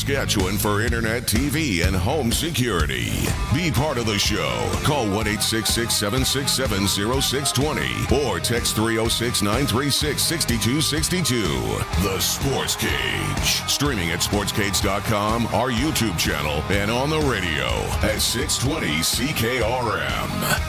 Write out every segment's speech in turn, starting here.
Saskatchewan for internet, TV, and home security. Be part of the show. Call 1-866-767-0620 or text 306-936-6262. The Sports Cage. Streaming at sportscage.com, our YouTube channel, and on the radio at 620 CKRM.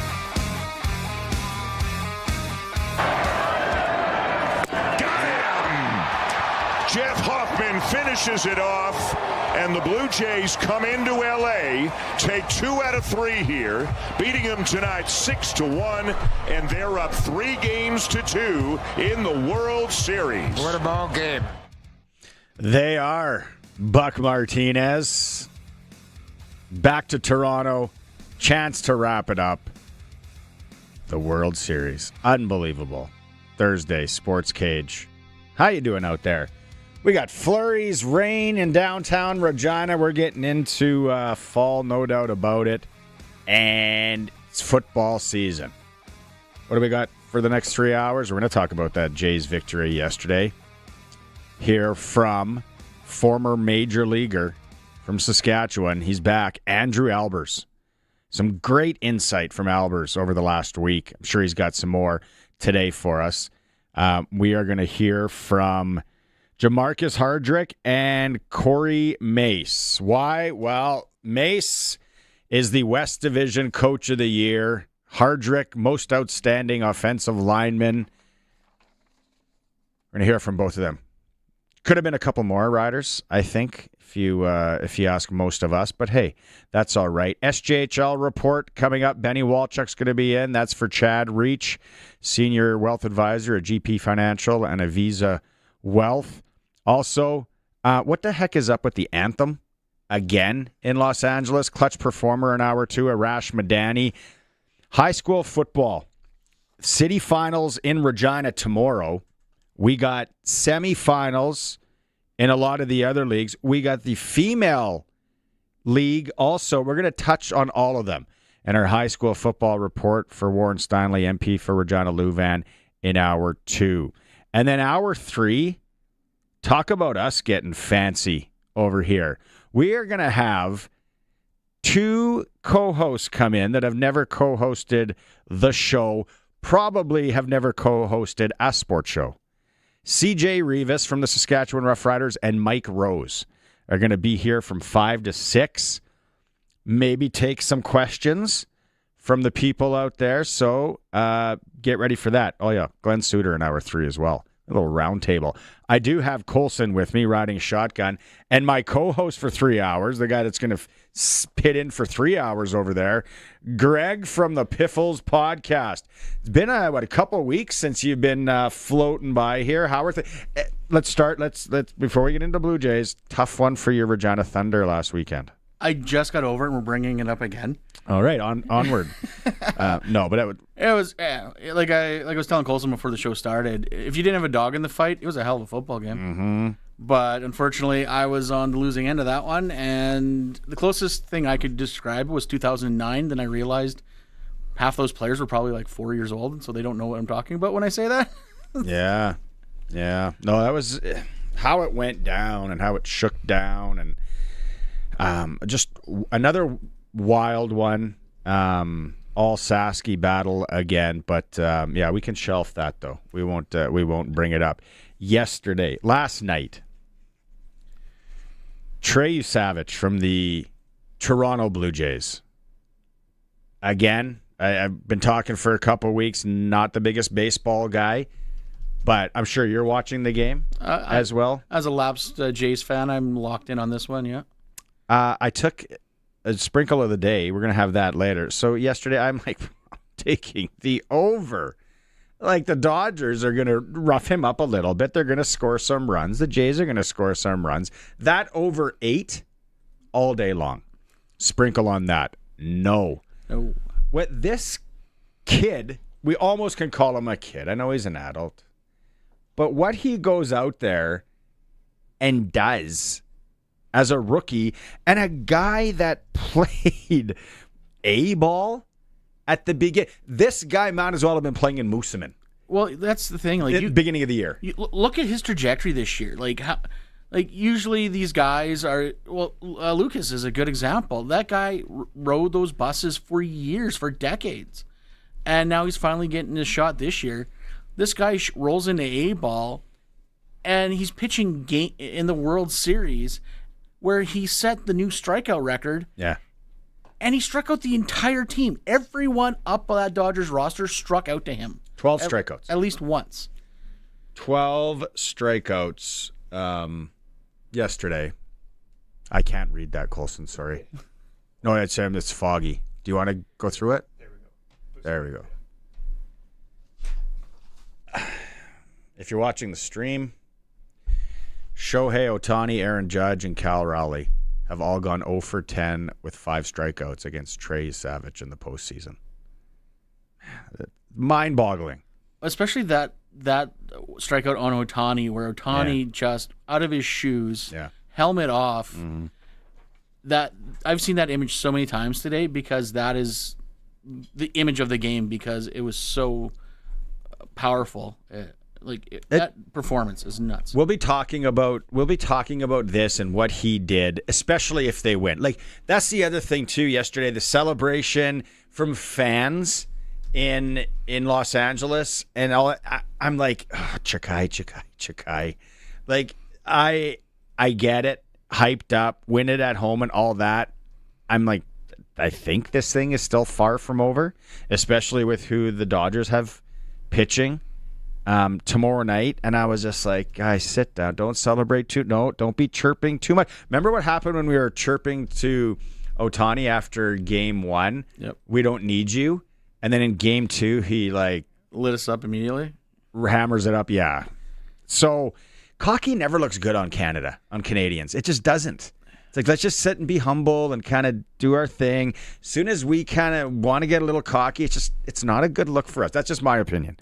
Jeff Hoffman finishes it off, and the Blue Jays come into L.A., take 2 out of 3 here, beating them tonight 6-1, and they're up 3-2 in the World Series. What a ball game. They are. Buck Martinez back to Toronto, chance to wrap it up. The World Series. Unbelievable. Thursday, Sports Cage. How you doing out there? We got flurries, rain in downtown Regina. We're getting into fall, no doubt about it. And it's football season. What do we got for the next 3 hours? We're going to talk about that Jays victory yesterday. Hear from former major leaguer from Saskatchewan. He's back, Andrew Albers. Some great insight from Albers over the last week. I'm sure he's got some more today for us. We are going to hear from Jamarcus Hardrick and Corey Mace. Why? Well, Mace is the West Division Coach of the Year. Hardrick, most outstanding offensive lineman. We're going to hear from both of them. Could have been a couple more riders, I think, if you ask most of us. But hey, that's all right. SJHL report coming up. Benny Walchuk's going to be in. That's for Chad Reach, Senior Wealth Advisor at GP Financial and a Visa Wealth. Also, what the heck is up with the anthem again in Los Angeles? Clutch performer in hour 2, Arash Madani. High school football. City finals in Regina tomorrow. We got semifinals in a lot of the other leagues. We got the female league also. We're going to touch on all of them in our high school football report for Warren Steinley, MP for Regina Louvain, in hour 2. And then hour 3, talk about us getting fancy over here. We are going to have 2 co-hosts come in that have never co-hosted the show, probably have never co-hosted a sports show. CJ Reavis from the Saskatchewan Roughriders and Mike Rose are going to be here from 5 to 6. Maybe take some questions from the people out there. So get ready for that. Oh, yeah. Glen Suitor in hour 3 as well. A little round table. I do have Colson with me riding shotgun, and my co-host for 3 hours, the guy that's going to spit in for 3 hours over there, Greg from the Piffles podcast. It's been a couple weeks since you've been floating by here. How are let's start. Let's before we get into Blue Jays. Tough one for your Regina Thunder last weekend. I just got over it, and we're bringing it up again. All right, onward. No, but it was like I was telling Colson before the show started. If you didn't have a dog in the fight, it was a hell of a football game. Mm-hmm. But unfortunately, I was on the losing end of that one, and the closest thing I could describe was 2009. Then I realized half those players were probably like 4 years old, and so they don't know what I'm talking about when I say that. Yeah. No, that was how it went down and how it shook down, and just another wild one. All Sasky battle again, but yeah, we can shelf that though. We won't bring it up. Last night, Trey Savage from the Toronto Blue Jays. Again, I've been talking for a couple weeks. Not the biggest baseball guy, but I'm sure you're watching the game as well. As a lapsed Jays fan, I'm locked in on this one. Yeah. I took a sprinkle of the day. We're going to have that later. So yesterday, I'm like taking the over. Like the Dodgers are going to rough him up a little bit. They're going to score some runs. The Jays are going to score some runs. That over 8 all day long. Sprinkle on that. No. What this kid, we almost can call him a kid. I know he's an adult. But what he goes out there and does as a rookie, and a guy that played A-ball at the beginning. This guy might as well have been playing in Moosomin. Well, that's the thing. Like at the beginning of the year. You look at his trajectory this year. Like Like, usually these guys are, Lucas is a good example. That guy rode those buses for years, for decades. And now he's finally getting his shot this year. This guy rolls into A-ball, and he's pitching in the World Series where he set the new strikeout record. Yeah. And he struck out the entire team. Everyone up on that Dodgers roster struck out to him. 12 strikeouts. At least once. 12 strikeouts yesterday. I can't read that, Colson, sorry. No, it's foggy. Do you want to go through it? There we go. If you're watching the stream, Shohei Ohtani, Aaron Judge, and Cal Raleigh have all gone 0 for 10 with 5 strikeouts against Trey Savage in the postseason. Mind-boggling. Especially that strikeout on Ohtani, where Ohtani just out of his shoes, helmet off. Mm-hmm. That I've seen that image so many times today because that is the image of the game because it was so powerful. That performance is nuts. We'll be talking about this and what he did, especially if they win. Like, that's the other thing too. Yesterday, the celebration from fans in Los Angeles, and I'm like, oh, Chakai. Like, I get it, hyped up, win it at home, and all that. I'm like, I think this thing is still far from over, especially with who the Dodgers have pitching tomorrow night. And I was just like, guys, sit down. Don't celebrate too. No, don't be chirping too much. Remember what happened when we were chirping to Ohtani after game 1? Yep. We don't need you. And then in game 2, he lit us up immediately. Hammers it up. Yeah. So cocky never looks good on Canadians. It just doesn't. It's like, let's just sit and be humble and kind of do our thing. As soon as we kind of want to get a little cocky, it's not a good look for us. That's just my opinion.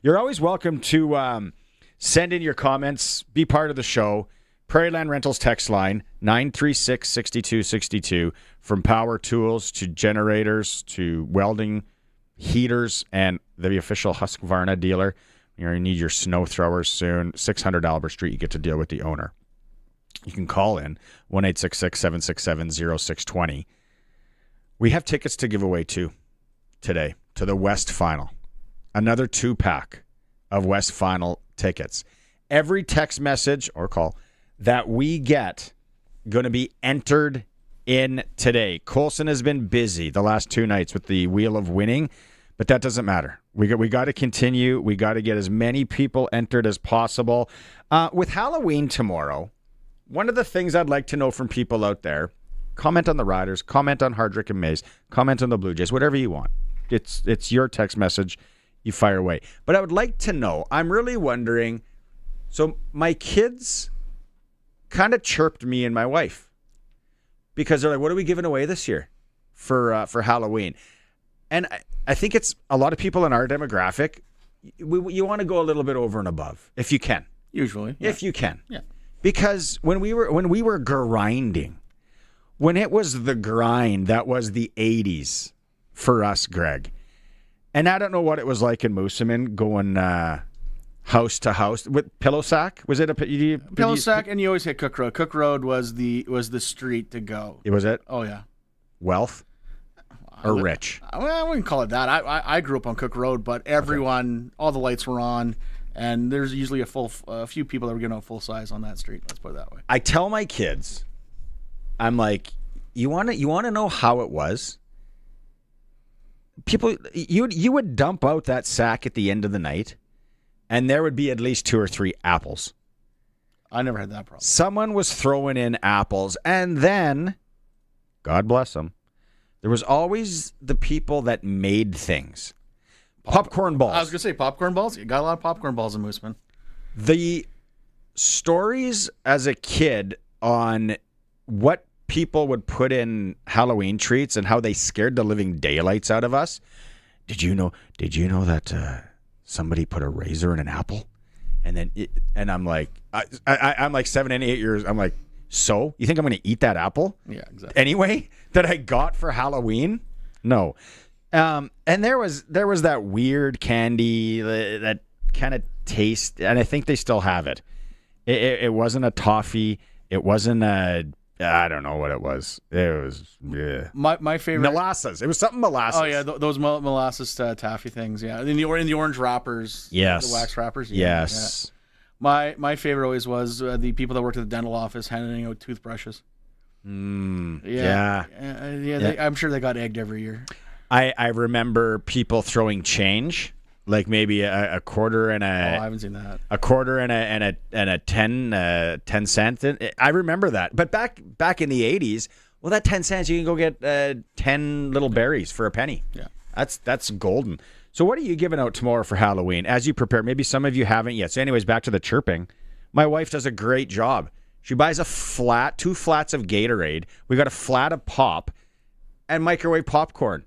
You're always welcome to send in your comments, be part of the show. Prairieland Rentals text line, 936-6262. From power tools to generators to welding, heaters, and the official Husqvarna dealer. You're going to need your snow throwers soon. 600 Albers Street, you get to deal with the owner. You can call in 1-866-767-0620. We have tickets to give away too today to the West Final. Another 2-pack of West Final tickets. Every text message or call that we get going to be entered in today. Colson has been busy the last 2 nights with the Wheel of Winning, but that doesn't matter. We got to continue. We got to get as many people entered as possible. With Halloween tomorrow, one of the things I'd like to know from people out there, comment on the Riders, comment on Hardrick and Mays, comment on the Blue Jays, whatever you want. It's your text message. You fire away. But I would like to know, I'm really wondering, so my kids kind of chirped me and my wife because they're like, what are we giving away this year for Halloween? And I think it's a lot of people in our demographic, you want to go a little bit over and above if you can. Usually. Yeah. If you can. Yeah. Because when we were grinding, when it was the grind, that was the 80s for us, Greg. And I don't know what it was like in Moosomin going house to house with pillow sack. Was it a pillow sack? And you always hit Cook Road. Cook Road was the street to go. Was it? Oh yeah. Wealth or rich? I wouldn't call it that. I grew up on Cook Road, but everyone, all the lights were on. And there's usually a few people that were getting out full size on that street. Let's put it that way. I tell my kids, I'm like, you want to know how it was? People, you would dump out that sack at the end of the night, and there would be at least 2 or 3 apples. I never had that problem. Someone was throwing in apples, and then, God bless them, there was always the people that made things. Popcorn balls. I was going to say popcorn balls. You got a lot of popcorn balls in Moosomin. The stories as a kid on what people would put in Halloween treats and how they scared the living daylights out of us. Did you know that somebody put a razor in an apple? And I'm like, I'm like 7 and 8 years. I'm like, so you think I'm going to eat that apple? Yeah, exactly. Anyway, that I got for Halloween? No. And there was that weird candy that kind of taste, and I think they still have it. It wasn't a toffee. It wasn't a, I don't know what it was. It was my favorite molasses. It was something molasses. Oh yeah, those molasses taffy things. Yeah, in the orange wrappers. Yes, the wax wrappers. Yeah, yes. Yeah. My favorite always was the people that worked at the dental office handing out toothbrushes. Yeah. I'm sure they got egged every year. I remember people throwing change, like maybe a quarter and I haven't seen that. A quarter and a 10 cent. I remember that. But back in the 80s, well, that 10 cents you can go get 10 little berries for a penny. Yeah, that's golden. So what are you giving out tomorrow for Halloween as you prepare? Maybe some of you haven't yet. So anyways, back to the chirping. My wife does a great job. She buys two flats of Gatorade. We got a flat of pop and microwave popcorn.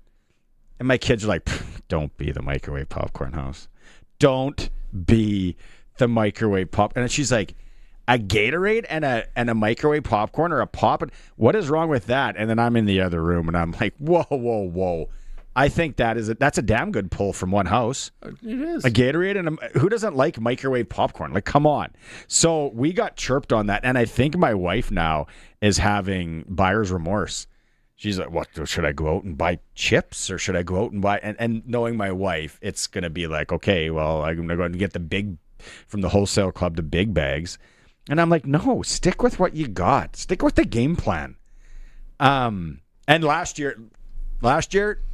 And my kids are like, don't be the microwave popcorn house. Don't be the microwave pop. And she's like, a Gatorade and a microwave popcorn or a pop? What is wrong with that? And then I'm in the other room and I'm like, whoa. I think that's a damn good pull from one house. It is. A Gatorade and who doesn't like microwave popcorn? Like, come on. So we got chirped on that. And I think my wife now is having buyer's remorse. She's like, what, should I go out and buy chips or should I go out and buy? And knowing my wife, it's going to be like, okay, well, I'm going to go and get from the wholesale club, the big bags. And I'm like, no, stick with what you got. Stick with the game plan. And last year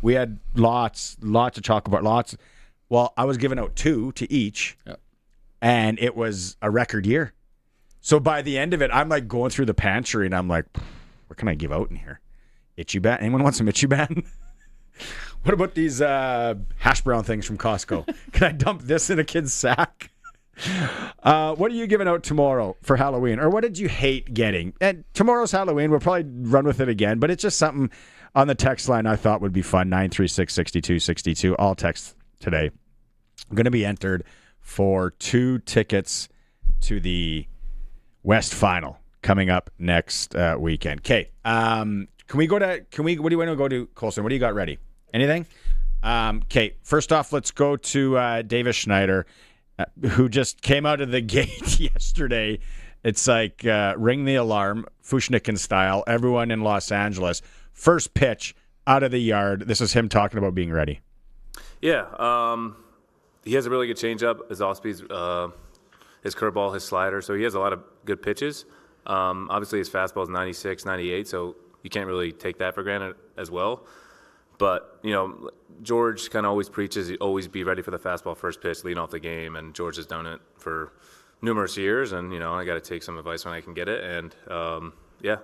we had lots of chocolate bars, Well, I was giving out 2 to each. Yep. And it was a record year. So by the end of it, I'm like going through the pantry and I'm like, what can I give out in here? Itchy Ban? Anyone want some Itchy Ban? What about these hash brown things from Costco? Can I dump this in a kid's sack? What are you giving out tomorrow for Halloween? Or what did you hate getting? And tomorrow's Halloween. We'll probably run with it again, but it's just something on the text line I thought would be fun. 936-6262. All text today. I'm going to be entered for 2 tickets to the West Final coming up next weekend. Okay. What do you want to go to, Colson? What do you got ready? Anything? Okay. First off, let's go to Davis Schneider, who just came out of the gate yesterday. It's like ring the alarm, Fushnikin style. Everyone in Los Angeles. First pitch out of the yard. This is him talking about being ready. Yeah. He has a really good changeup. His off-speed, his curveball, his slider. So he has a lot of good pitches. Obviously, his fastball is 96, 98, so you can't really take that for granted as well. But, George kind of always preaches, always be ready for the fastball first pitch, lead off the game, and George has done it for numerous years, and, I got to take some advice when I can get it. And,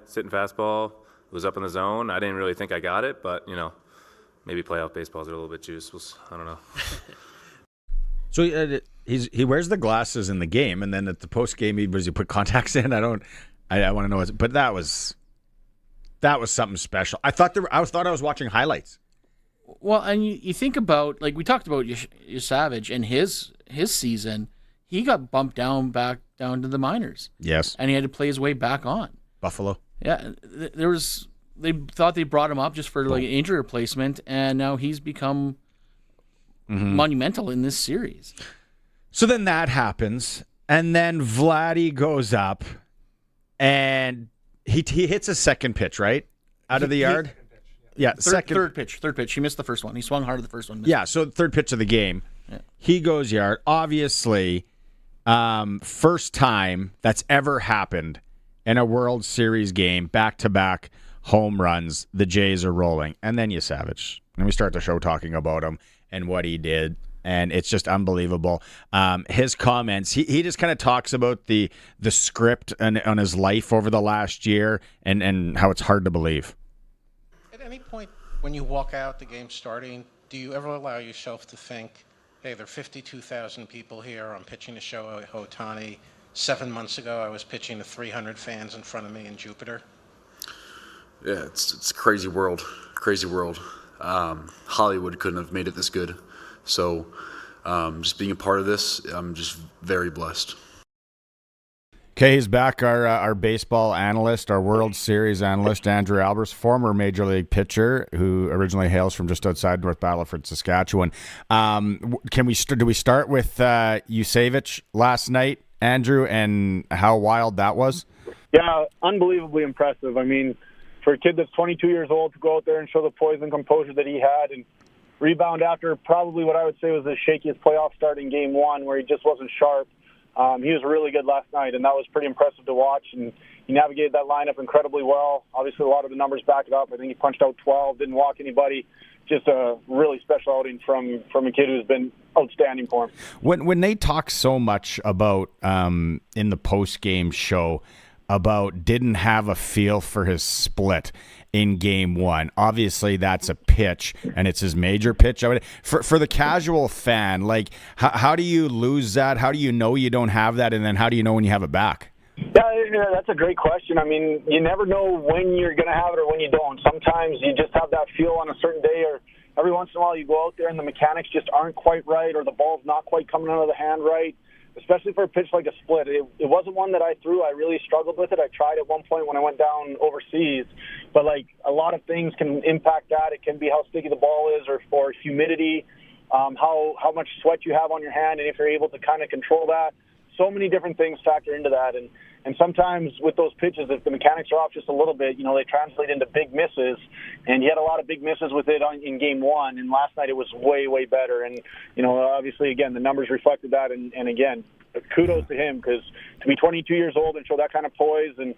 sitting fastball, was up in the zone. I didn't really think I got it, but, maybe playoff baseballs are a little bit juice. I don't know. So he wears the glasses in the game, and then at the post game, does he put contacts in? I want to know. But that was something special. I thought I was watching highlights. Well, and you think about, like we talked about Savage and his season, he got bumped back down to the minors. Yes, and he had to play his way back on. Buffalo. Yeah, they thought they brought him up just for like injury replacement, and now he's become monumental in this series. So then that happens, and then Vladdy goes up, and he hits a second pitch, right? Out of the yard? Third pitch. He missed the first one. He swung hard at the first one. Yeah, so third pitch of the game. Yeah. He goes yard. Obviously, first time that's ever happened in a World Series game, back-to-back home runs, the Jays are rolling. And then you Savage. And we start the show talking about him and what he did. And it's just unbelievable. His comments, he just kind of talks about the script on his life over the last year and how it's hard to believe. At any point when you walk out, the game starting, do you ever allow yourself to think, hey, there are 52,000 people here, I'm pitching a show at Ohtani. 7 months ago, I was pitching to 300 fans in front of me in Jupiter? Yeah, it's a crazy world. Hollywood couldn't have made it this good. So just being a part of this, I'm just very blessed. Okay, he's back, our baseball analyst, our World Series analyst, Andrew Albers, former Major League pitcher who originally hails from just outside North Battleford, Saskatchewan. Do we start with Yusevich last night? Andrew, and how wild that was? Yeah, unbelievably impressive. I mean, for a kid that's 22 years old to go out there and show the poise and composure that he had and rebound after probably what I would say was the shakiest playoff start in Game 1 where he just wasn't sharp. He was really good last night, and that was pretty impressive to watch. And he navigated that lineup incredibly well. Obviously, a lot of the numbers back it up. I think he punched out 12, didn't walk anybody. Just a really special outing from a kid who's been outstanding for him. When they talk so much about, in the post-game show, about didn't have a feel for his split in Game 1. Obviously, that's a pitch, and it's his major pitch. For the casual fan, like, how do you lose that? How do you know you don't have that, and then how do you know when you have it back? Yeah, that's a great question. I mean, you never know when you're going to have it or when you don't. Sometimes you just have that feel on a certain day, or every once in a while you go out there and the mechanics just aren't quite right, or the ball's not quite coming out of the hand right. Especially for a pitch like a split. It wasn't one that I threw. I really struggled with it. I tried at one point when I went down overseas. But, like, a lot of things can impact that. It can be how sticky the ball is or humidity, how much sweat you have on your hand, and if you're able to kind of control that. So many different things factor into that. And sometimes with those pitches, if the mechanics are off just a little bit, they translate into big misses. And he had a lot of big misses with it in Game 1. And last night it was way, way better. And, obviously, again, the numbers reflected that. And again, kudos to him, because to be 22 years old and show that kind of poise and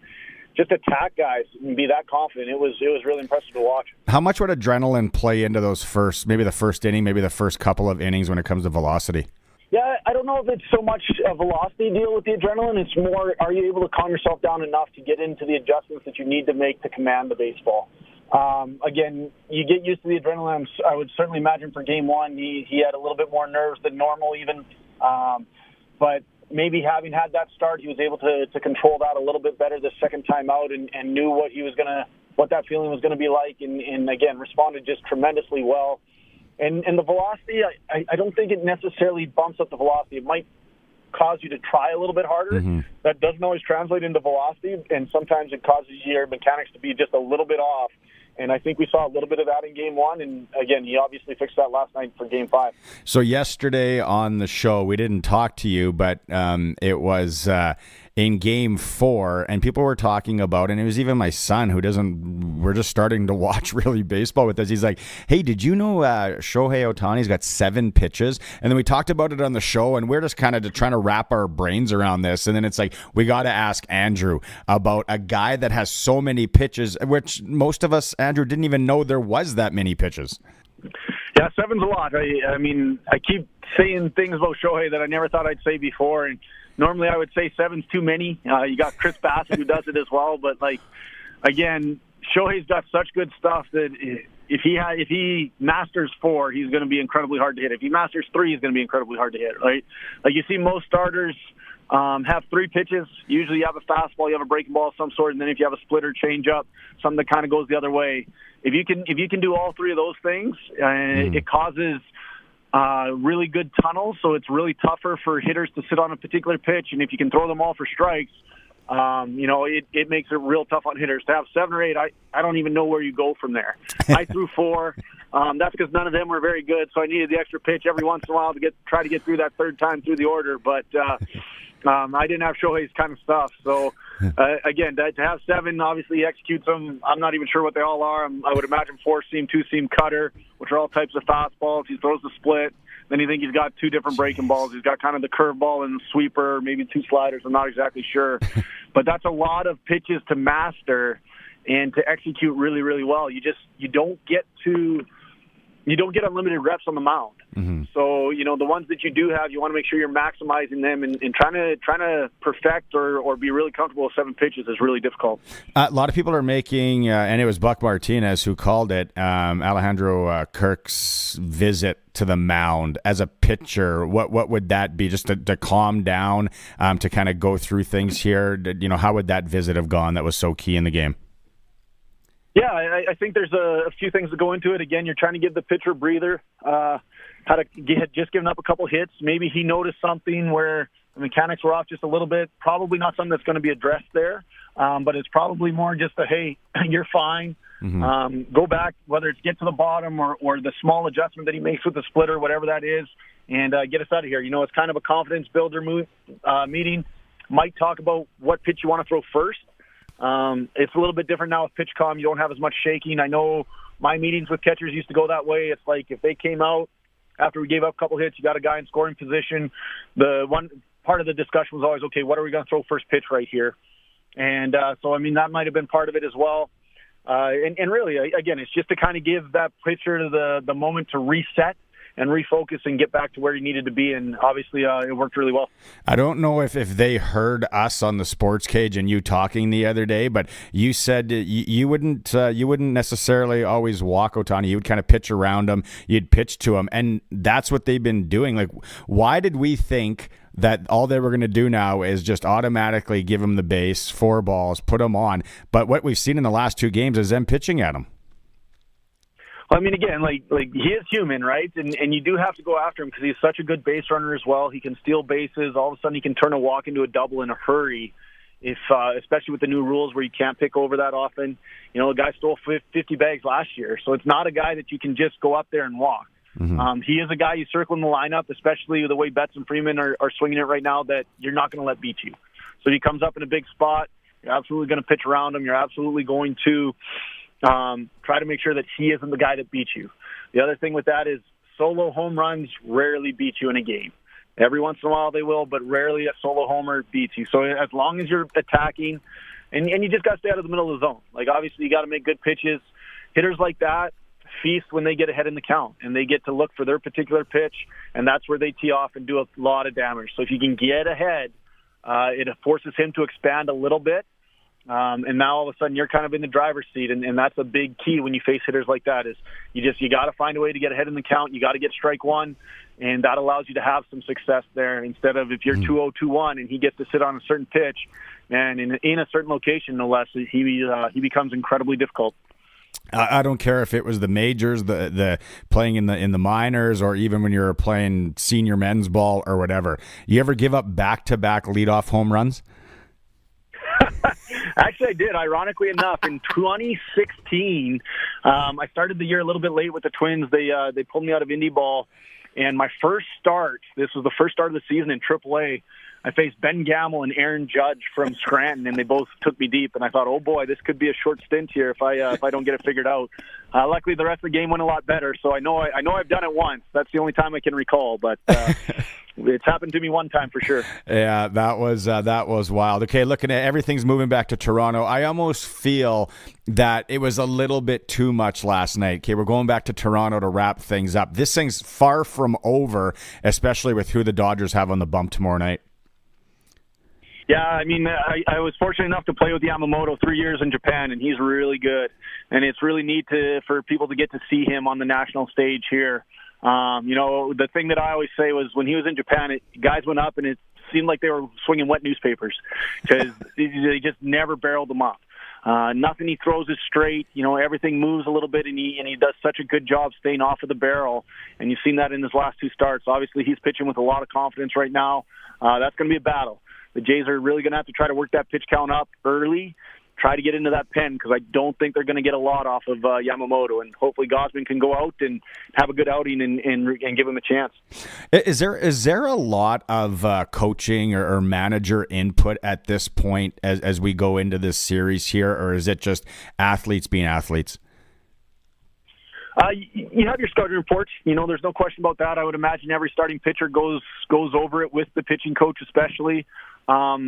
just attack guys and be that confident, it was really impressive to watch. How much would adrenaline play into those maybe the first inning, maybe the first couple of innings when it comes to velocity? Yeah, I don't know if it's so much a velocity deal with the adrenaline. It's more, are you able to calm yourself down enough to get into the adjustments that you need to make to command the baseball? Again, you get used to the adrenaline. I would certainly imagine for Game 1, he had a little bit more nerves than normal even. But maybe having had that start, he was able to control that a little bit better the second time out and knew what that feeling was going to be like. And again, responded just tremendously well. And the velocity, I don't think it necessarily bumps up the velocity. It might cause you to try a little bit harder. Mm-hmm. That doesn't always translate into velocity, and sometimes it causes your mechanics to be just a little bit off. And I think we saw a little bit of that in Game 1. And, again, he obviously fixed that last night for Game 5. So yesterday on the show, we didn't talk to you, but it was in Game 4, and people were talking about, and it was even my son we're just starting to watch really baseball with us. He's like, hey, did you know Shohei Ohtani's got 7 pitches? And then we talked about it on the show, and we're just kind of trying to wrap our brains around this. And then it's like, we got to ask Andrew about a guy that has so many pitches, which most of us, Andrew, didn't even know there was that many pitches. Yeah, 7's a lot. I mean, I keep saying things about Shohei that I never thought I'd say before, and normally I would say 7's too many. You got Chris Bassett who does it as well, but again, Shohei's got such good stuff that if he masters 4, he's going to be incredibly hard to hit. If he masters 3, he's going to be incredibly hard to hit. Right? Like you see most starters have 3 pitches. Usually you have a fastball, you have a breaking ball of some sort, and then if you have a splitter, change up, something that kind of goes the other way. If you can do all 3 of those things, it causes really good tunnels, so it's really tougher for hitters to sit on a particular pitch. And if you can throw them all for strikes, it makes it real tough on hitters. To have 7 or 8, I don't even know where you go from there. I threw 4. That's because none of them were very good, so I needed the extra pitch every once in a while to try to get through that third time through the order. But I didn't have Shohei's kind of stuff. So, again, to have 7, obviously he executes them. I'm not even sure what they all are. I would imagine 4-seam, 2-seam cutter, which are all types of fastballs. He throws the split. Then you think he's got 2 different breaking balls. He's got kind of the curveball and the sweeper, maybe 2 sliders. I'm not exactly sure. But that's a lot of pitches to master and to execute really, really well. You don't get unlimited reps on the mound. Mm-hmm. So, the ones that you do have, you want to make sure you're maximizing them, and trying to perfect or be really comfortable with 7 pitches is really difficult. A lot of people are making, and it was Buck Martinez who called it, Alejandro Kirk's visit to the mound as a pitcher. What would that be? Just to calm down, to kind of go through things here? How would that visit have gone that was so key in the game? Yeah, I think there's a few things that go into it. Again, you're trying to give the pitcher a breather. Had just given up a couple hits. Maybe he noticed something where the mechanics were off just a little bit. Probably not something that's going to be addressed there, but it's probably more just hey, you're fine. Mm-hmm. Go back, whether it's get to the bottom or the small adjustment that he makes with the splitter, whatever that is, and get us out of here. It's kind of a confidence builder meeting. Might talk about what pitch you want to throw first. It's a little bit different now with PitchCom. You don't have as much shaking. I know my meetings with catchers used to go that way. It's like if they came out after we gave up a couple hits, you got a guy in scoring position. The one part of the discussion was always, okay, what are we going to throw first pitch right here? And so, that might have been part of it as well. And really, again, it's just to kind of give that pitcher the moment to reset and refocus and get back to where he needed to be. And obviously, it worked really well. I don't know if they heard us on the Sports Cage and you talking the other day, but you said you wouldn't necessarily always walk Ohtani. You would kind of pitch around him. You'd pitch to him, and that's what they've been doing. Like, why did we think that all they were going to do now is just automatically give him the base, 4 balls, put him on? But what we've seen in the last 2 games is them pitching at him. Well, again, like he is human, right? And you do have to go after him because he's such a good base runner as well. He can steal bases. All of a sudden, he can turn a walk into a double in a hurry. If especially with the new rules where you can't pick over that often. The guy stole 50 bags last year, so it's not a guy that you can just go up there and walk. Mm-hmm. He is a guy you circle in the lineup, especially the way Betts and Freeman are swinging it right now, that you're not going to let beat you. So he comes up in a big spot. You're absolutely going to pitch around him. You're absolutely going to try to make sure that he isn't the guy that beats you. The other thing with that is solo home runs rarely beat you in a game. Every once in a while they will, but rarely a solo homer beats you. So as long as you're attacking, and you just got to stay out of the middle of the zone. Like, obviously, you got to make good pitches. Hitters like that feast when they get ahead in the count, and they get to look for their particular pitch, and that's where they tee off and do a lot of damage. So if you can get ahead, it forces him to expand a little bit. And now all of a sudden you're kind of in the driver's seat, and that's a big key when you face hitters like that. Is you got to find a way to get ahead in the count. You got to get strike one, and that allows you to have some success there. Instead of if you're 2-0, 2-1, and he gets to sit on a certain pitch, and in a certain location, no less, he becomes incredibly difficult. I don't care if it was the majors, the playing in the minors, or even when you're playing senior men's ball or whatever. You ever give up back-to-back leadoff home runs? Actually, I did. Ironically enough, in 2016, I started the year a little bit late with the Twins. They pulled me out of indie ball, and my first start, this was the first start of the season in AAA, I faced Ben Gamble and Aaron Judge from Scranton, and they both took me deep. And I thought, oh boy, this could be a short stint here if I don't get it figured out. Luckily, the rest of the game went a lot better. So I know I've done it once. That's the only time I can recall, but it's happened to me one time for sure. Yeah, that was wild. Okay, looking at everything's moving back to Toronto. I almost feel that it was a little bit too much last night. Okay, we're going back to Toronto to wrap things up. This thing's far from over, especially with who the Dodgers have on the bump tomorrow night. Yeah, I was fortunate enough to play with Yamamoto 3 years in Japan, and he's really good. And it's really neat for people to get to see him on the national stage here. The thing that I always say was when he was in Japan, guys went up and it seemed like they were swinging wet newspapers because they just never barreled them up. Nothing he throws is straight. Everything moves a little bit, and he does such a good job staying off of the barrel. And you've seen that in his last 2 starts. Obviously, he's pitching with a lot of confidence right now. That's going to be a battle. The Jays are really going to have to try to work that pitch count up early, try to get into that pen, because I don't think they're going to get a lot off of Yamamoto. And hopefully Gausman can go out and have a good outing and give him a chance. Is there a lot of coaching or manager input at this point as we go into this series here, or is it just athletes being athletes? You have your scouting reports. There's no question about that. I would imagine every starting pitcher goes over it with the pitching coach, especially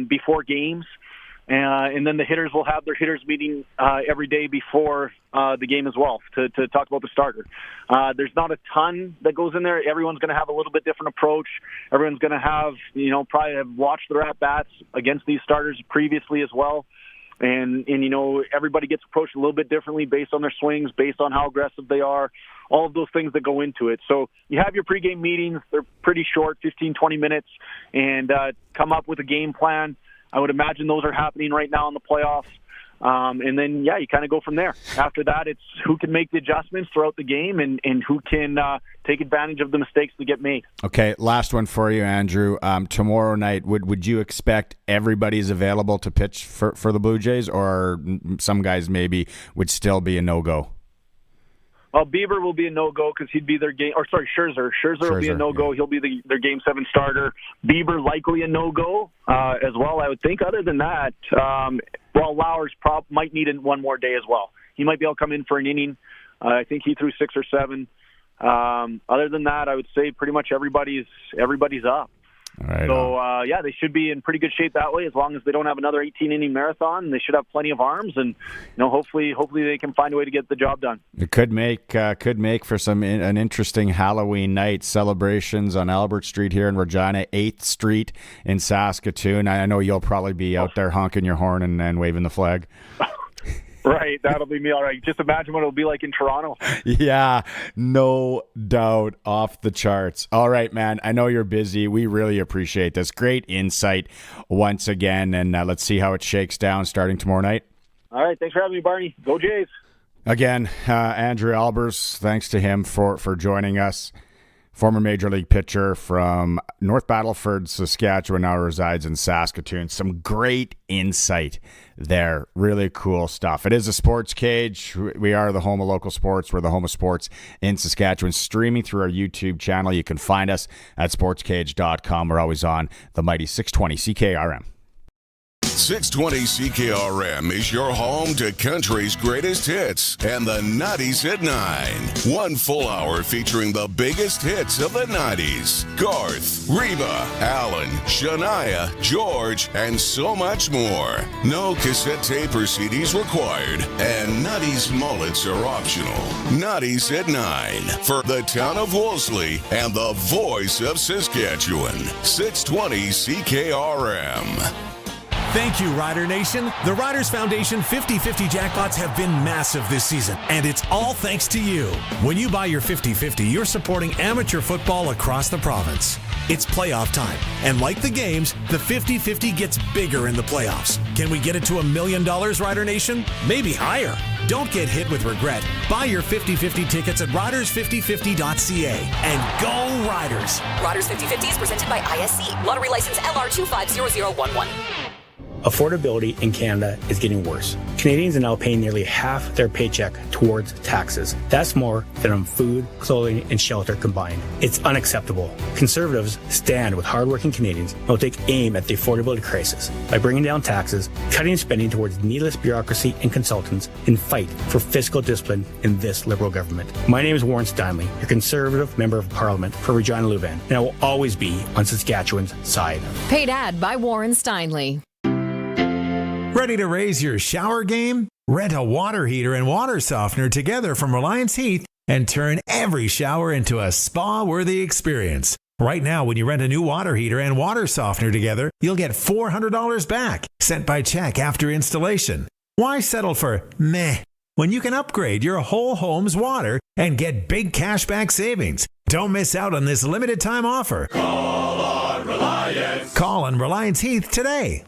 before games. And then the hitters will have their hitters meeting every day before the game as well to talk about the starter. There's not a ton that goes in there. Everyone's going to have a little bit different approach. Everyone's going to have, probably have watched their at-bats against these starters previously as well. And everybody gets approached a little bit differently based on their swings, based on how aggressive they are, all of those things that go into it. So you have your pregame meetings. They're pretty short, 15, 20 minutes, and come up with a game plan. I would imagine those are happening right now in the playoffs. And then, you kind of go from there. After that, it's who can make the adjustments throughout the game and who can take advantage of the mistakes that get made. Okay, last one for you, Andrew. Tomorrow night, would you expect everybody's available to pitch for the Blue Jays, or some guys maybe would still be a no-go? Well, Bieber will be a no-go because he'd be their game. Or sorry, Scherzer. Scherzer will be a no-go. Yeah. He'll be their Game 7 starter. Bieber likely a no-go as well, I would think. Other than that, Lauer's might need one more day as well. He might be able to come in for an inning. I think he threw 6 or 7. Other than that, I would say pretty much everybody's up. Right so, they should be in pretty good shape that way as long as they don't have another 18-inning marathon. They should have plenty of arms, and hopefully they can find a way to get the job done. It could make for an interesting Halloween night. Celebrations on Albert Street here in Regina, 8th Street in Saskatoon. I know you'll probably be out there honking your horn and waving the flag. Right, that'll be me. All right, just imagine what it'll be like in Toronto. Yeah, no doubt, off the charts. All right, man, I know you're busy. We really appreciate this. Great insight once again, and let's see how it shakes down starting tomorrow night. All right, thanks for having me, Barney. Go Jays. Again, Andrew Albers, thanks to him for joining us. Former Major League pitcher from North Battleford, Saskatchewan, now resides in Saskatoon. Some great insight there. Really cool stuff. It is a Sports Cage. We are the home of local sports. We're the home of sports in Saskatchewan. Streaming through our YouTube channel. You can find us at sportscage.com. We're always on the mighty 620 CKRM. 620 CKRM is your home to country's greatest hits and the 90s at 9. 1 full hour featuring the biggest hits of the 90s. Garth, Reba, Alan, Shania, George, and so much more. No cassette tape or CDs required, and 90s mullets are optional. 90s at 9 for the town of Wolseley and the voice of Saskatchewan. 620 CKRM. Thank you, Rider Nation. The Riders Foundation 50-50 jackpots have been massive this season, and it's all thanks to you. When you buy your 50-50, you're supporting amateur football across the province. It's playoff time, and like the games, the 50-50 gets bigger in the playoffs. Can we get it to $1 million, Rider Nation? Maybe higher. Don't get hit with regret. Buy your 50-50 tickets at riders5050.ca and go Riders. Riders 50-50 is presented by ISC. Lottery license LR250011. Affordability in Canada is getting worse. Canadians are now paying nearly half their paycheck towards taxes. That's more than on food, clothing, and shelter combined. It's unacceptable. Conservatives stand with hardworking Canadians and will take aim at the affordability crisis by bringing down taxes, cutting spending towards needless bureaucracy and consultants, and fight for fiscal discipline in this Liberal government. My name is Warren Steinley, your Conservative Member of Parliament for Regina Louvain, and I will always be on Saskatchewan's side. Paid ad by Warren Steinley. Ready to raise your shower game? Rent a water heater and water softener together from Reliance Heath and turn every shower into a spa-worthy experience. Right now, when you rent a new water heater and water softener together, you'll get $400 back, sent by check after installation. Why settle for meh when you can upgrade your whole home's water and get big cashback savings? Don't miss out on this limited time offer. Call on Reliance. Call on Reliance Heath today.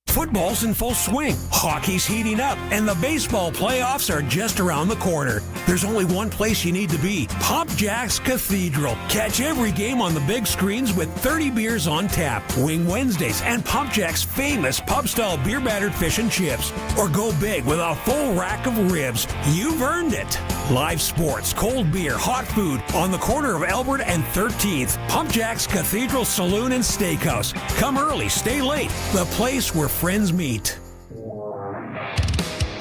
Football's in full swing, hockey's heating up, and the baseball playoffs are just around the corner. There's only one place you need to be, Pop Jack's Cathedral. Catch every game on the big screens with 30 beers on tap, Wing Wednesdays, and Pop Jack's famous pub-style beer-battered fish and chips. Or go big with a full rack of ribs. You've earned it. Live sports, cold beer, hot food on the corner of Albert and 13th. Pop Jack's Cathedral Saloon and Steakhouse. Come early, stay late. The place where friends meet.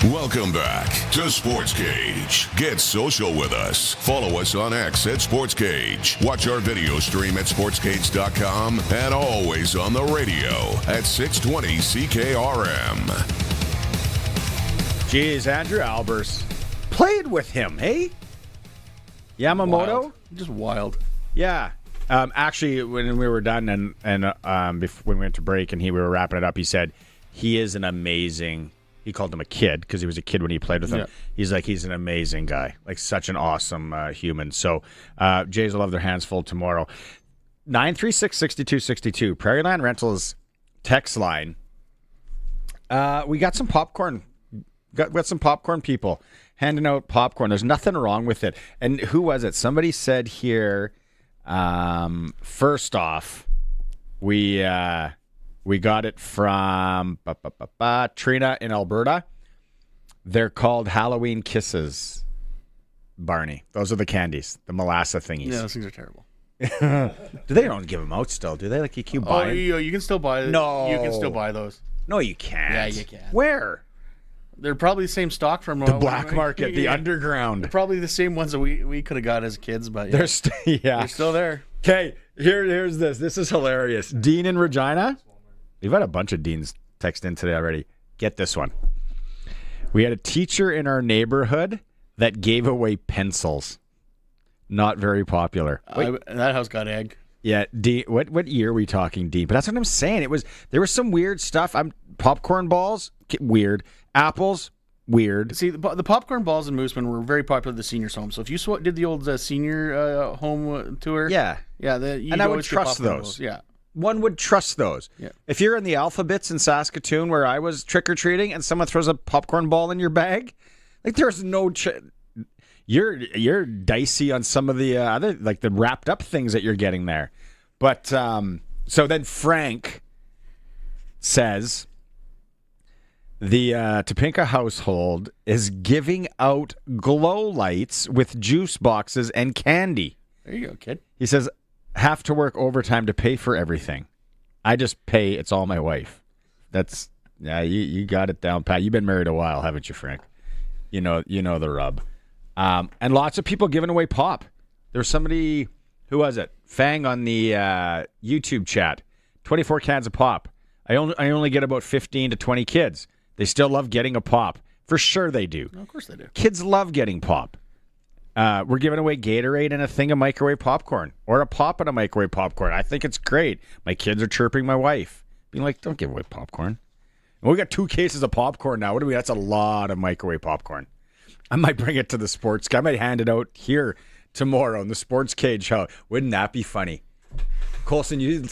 Welcome back to Sports Cage. Get social with us. Follow us on X at Sports Cage. Watch our video stream at sportscage.com and always on the radio at 620 CKRM. Jeez, Andrew Albers. Played with him, hey? Yamamoto? Wild. Just wild. Yeah. Actually, when we were done and before we went to break and we were wrapping it up, he said he is an amazing. He called him a kid because he was a kid when he played with him. Yeah. He's an amazing guy, like such an awesome human. So Jays will have their hands full tomorrow. 936-6262, Prairieland Rentals text line. We got some popcorn. Got some popcorn people handing out popcorn. There's nothing wrong with it. And who was it? Somebody said here. First off, we got it from Trina in Alberta. They're called Halloween Kisses. Barney. Those are the candies, the molasses thingies. Yeah, those things are terrible. Do they don't give them out still? Do they? Like you keep buying? You can still buy. No, you can still buy those. No, you can't. Yeah, you can. Where? They're probably the same stock from the black market, the underground. They're probably the same ones that we could have got as kids, but they're they're still there. Okay, here's this. This is hilarious. Dean in Regina. We've had a bunch of Deans text in today already. Get this one. We had a teacher in our neighborhood that gave away pencils. Not very popular. That house got egged. Yeah, Dean. What year are we talking, Dean? But that's what I'm saying. There was some weird stuff. Popcorn balls, weird. Apples, weird. See, the popcorn balls in Mooseman were very popular at the seniors' home. So if you did the old senior home tour, yeah, and I would trust those. Balls. Yeah, one would trust those. Yeah. If you're in the Alphabets in Saskatoon, where I was trick or treating, and someone throws a popcorn ball in your bag, like there's no. You're dicey on some of the other like the wrapped up things that you're getting there, but so then Frank says. The Topinka household is giving out glow lights with juice boxes and candy. There you go, kid. He says, have to work overtime to pay for everything. I just pay. It's all my wife. That's, you got it down, Pat. You've been married a while, haven't you, Frank? You know the rub. And lots of people giving away pop. There was somebody, who was it? Fang on the YouTube chat. 24 cans of pop. I only get about 15 to 20 kids. They still love getting a pop. For sure they do. Of course they do. Kids love getting pop. We're giving away Gatorade and a thing of microwave popcorn. Or a pop and a microwave popcorn. I think it's great. My kids are chirping my wife. Being like, don't give away popcorn. And we got 2 cases of popcorn now. What do we? That's a lot of microwave popcorn. I might bring it to the sports. I might hand it out here tomorrow in the Sportscage show. Wouldn't that be funny? Colson, you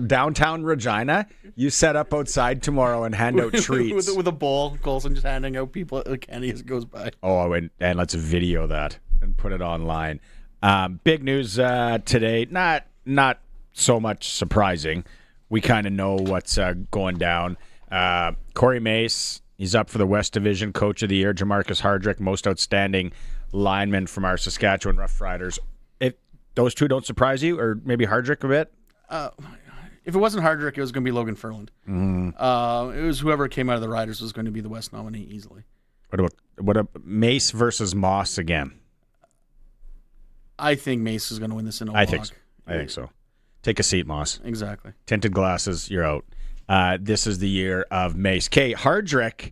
downtown Regina, you set up outside tomorrow and hand out treats. with a bowl, Colson just handing out people candy as it goes by. Oh, and let's video that and put it online. Big news today, not so much surprising. We kind of know what's going down. Corey Mace, he's up for the West Division Coach of the Year. Jamarcus Hardrick, most outstanding lineman from our Saskatchewan Roughriders. Those two don't surprise you, or maybe Hardrick a bit? If it wasn't Hardrick, it was going to be Logan Furland. Mm. It was whoever came out of the Riders was going to be the West nominee easily. What about Mace versus Moss again? I think Mace is going to win this in a walk. I think so. Take a seat, Moss. Exactly. Tinted glasses, you're out. This is the year of Mace. Okay, Hardrick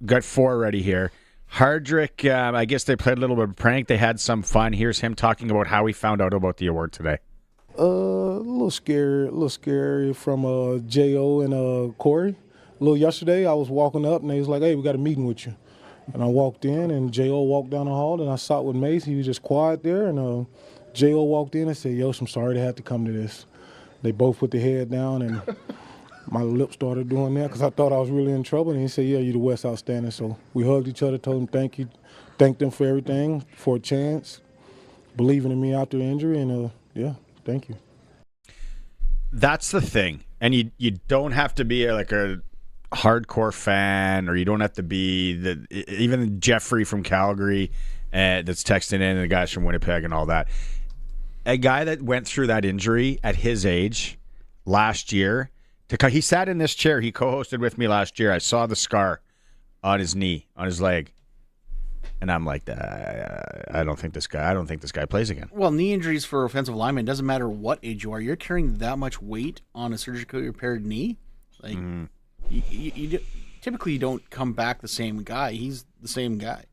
got 4 ready here. Hardrick, I guess they played a little bit of prank. They had some fun. Here's him talking about how he found out about the award today. A little scary from J.O. and Corey. A little yesterday, I was walking up, and they was like, hey, we got a meeting with you. And I walked in, and J.O. walked down the hall, and I sat with Mace. He was just quiet there, and J.O. walked in and said, yo, I'm sorry to have to come to this. They both put their head down, and my lips started doing that because I thought I was really in trouble. And he said, yeah, you're the West Outstanding. So we hugged each other, told them thank you, thanked them for everything, for a chance, believing in me after injury, and yeah, thank you. That's the thing. And you don't have to be like a hardcore fan, or you don't have to be even Jeffrey from Calgary that's texting in, and the guys from Winnipeg and all that. A guy that went through that injury at his age last year, he sat in this chair. He co-hosted with me last year. I saw the scar on his knee, on his leg, and I'm like, I don't think this guy plays again. Well, knee injuries for offensive linemen, doesn't matter what age you are. You're carrying that much weight on a surgically repaired knee. Like, you typically you don't come back the same guy. He's the same guy.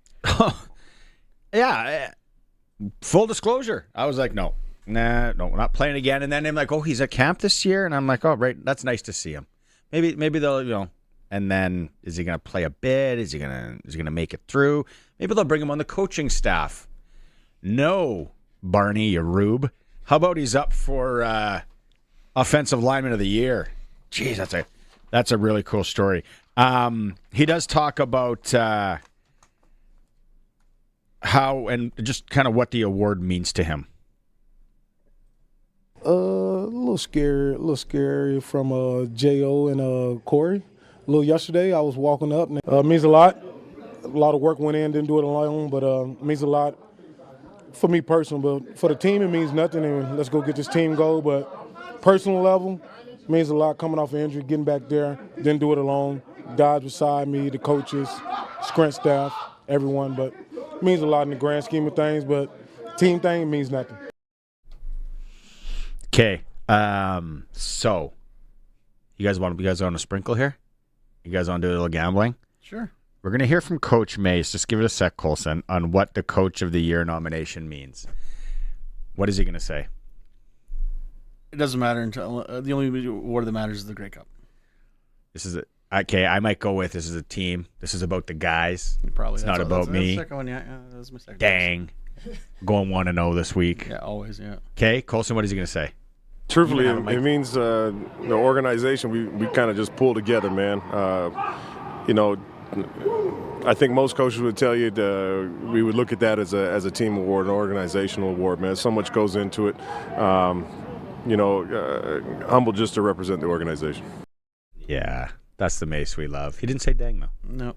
Yeah. Full disclosure, I was like, no, we're not playing again. And then I'm like, oh, he's at camp this year, and I'm like, oh, right, that's nice to see him. Maybe they'll, And then is he going to play a bit? Is he going to make it through? Maybe they'll bring him on the coaching staff. No, Barney, you rube. How about he's up for offensive lineman of the year? Jeez, that's a really cool story. He does talk about how and just kind of what the award means to him. A little scary from J.O. and Corey. A little yesterday, I was walking up, and it means a lot. A lot of work went in, didn't do it alone, but it means a lot. for me personal, but for the team it means nothing, and let's go get this team goal. But personal level, it means a lot coming off an injury, getting back there, didn't do it alone. Guys beside me, the coaches, sprint staff, everyone, but it means a lot in the grand scheme of things, but team thing means nothing. Okay, so you guys want a sprinkle here? You guys want to do a little gambling? Sure. We're going to hear from Coach Mace. Just give it a sec, Colson, on what the Coach of the Year nomination means. What is he going to say? It doesn't matter until the only award that matters is the Grey Cup. This is okay. I might go with this is a team. This is about the guys. Probably. It's not about me. That's the second one, yeah. That was my second. Dang. Going 1-0 this week. Yeah, always, yeah. Okay, Colson, what is he going to say? Truthfully, it means the organization, we kind of just pull together, man. I think most coaches would tell you we would look at that as a team award, an organizational award, man. So much goes into it. Humble just to represent the organization. Yeah, that's the Mace we love. He didn't say dang, though. No.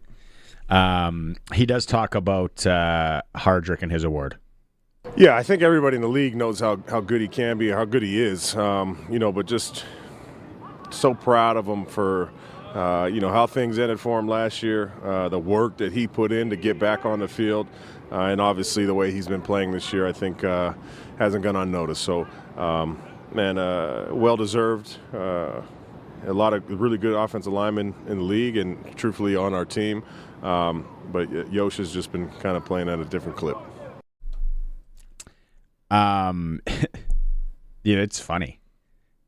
He does talk about Hardrick and his award. Yeah, I think everybody in the league knows how good he can be, how good he is. But just so proud of him for, how things ended for him last year, the work that he put in to get back on the field, and obviously the way he's been playing this year, I think hasn't gone unnoticed. So, well-deserved. A lot of really good offensive linemen in the league and truthfully on our team. But Yosh has just been kind of playing at a different clip. It's funny.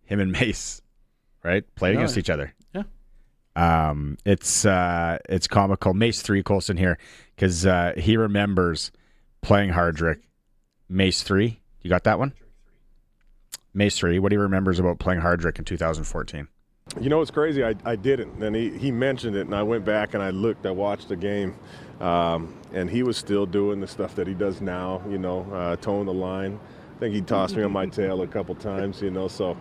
Him and Mace, right? Played against each other. Yeah. It's comical. Mace 3 Colson here because he remembers playing Hardrick. Mace 3, you got that one? Mace 3, what he remembers about playing Hardrick in 2014. It's crazy. I didn't. And he mentioned it, and I went back and I watched the game, and he was still doing the stuff that he does now, towing the line. I think he tossed me on my tail a couple times, so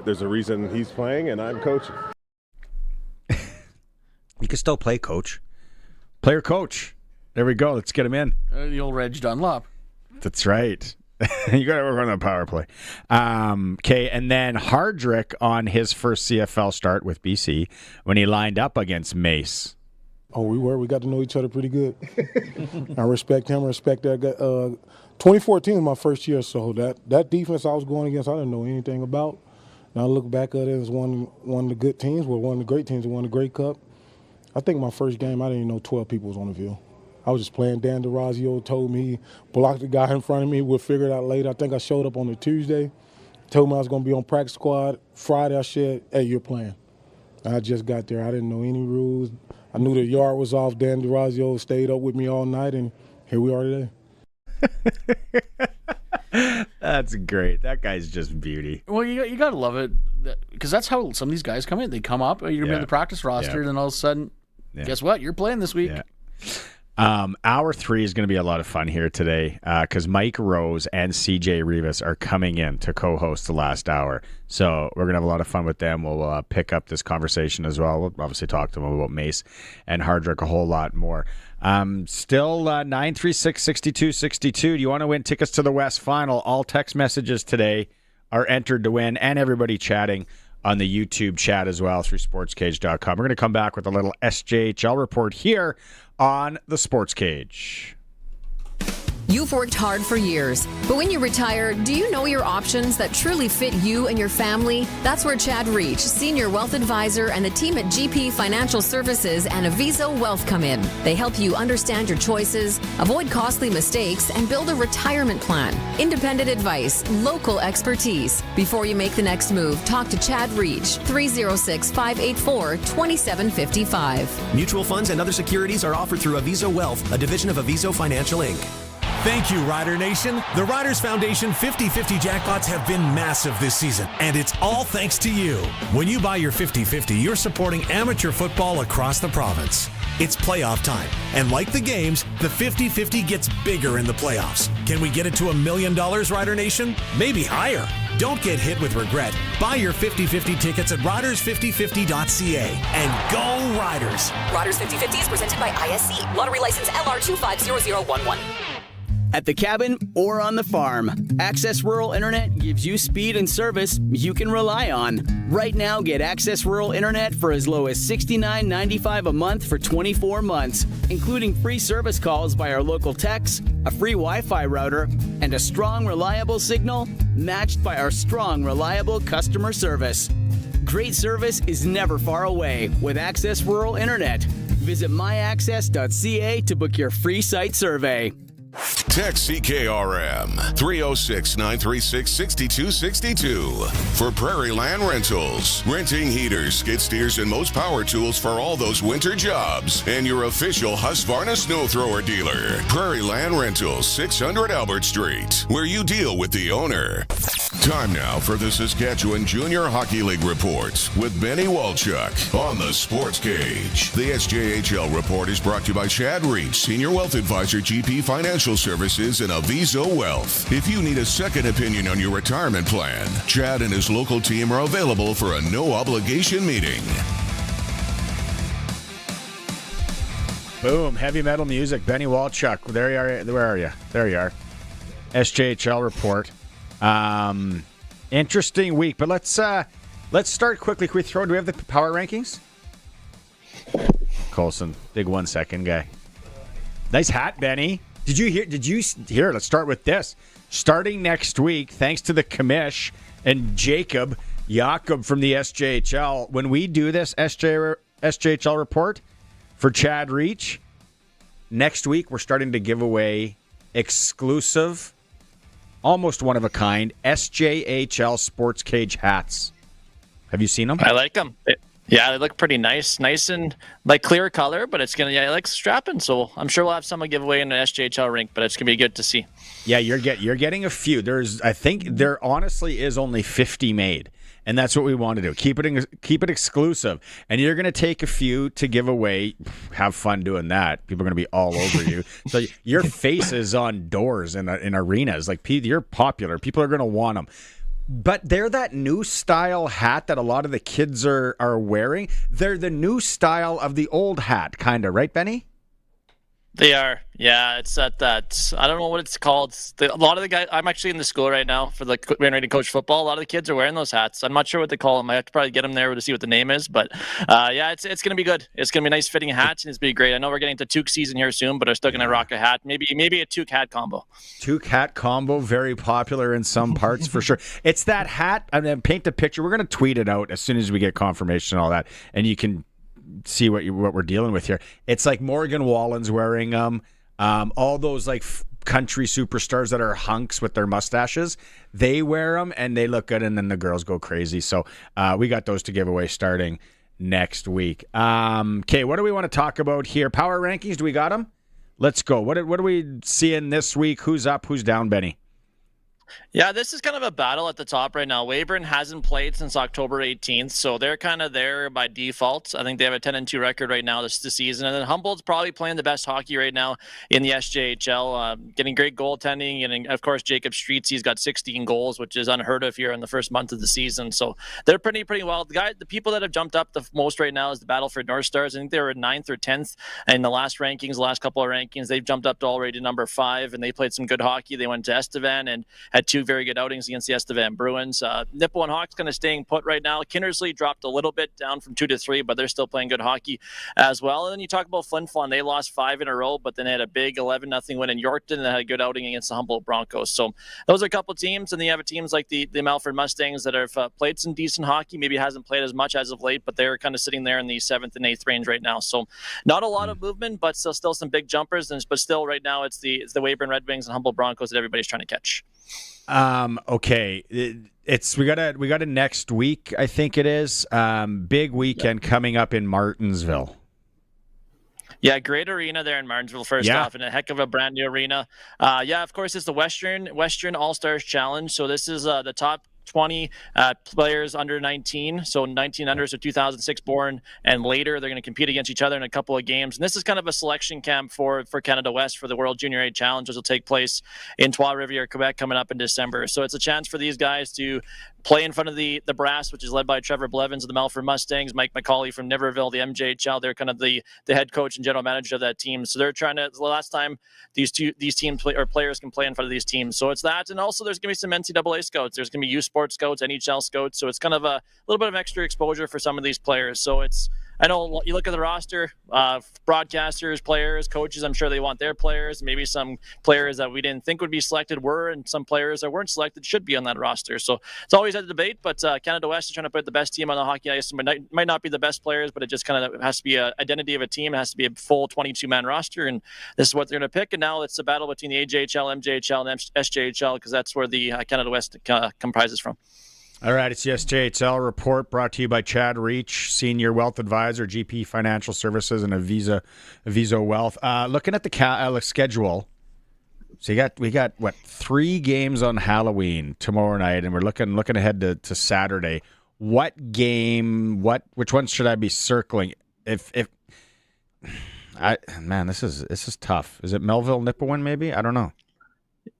there's a reason he's playing and I'm coaching. You can still play coach. Player coach. There we go. Let's get him in. The old Reg Dunlop. That's right. You got to work on the power play. Okay, and then Hardrick on his first CFL start with BC when he lined up against Mace. Oh, we got to know each other pretty good. I respect him, respect that guy. 2014 was my first year, so that defense I was going against, I didn't know anything about. Now I look back at it as one of the good teams, one of the great teams that won the Grey Cup. I think my first game, I didn't even know 12 people was on the field. I was just playing. Dan DeRazio told me he blocked the guy in front of me. We'll figure it out later. I think I showed up on a Tuesday, told me I was going to be on practice squad. Friday I said, hey, you're playing. I just got there. I didn't know any rules. I knew the yard was off. Dan DeRazio stayed up with me all night, and here we are today. That's great. That guy's just beauty. Well, you got to love it because that's how some of these guys come in. They come up, you're going to be in the practice roster, and then all of a sudden, guess what? You're playing this week. Yeah. Hour 3 is going to be a lot of fun here today because Mike Rose and CJ Reavis are coming in to co-host the last hour. So we're going to have a lot of fun with them. We'll pick up this conversation as well. We'll obviously talk to them about Mace and Hardrick a whole lot more. Still 936-6262. Do you want to win tickets to the West Final? All text messages today are entered to win, and everybody chatting on the YouTube chat as well through sportscage.com. We're going to come back with a little SJHL report here on the Sportscage. You've worked hard for years, but when you retire, do you know your options that truly fit you and your family? That's where Chad Reach, Senior Wealth Advisor, and the team at GP Financial Services and Aviso Wealth come in. They help you understand your choices, avoid costly mistakes, and build a retirement plan. Independent advice, local expertise. Before you make the next move, talk to Chad Reach, 306-584-2755. Mutual funds and other securities are offered through Aviso Wealth, a division of Aviso Financial, Inc. Thank you, Rider Nation. The Riders Foundation 50-50 jackpots have been massive this season, and it's all thanks to you. When you buy your 50-50, you're supporting amateur football across the province. It's playoff time, and like the games, the 50-50 gets bigger in the playoffs. Can we get it to $1 million, Rider Nation? Maybe higher. Don't get hit with regret. Buy your 50-50 tickets at riders5050.ca and go Riders. Riders 50-50 is presented by ISC. Lottery license LR 250011. at the cabin, or on the farm. Access Rural Internet gives you speed and service you can rely on. Right now, get Access Rural Internet for as low as $69.95 a month for 24 months, including free service calls by our local techs, a free Wi-Fi router, and a strong, reliable signal matched by our strong, reliable customer service. Great service is never far away with Access Rural Internet. Visit myaccess.ca to book your free site survey. Text CKRM 306-936-6262 for Prairie Land Rentals. Renting heaters, skid steers, and most power tools for all those winter jobs. And your official Husqvarna snow thrower dealer. Prairie Land Rentals, 600 Albert Street, where you deal with the owner. Time now for the Saskatchewan Junior Hockey League report with Benny Walchuk on the Sportscage. The SJHL report is brought to you by Chad Reach, Senior Wealth Advisor, GP Financial Services, and Aviso Wealth. If you need a second opinion on your retirement plan, Chad and his local team are available for a no-obligation meeting. Boom, heavy metal music. Benny Walchuk. There you are. Where are you? There you are. SJHL report. Interesting week, but let's start quickly. Do we have the power rankings? Colson, big 1 second guy. Nice hat, Benny. Did you hear? Let's start with this. Starting next week, thanks to the commish and Jacob from the SJHL, when we do this SJHL report for Chad Reach, next week we're starting to give away exclusive, almost one of a kind, SJHL Sportscage hats. Have you seen them? I like them. Yeah, they look pretty nice and like clear color, but it's I like strapping, so I'm sure we'll have some giveaway in the SJHL rink, but it's gonna be good to see. Yeah, you're getting a few. I think there honestly is only 50 made, and that's what we want to do. Keep it exclusive, and you're gonna take a few to give away. Have fun doing that. People are gonna be all over you. So your face is on doors in arenas. Like, you're popular. People are gonna want them. But they're that new style hat that a lot of the kids are wearing. They're the new style of the old hat, kind of, right, Benny? They are. Yeah, it's that I don't know what it's called. A lot of the guys, I'm actually in the school right now for the getting ready to coach football. A lot of the kids are wearing those hats. I'm not sure what they call them. I have to probably get them there to see what the name is. But yeah, it's going to be good. It's going to be nice fitting hats, and it's going to be great. I know we're getting to toque season here soon, but I'm still going to rock a hat. Maybe a toque hat combo. Toque hat combo, very popular in some parts for sure. It's that hat. I'm going to paint the picture. We're going to tweet it out as soon as we get confirmation and all that, and you can see what we're dealing with here. It's like Morgan Wallen's wearing them. All those like country superstars that are hunks with their mustaches, they wear them and they look good, and then the girls go crazy. So we got those to give away starting next week. Okay, what do we want to talk about here? Power rankings, do we got them? Let's go. What are we seeing this week? Who's up, who's down, Benny? Yeah, this is kind of a battle at the top right now. Weyburn hasn't played since October 18th, so they're kind of there by default. I think they have a 10-2 record right now this season. And then Humboldt's probably playing the best hockey right now in the SJHL, getting great goaltending. And, of course, Jacob Streets, he's got 16 goals, which is unheard of here in the first month of the season. So they're pretty well. The people that have jumped up the most right now is the Battleford North Stars. I think they were 9th or 10th in the last couple of rankings. They've jumped up to already number 5, and they played some good hockey. They went to Estevan and had 2 very good outings against the Estevan Bruins. Nipple and Hawks kind of staying put right now. Kinnersley dropped a little bit down from 2 to 3, but they're still playing good hockey as well. And then you talk about Flin Flon. They lost 5 in a row, but then they had a big 11-0 win in Yorkton, and they had a good outing against the Humboldt Broncos. So those are a couple teams, and then you have teams like the Melford Mustangs that have played some decent hockey. Maybe hasn't played as much as of late, but they're kind of sitting there in the 7th and 8th range right now. So not a lot of movement, but still some big jumpers. But still right now it's the Weyburn Red Wings and Humboldt Broncos that everybody's trying to catch. Okay. We got a next week, I think it is. Big weekend coming up in Martinsville. Yeah, great arena there in Martinsville, first off, and a heck of a brand new arena. Yeah, of course, it's the Western All-Stars Challenge. So this is the top 20 players under 19, so 19 under, so 2006 born and later. They're going to compete against each other in a couple of games. And this is kind of a selection camp for Canada West for the World Junior A Challenge, which will take place in Trois-Rivières, Quebec, coming up in December. So it's a chance for these guys to play in front of the brass, which is led by Trevor Blevins of the Melford Mustangs, Mike McCauley from Niverville, the MJHL. They're kind of the head coach and general manager of that team. So they're trying to, the last time these teams players can play in front of these teams. So it's that. And also there's going to be some NCAA scouts. There's going to be youth sports scouts, NHL scouts. So it's kind of a little bit of extra exposure for some of these players. So I know you look at the roster, broadcasters, players, coaches, I'm sure they want their players. Maybe some players that we didn't think would be selected were, and some players that weren't selected should be on that roster. So it's always a debate, but Canada West is trying to put the best team on the hockey ice. It might not be the best players, but it just kind of has to be an identity of a team. It has to be a full 22-man roster, and this is what they're going to pick. And now it's a battle between the AJHL, MJHL, and SJHL, because that's where the Canada West comprises from. All right, it's the SJHL report brought to you by Chad Reach, Senior Wealth Advisor, GP Financial Services, and Aviso Wealth. Looking at the schedule, so we got 3 games on Halloween tomorrow night, and we're looking ahead to Saturday. What game? Which ones should I be circling? This is tough. Is it Melville Nipawin? Maybe, I don't know.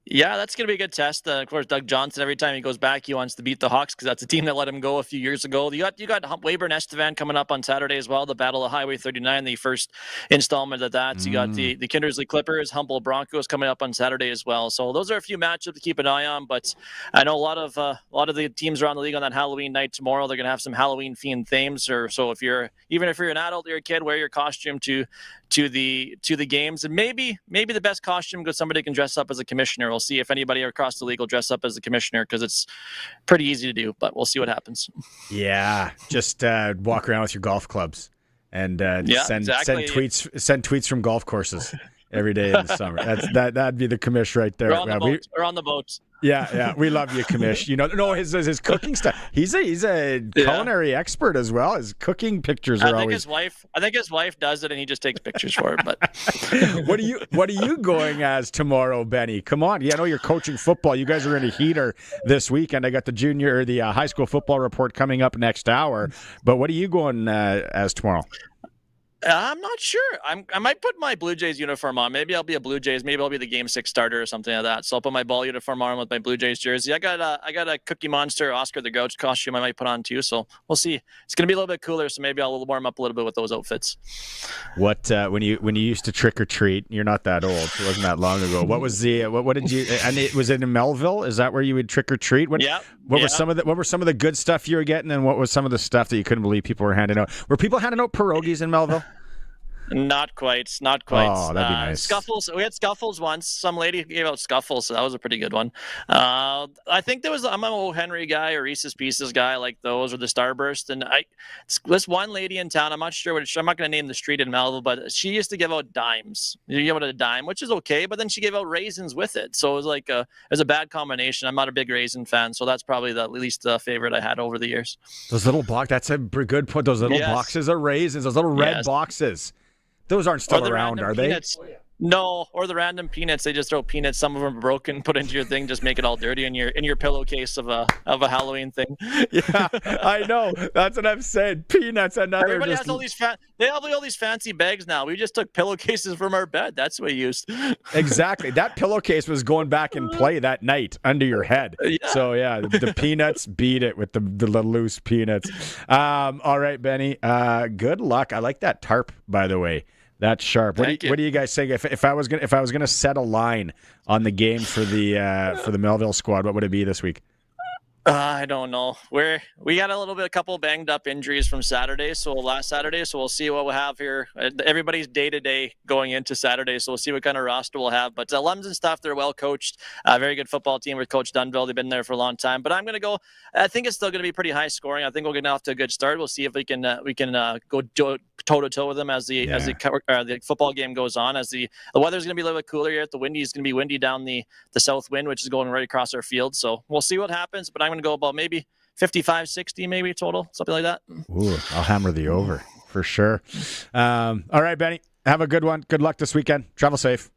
Yeah, that's going to be a good test. Of course, Doug Johnson, every time he goes back, he wants to beat the Hawks because that's a team that let him go a few years ago. You got Weyburn Estevan coming up on Saturday as well, the Battle of Highway 39, the first installment of that. So you got the Kindersley Clippers, Humboldt Broncos coming up on Saturday as well. So those are a few matchups to keep an eye on, but I know a lot of the teams around the league on that Halloween night tomorrow, they're going to have some Halloween-themed themes. So if you're an adult or a kid, wear your costume to the games, and maybe the best costume because somebody can dress up as a commissioner. We'll see if anybody across the league will dress up as a commissioner because it's pretty easy to do, but we'll see what happens. Yeah, just walk around with your golf clubs and send tweets from golf courses every day in the summer. That'd be the commish right there. Or on the boat. Yeah, we love you, commish. His cooking stuff. He's a culinary expert as well. His cooking pictures are always. I think his wife does it, and he just takes pictures for it. But what are you going as tomorrow, Benny? Come on, I know you're coaching football. You guys are in a heater this weekend. I got the high school football report coming up next hour. But what are you going as tomorrow? I'm not sure. I might put my Blue Jays uniform on. Maybe I'll be a Blue Jays. Maybe I'll be the Game 6 starter or something like that. So I'll put my ball uniform on with my Blue Jays jersey. I got a Cookie Monster Oscar the Grouch costume I might put on too. So we'll see. It's gonna be a little bit cooler, so maybe I'll warm up a little bit with those outfits. What when you used to trick or treat? You're not that old. It wasn't that long ago. What was what did you? And was it in Melville? Is that where you would trick or treat? What were some of the good stuff you were getting, and what was some of the stuff that you couldn't believe people were handing out? Were people handing out pierogies in Melville? Not quite. Oh, that'd be nice. Scuffles. We had Scuffles once. Some lady gave out Scuffles, so that was a pretty good one. I think I'm an O. Henry guy or Reese's Pieces guy, like those, or the Starburst. And this one lady in town, I'm not sure I'm not going to name the street in Melville, but she used to give out dimes. You give out a dime, which is okay, but then she gave out raisins with it. So it was like it was a bad combination. I'm not a big raisin fan, so that's probably the least favorite I had over the years. Those little boxes. That's a good point. Those little boxes of raisins. Those little red boxes. Those aren't still around, are they? Peanuts. No, or the random peanuts. They just throw peanuts. Some of them are broken. Put into your thing. Just make it all dirty in your pillowcase of a Halloween thing. Yeah, I know. That's what I'm saying. Peanuts. Everybody has all these they have all these fancy bags now. We just took pillowcases from our bed. That's what we used. Exactly. That pillowcase was going back in play that night under your head. Yeah. So yeah, the peanuts beat it with the loose peanuts. All right, Benny. Good luck. I like that tarp, by the way. That's sharp. What do you guys think? If I was gonna set a line on the game for the Melville squad, what would it be this week? I don't know. We got a couple banged up injuries from last Saturday, so we'll see what we'll have here. Everybody's day to day going into Saturday, so we'll see what kind of roster we'll have. But Lems and stuff, they're well coached. Very good football team with Coach Dunville. They've been there for a long time. But I'm gonna go. I think it's still gonna be pretty high scoring. I think we're getting off to a good start. We'll see if we can go toe to toe with them as the football game goes on. As the weather's gonna be a little bit cooler here. The windy is gonna be windy down the south wind, which is going right across our field. So we'll see what happens. But I'm going to go about maybe 55, 60 maybe total, something like that. Ooh, I'll hammer the over for sure. All right, Benny, have a good one. Good luck this weekend. Travel safe.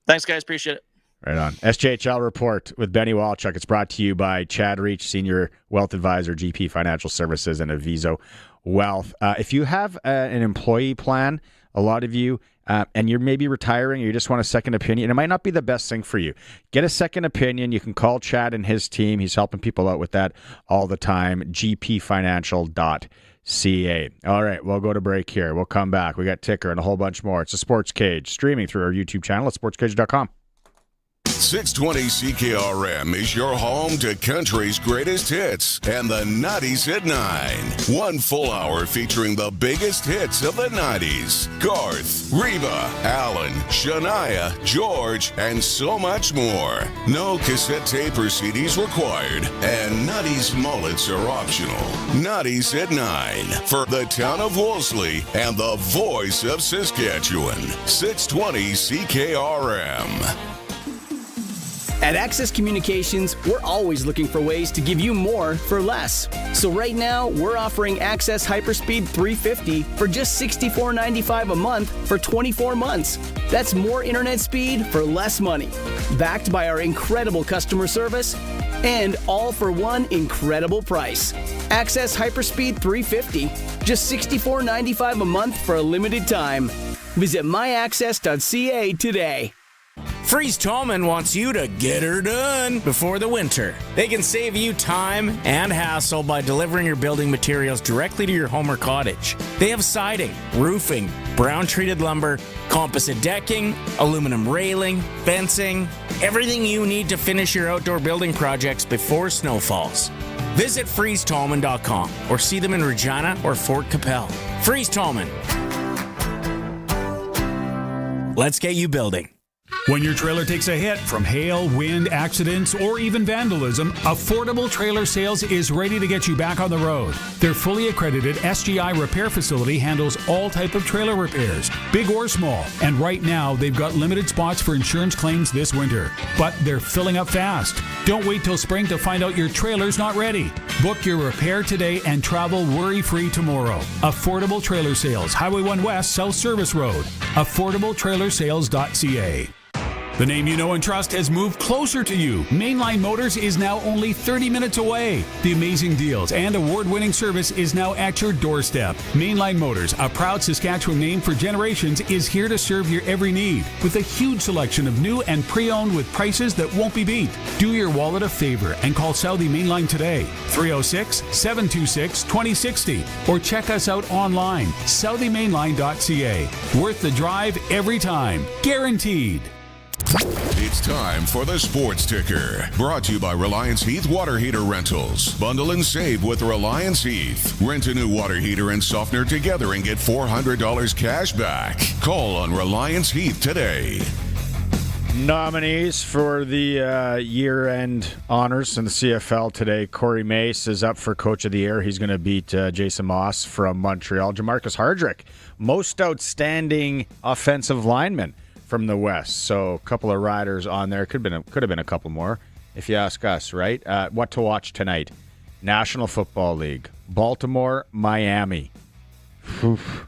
Thanks, guys. Appreciate it. Right on. SJHL Report with Benny Walchuk. It's brought to you by Chad Reach, Senior Wealth Advisor, GP Financial Services, and Aviso Wealth. If you have an employee plan, a lot of you, and you're maybe retiring, or you just want a second opinion, it might not be the best thing for you. Get a second opinion. You can call Chad and his team. He's helping people out with that all the time. gpfinancial.ca. All right, we'll go to break here. We'll come back. We got Ticker and a whole bunch more. It's a Sports Cage, streaming through our YouTube channel at sportscage.com. 620 CKRM is your home to country's greatest hits and the 90s at 9. One full hour featuring the biggest hits of the 90s. Garth, Reba, Alan, Shania, George, and so much more. No cassette tape or CDs required, and 90s mullets are optional. 90s at 9 for the town of Wolseley and the voice of Saskatchewan. 620 CKRM. At Access Communications, we're always looking for ways to give you more for less. So right now, we're offering Access Hyperspeed 350 for just $64.95 a month for 24 months. That's more internet speed for less money. Backed by our incredible customer service, and all for one incredible price. Access Hyperspeed 350, just $64.95 a month for a limited time. Visit myaccess.ca today. Freeze Tallman wants you to get her done before the winter. They can save you time and hassle by delivering your building materials directly to your home or cottage. They have siding, roofing, brown-treated lumber, composite decking, aluminum railing, fencing, everything you need to finish your outdoor building projects before snow falls. Visit freezetallman.com or see them in Regina or Fort Capel. Freeze Tallman. Let's get you building. When your trailer takes a hit from hail, wind, accidents, or even vandalism, Affordable Trailer Sales is ready to get you back on the road. Their fully accredited SGI repair facility handles all type of trailer repairs, big or small, and right now they've got limited spots for insurance claims this winter. But they're filling up fast. Don't wait till spring to find out your trailer's not ready. Book your repair today and travel worry-free tomorrow. Affordable Trailer Sales, Highway 1 West, South Service Road. AffordableTrailerSales.ca. The name you know and trust has moved closer to you. Mainline Motors is now only 30 minutes away. The amazing deals and award-winning service is now at your doorstep. Mainline Motors, a proud Saskatchewan name for generations, is here to serve your every need with a huge selection of new and pre-owned with prices that won't be beat. Do your wallet a favor and call Southie Mainline today, 306-726-2060, or check us out online, southie-mainline.ca. Worth the drive every time. Guaranteed. It's time for the Sports Ticker. Brought to you by Reliance Heath Water Heater Rentals. Bundle and save with Reliance Heath. Rent a new water heater and softener together and get $400 cash back. Call on Reliance Heath today. Nominees for the year-end honors in the CFL today. Corey Mace is up for Coach of the Year. He's going to beat Jason Moss from Montreal. Jamarcus Hardrick, most outstanding offensive lineman from the West. So a couple of riders on there. Could have been a couple more, if you ask us, right? What to watch tonight? National Football League. Baltimore, Miami. Oof.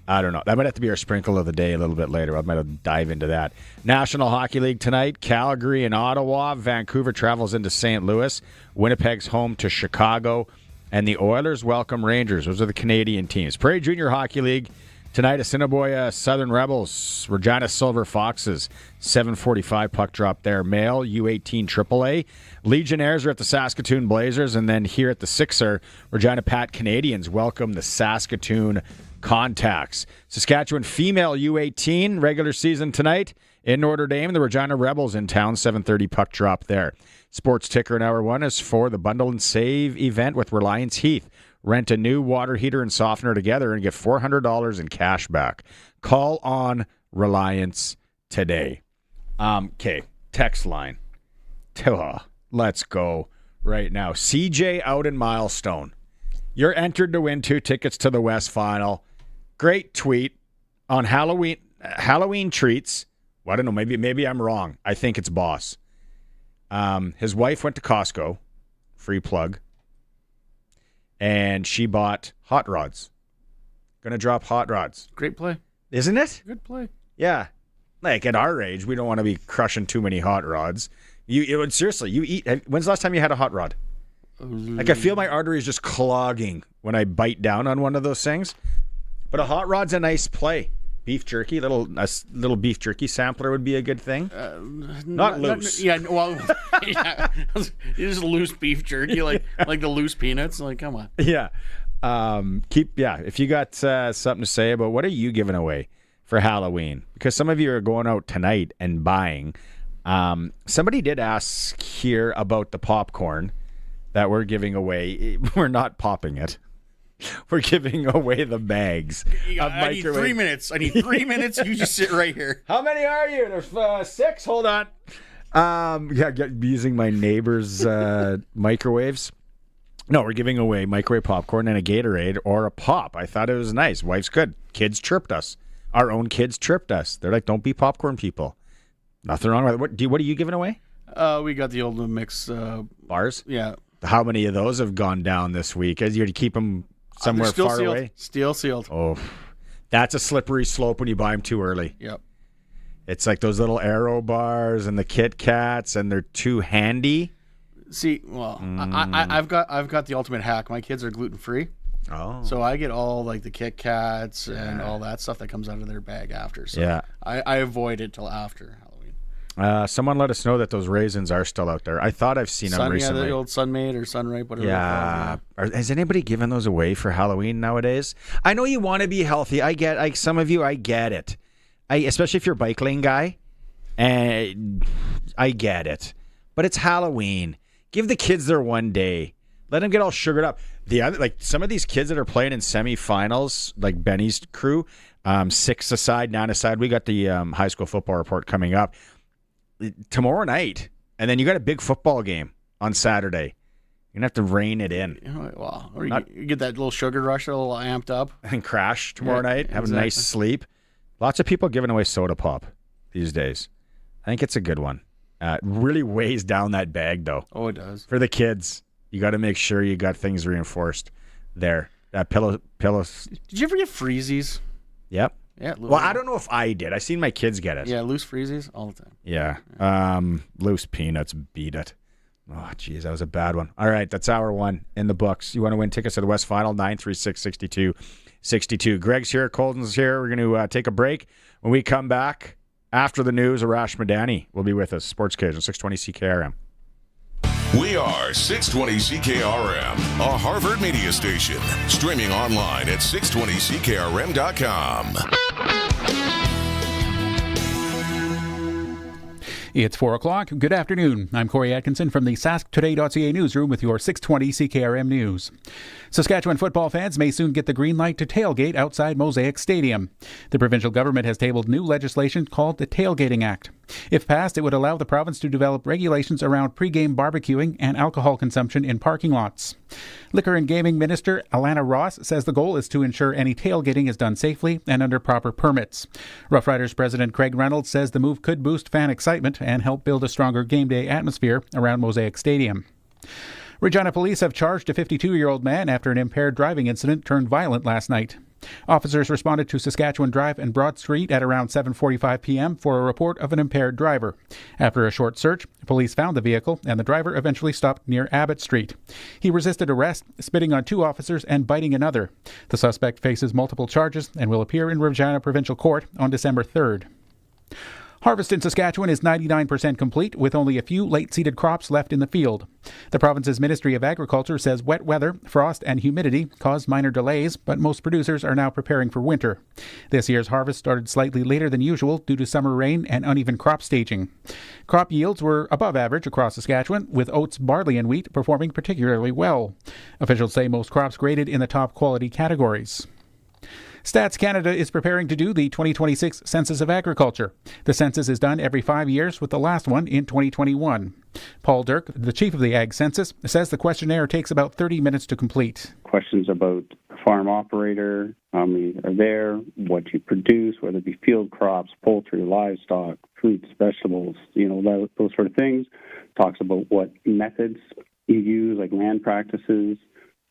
I don't know. That might have to be our sprinkle of the day a little bit later. I might have to dive into that. National Hockey League tonight. Calgary and Ottawa. Vancouver travels into St. Louis. Winnipeg's home to Chicago. And the Oilers welcome Rangers. Those are the Canadian teams. Prairie Junior Hockey League. Tonight, Assiniboia Southern Rebels, Regina Silver Foxes, 7:45 puck drop there. Male, U18 AAA. Legionnaires are at the Saskatoon Blazers, and then here at the Sixer, Regina Pat Canadians welcome the Saskatoon Contacts. Saskatchewan female U18 regular season tonight in Notre Dame. The Regina Rebels in town, 7:30 puck drop there. Sports Ticker in Hour 1 is for the Bundle and Save event with Reliance Heath. Rent a new water heater and softener together and get $400 in cash back. Call on Reliance today. Okay, text line. Let's go right now. CJ out in Milestone. You're entered to win 2 tickets to the West Final. Great tweet on Halloween treats. Well, I don't know. Maybe I'm wrong. I think it's Boss. His wife went to Costco. Free plug. And she bought hot rods. Gonna drop hot rods. Great play. Isn't it? Good play. Yeah. Like at our age, we don't want to be crushing too many hot rods. Seriously, you eat. When's the last time you had a hot rod? Like I feel my arteries just clogging when I bite down on one of those things. But a hot rod's a nice play beef jerky, a little beef jerky sampler would be a good thing. Not loose. Just loose beef jerky, like the loose peanuts. Like, come on. Yeah. If you got something to say about what are you giving away for Halloween? Because some of you are going out tonight and buying. Somebody did ask here about the popcorn that we're giving away. We're not popping it. We're giving away the bags. I need 3 minutes. You just sit right here. How many are you? There's 6. Hold on. Using my neighbor's microwaves. No, we're giving away microwave popcorn and a Gatorade or a pop. I thought it was nice. Wife's good. Kids chirped us. Our own kids chirped us. They're like, don't be popcorn people. Nothing wrong with it. What are you giving away? We got the old mix bars. Yeah. How many of those have gone down this week? As you to keep them somewhere far sealed. away. Still sealed. Oh, that's a slippery slope when you buy them too early. Yep. It's like those little Aero bars and the Kit Kats, and they're too handy. See, well, I've got the ultimate hack. My kids are gluten free. Oh. So I get all like the Kit Kats and all that stuff that comes out of their bag after. So yeah. I avoid it till after Halloween. Someone let us know that those raisins are still out there. I thought I've seen them recently. Yeah, the old Sunmade or Sunripe, whatever. Yeah. Has anybody given those away for Halloween nowadays? I know you want to be healthy. I get, some of you, I get it. Especially if you're a bike lane guy, and I get it. But it's Halloween. Give the kids their one day. Let them get all sugared up. The other, like some of these kids that are playing in semifinals, like Benny's crew, 6 aside, 9 aside. We got the high school football report coming up tomorrow night, and then you got a big football game on Saturday. You're gonna have to rein it in. Well, or you get that little sugar rush, a little amped up, and crash tomorrow night. Have a nice sleep. Lots of people giving away soda pop these days. I think it's a good one. It really weighs down that bag, though. Oh, it does. For the kids, you got to make sure you got things reinforced there. That pillow. Did you ever get Freezies? Yep. Yeah. Well, I don't know if I did. I seen my kids get it. Yeah, loose Freezies all the time. Yeah. Loose peanuts. Beat it. Oh, geez, that was a bad one. All right, that's hour 1 in the books. You want to win tickets to the West Final? 936-6262. Greg's here. Colton's here. We're going to take a break. When we come back after the news, Arash Madani will be with us. Sportscage on 620 CKRM. We are 620 CKRM, a Harvard media station. Streaming online at 620CKRM.com. It's 4 o'clock. Good afternoon. I'm Corey Atkinson from the SaskToday.ca newsroom with your 620 CKRM news. Saskatchewan football fans may soon get the green light to tailgate outside Mosaic Stadium. The provincial government has tabled new legislation called the Tailgating Act. If passed, it would allow the province to develop regulations around pre-game barbecuing and alcohol consumption in parking lots. Liquor and Gaming Minister Alana Ross says the goal is to ensure any tailgating is done safely and under proper permits. Roughriders President Craig Reynolds says the move could boost fan excitement and help build a stronger game day atmosphere around Mosaic Stadium. Regina police have charged a 52-year-old man after an impaired driving incident turned violent last night. Officers responded to Saskatchewan Drive and Broad Street at around 7:45 p.m. for a report of an impaired driver. After a short search, police found the vehicle and the driver eventually stopped near Abbott Street. He resisted arrest, spitting on 2 officers and biting another. The suspect faces multiple charges and will appear in Regina Provincial Court on December 3rd. Harvest in Saskatchewan is 99% complete, with only a few late-seeded crops left in the field. The province's Ministry of Agriculture says wet weather, frost, and humidity caused minor delays, but most producers are now preparing for winter. This year's harvest started slightly later than usual due to summer rain and uneven crop staging. Crop yields were above average across Saskatchewan, with oats, barley, and wheat performing particularly well. Officials say most crops graded in the top quality categories. Stats Canada is preparing to do the 2026 Census of Agriculture. The census is done every 5 years, with the last one in 2021. Paul Dirk, the chief of the Ag Census, says the questionnaire takes about 30 minutes to complete. Questions about farm operator, how many are there, what you produce, whether it be field crops, poultry, livestock, fruits, vegetables, those sort of things. Talks about what methods you use, like land practices,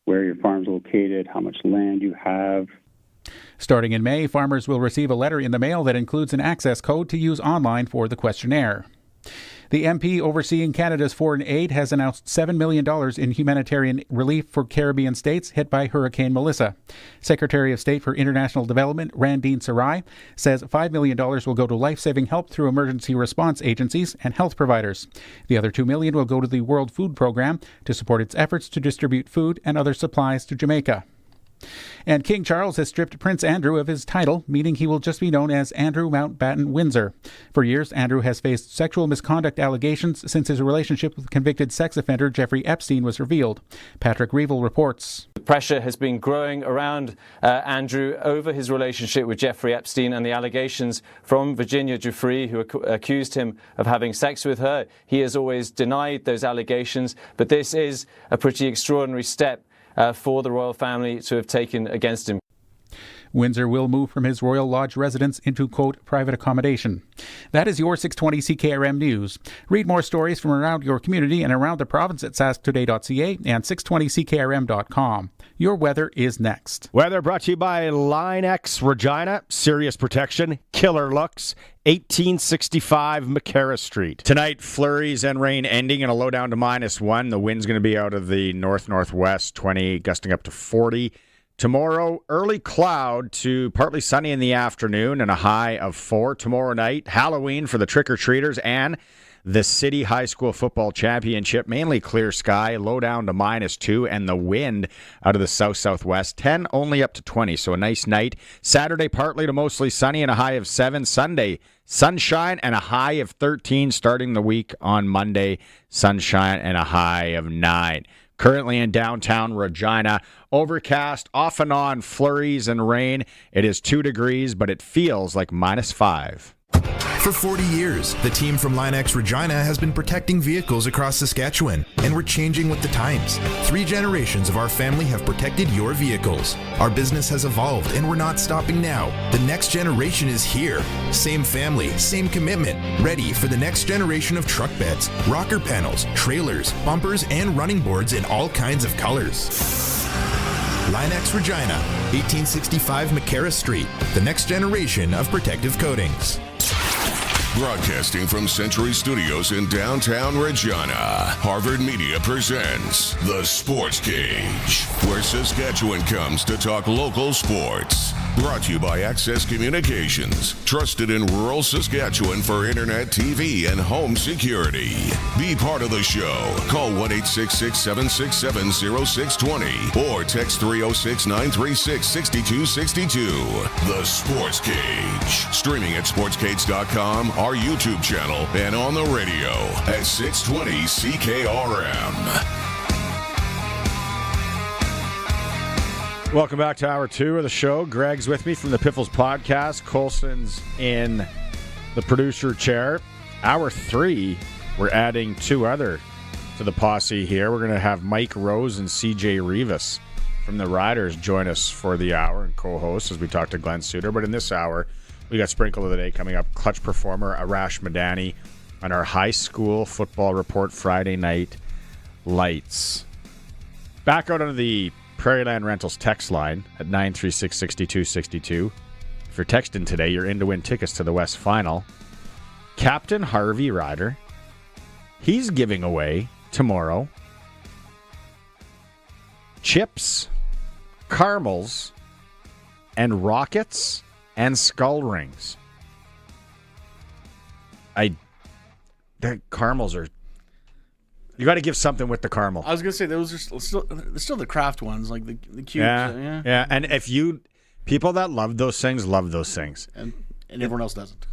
where your farm's located, how much land you have. Starting in May, farmers will receive a letter in the mail that includes an access code to use online for the questionnaire. The MP overseeing Canada's foreign aid has announced $7 million in humanitarian relief for Caribbean states hit by Hurricane Melissa. Secretary of State for International Development, Randeen Sarai, says $5 million will go to life-saving help through emergency response agencies and health providers. The other $2 million will go to the World Food Program to support its efforts to distribute food and other supplies to Jamaica. And King Charles has stripped Prince Andrew of his title, meaning he will just be known as Andrew Mountbatten Windsor. For years, Andrew has faced sexual misconduct allegations since his relationship with convicted sex offender Jeffrey Epstein was revealed. Patrick Reevell reports. The pressure has been growing around Andrew over his relationship with Jeffrey Epstein and the allegations from Virginia Giuffre, who accused him of having sex with her. He has always denied those allegations, but this is a pretty extraordinary step for the royal family to have taken against him. Windsor will move from his Royal Lodge residence into, quote, private accommodation. That is your 620 CKRM News. Read more stories from around your community and around the province at sasktoday.ca and 620ckrm.com. Your weather is next. Weather brought to you by Line X Regina. Serious protection, killer looks. 1865 McCarra Street. Tonight, flurries and rain ending in a low down to -1. The wind's going to be out of the north-northwest, 20, gusting up to 40. Tomorrow, early cloud to partly sunny in the afternoon and a high of 4. Tomorrow night, Halloween for the trick-or-treaters and the City High School Football Championship. Mainly clear sky, low down to -2, and the wind out of the south-southwest. 10 only up to 20, so a nice night. Saturday, partly to mostly sunny and a high of 7. Sunday, sunshine and a high of 13. Starting the week on Monday, sunshine and a high of 9. Currently in downtown Regina, overcast, off and on flurries and rain. It is 2 degrees, but it feels like -5. For 40 years, the team from Line X Regina has been protecting vehicles across Saskatchewan, and we're changing with the times. 3 generations of our family have protected your vehicles. Our business has evolved, and we're not stopping now. The next generation is here. Same family, same commitment, ready for the next generation of truck beds, rocker panels, trailers, bumpers, and running boards in all kinds of colors. Line X Regina, 1865 McCarra Street, the next generation of protective coatings. Broadcasting from Century Studios in downtown Regina, Harvard Media presents The Sportscage, where Saskatchewan comes to talk local sports. Brought to you by Access Communications, trusted in rural Saskatchewan for internet, TV, and home security. Be part of the show. Call 1-866-767-0620 or text 306-936-6262. The Sportscage. Streaming at sportscage.com, our YouTube channel, and on the radio at 620 CKRM. Welcome back to Hour 2 of the show. Greg's with me from the Piffles Podcast. Colson's in the producer chair. Hour 3, we're adding 2 other to the posse here. We're going to have Mike Rose and CJ Reavis from the Riders join us for the hour and co-host as we talk to Glen Suitor. But in this hour, we got Sprinkle of the Day coming up. Clutch performer Arash Madani on our high school football report Friday night lights. Back out on the Prairieland Rentals text line at 936-6262. If you're texting today, you're in to win tickets to the West Final. Captain Harvey Ryder, he's giving away tomorrow chips, caramels, and rockets and skull rings. The caramels are... You got to give something with the caramel. I was going to say, those are still the craft ones, like the cubes. Yeah. And if you... People that love those things, love those things. And everyone else doesn't.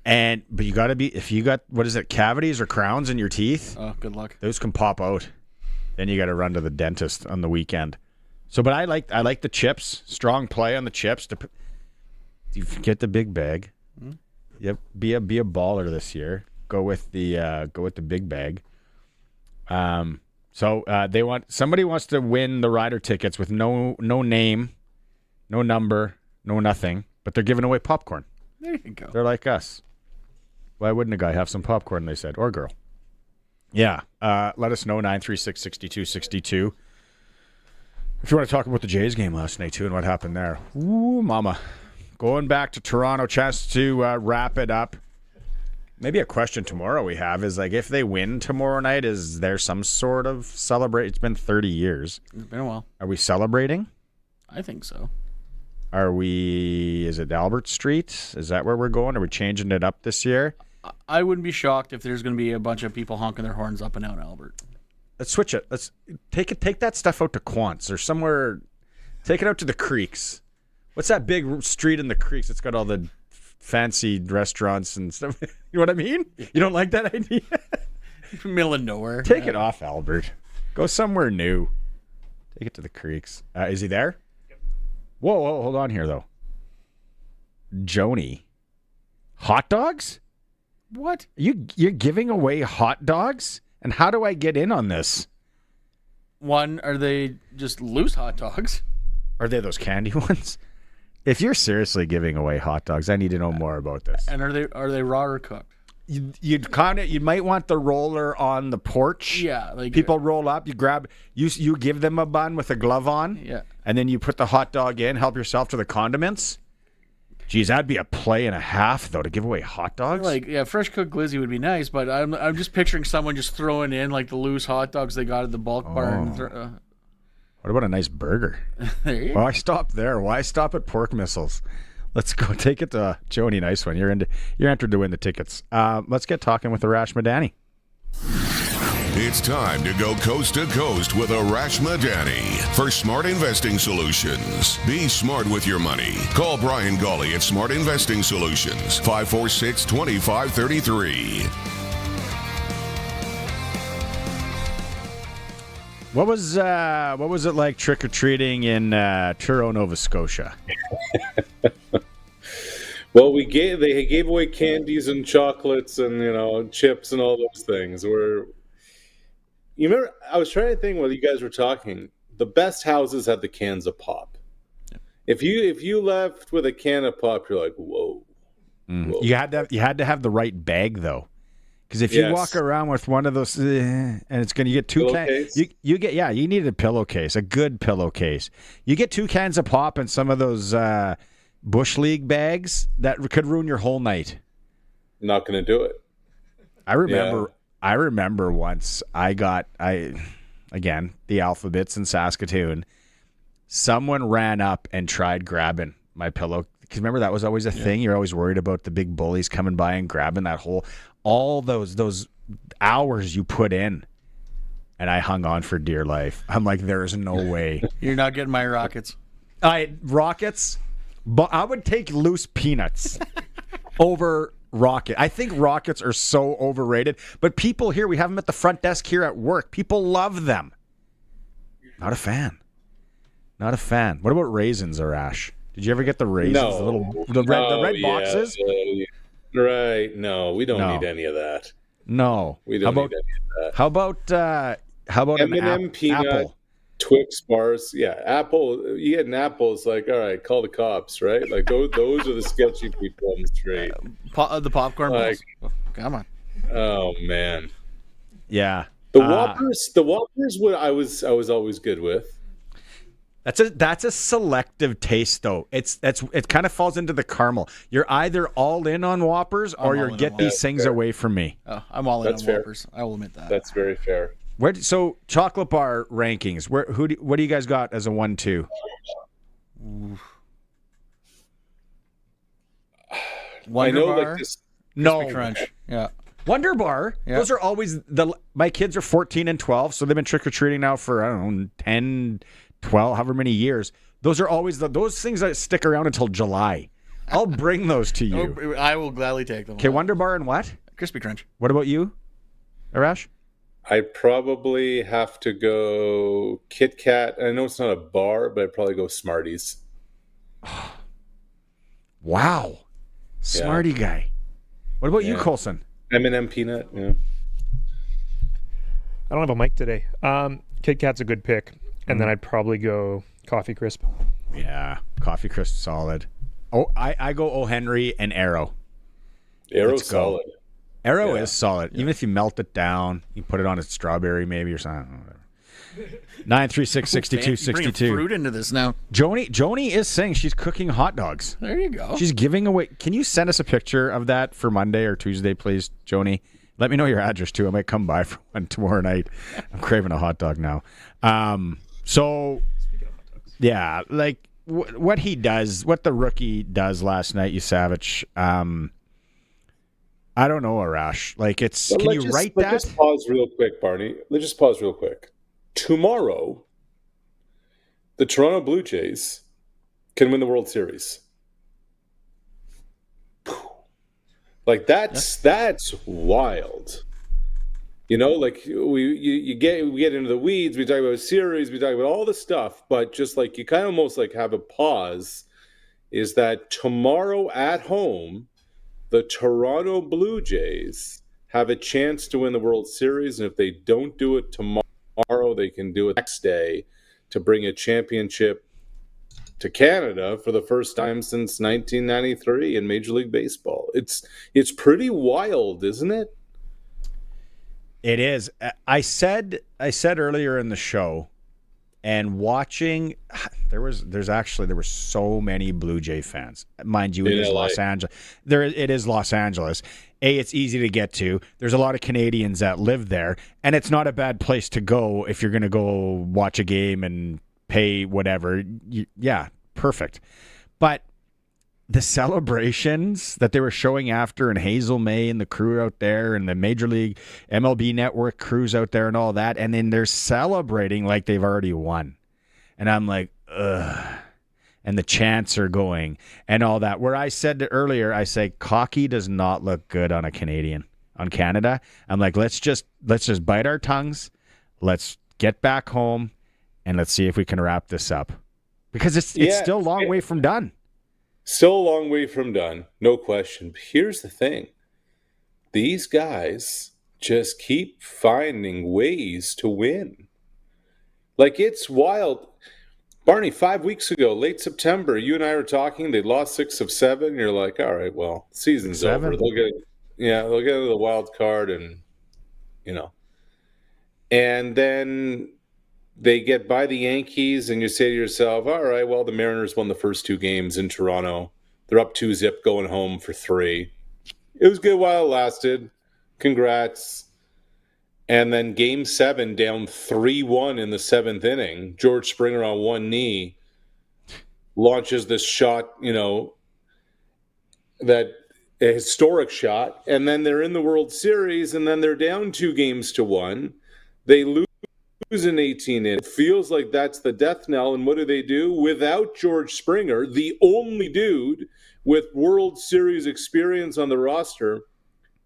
But you got to be... If you got, what is it, cavities or crowns in your teeth? Oh, good luck. Those can pop out. Then you got to run to the dentist on the weekend. So, but I like the chips. Strong play on the chips. You get the big bag. Mm-hmm. Yep. Be a baller this year. Go with the big bag. So somebody wants to win the Rider tickets with no name, no number, no nothing, but they're giving away popcorn. There you go. They're like us. Why wouldn't a guy have some popcorn? They said, or girl. Yeah. Let us know 936-6262. If you want to talk about the Jays game last night too and what happened there. Ooh, mama. Going back to Toronto, chance to wrap it up. Maybe a question tomorrow we have is like, if they win tomorrow night, is there some sort of celebrate? It's been 30 years. It's been a while. Are we celebrating? I think so. Is it Albert Street? Is that where we're going? Are we changing it up this year? I wouldn't be shocked if there's going to be a bunch of people honking their horns up and down Albert. Let's switch it. Let's take that stuff out to Quants or somewhere. Take it out to the Creeks. What's that big street in the Creeks? It's got all the fancy restaurants and stuff. You know what I mean? You don't like that idea? Middle of nowhere. Take it off, Albert. Go somewhere new. Take it to the Creeks. Is he there? Yep. Whoa, hold on here, though. Joni. Hot dogs? What? You're giving away hot dogs? And how do I get in on this? One, are they just loose hot dogs? Are they those candy ones? If you're seriously giving away hot dogs, I need to know more about this. And are they raw or cooked? You might want the roller on the porch. Yeah, like people roll up, you give them a bun with a glove on. Yeah. And then you put the hot dog in, help yourself to the condiments. Geez, that'd be a play and a half though to give away hot dogs. Fresh cooked glizzy would be nice, but I'm just picturing someone just throwing in like the loose hot dogs they got at the bulk bar. What about a nice burger? There you go. Why stop there? Why stop at pork missiles? Let's go take it to Joni. Nice one. You're entered to win the tickets. Let's get talking with Arash Madani. It's time to go coast to coast with Arash Madani for Smart Investing Solutions. Be smart with your money. Call Brian Gawley at Smart Investing Solutions, 546-2533. What was it like trick-or-treating in Truro, Nova Scotia? Well, they gave away candies and chocolates and chips and all those things. You remember? I was trying to think while you guys were talking. The best houses had the cans of pop. Yeah. If you left with a can of pop, you're like, whoa. Whoa. You had to have the right bag though, because if you walk around with one of those, and it's going to get two cans, you need a pillowcase, a good pillowcase. You get 2 cans of pop and some of those Bush League bags that could ruin your whole night. Not going to do it. I remember once again, the Alphabets in Saskatoon, someone ran up and tried grabbing my pillow. Because remember, that was always a thing. You're always worried about the big bullies coming by and grabbing that all those hours you put in. And I hung on for dear life. I'm like, there's no way. You're not getting my rockets. Rockets? But I would take loose peanuts over rocket. I think rockets are so overrated. But people here, we have them at the front desk here at work. People love them. Not a fan. What about raisins, Arash? Did you ever get the raisins? No. The red boxes? Right. No, we don't need any of that. No. We don't need any of that. How about M&M peanut, apple? Twix bars? Yeah, apple. You get an apple, it's like, all right, call the cops, right? Like those are the sketchy people on the street. The popcorn balls. Come on. Oh man. Yeah. The Whoppers. What I was always good with. That's a selective taste though. It kind of falls into the caramel. You're either all in on Whoppers or you're get these things away from me. Oh, I'm all in on Whoppers. I will admit that. That's very fair. So chocolate bar rankings. What do you guys got as a 1-2? Wonder Bar, like this. No Crunch. Yeah. Wonder Bar. Yeah. Those are always my kids are 14 and 12, so they've been trick or treating now for 10, 12, however many years. Those are always those things that stick around until July. I'll bring those to you. I will gladly take them. Okay, Wonder Bar and what? Crispy Crunch. What about you, Arash? I'd probably have to go Kit Kat. I know it's not a bar, but I'd probably go Smarties. Wow. Smarty guy. What about you, Colson? M&M peanut, yeah. I don't have a mic today. Kit Kat's a good pick. And then I'd probably go Coffee Crisp. Yeah, Coffee Crisp solid. Oh, I go O. Henry and Arrow. Arrow's solid. Arrow is solid. Yeah. Even if you melt it down, you put it on a strawberry maybe or something. 936-6262. Bringing fruit into this now. Joni is saying she's cooking hot dogs. There you go. She's giving away. Can you send us a picture of that for Monday or Tuesday, please, Joni? Let me know your address, too. I might come by for one tomorrow night. I'm craving a hot dog now. Yeah, like what he does, what the rookie does last night, you savage. I don't know, Arash. Like, can you write that? Let's just pause real quick, Barney. Let's just pause real quick. Tomorrow, the Toronto Blue Jays can win the World Series. Like, that's wild. You know, like we get into the weeds, we talk about series, we talk about all the stuff, but just like you kind of almost like have a pause, is that tomorrow at home, the Toronto Blue Jays have a chance to win the World Series, and if they don't do it tomorrow, they can do it next day to bring a championship to Canada for the first time since 1993 in Major League Baseball. It's pretty wild, isn't it? It is. I said earlier in the show, and watching, there were so many Blue Jay fans. Mind you, it is Los Angeles. It is Los Angeles. It's easy to get to. There's a lot of Canadians that live there, and it's not a bad place to go if you're going to go watch a game and pay whatever. Yeah, perfect. But the celebrations that they were showing after, and Hazel May and the crew out there, and the Major League MLB Network crews out there and all that, and then they're celebrating like they've already won. And I'm like, ugh. And the chants are going and all that. Where I said earlier, I say cocky does not look good on a Canadian, on Canada. I'm like, let's just bite our tongues. Let's get back home, and let's see if we can wrap this up. Because it's still a long way from done. Still a long way from done, no question. But here's the thing. These guys just keep finding ways to win. Like, it's wild. Barney, 5 weeks ago, late September, you and I were talking. They lost 6 of 7. You're like, all right, well, season's over. They'll get into the wild card, and and then they get by the Yankees, and you say to yourself, all right, well, the Mariners won the first 2 games in Toronto. They're up 2-0 going home for 3. It was good while it lasted. Congrats. And then Game 7 down 3-1 in the 7th inning. George Springer on one knee launches this shot, that a historic shot. And then they're in the World Series, and then they're down 2-1. They lose in 18 innings. It feels like that's the death knell. And what do? Without George Springer, the only dude with World Series experience on the roster,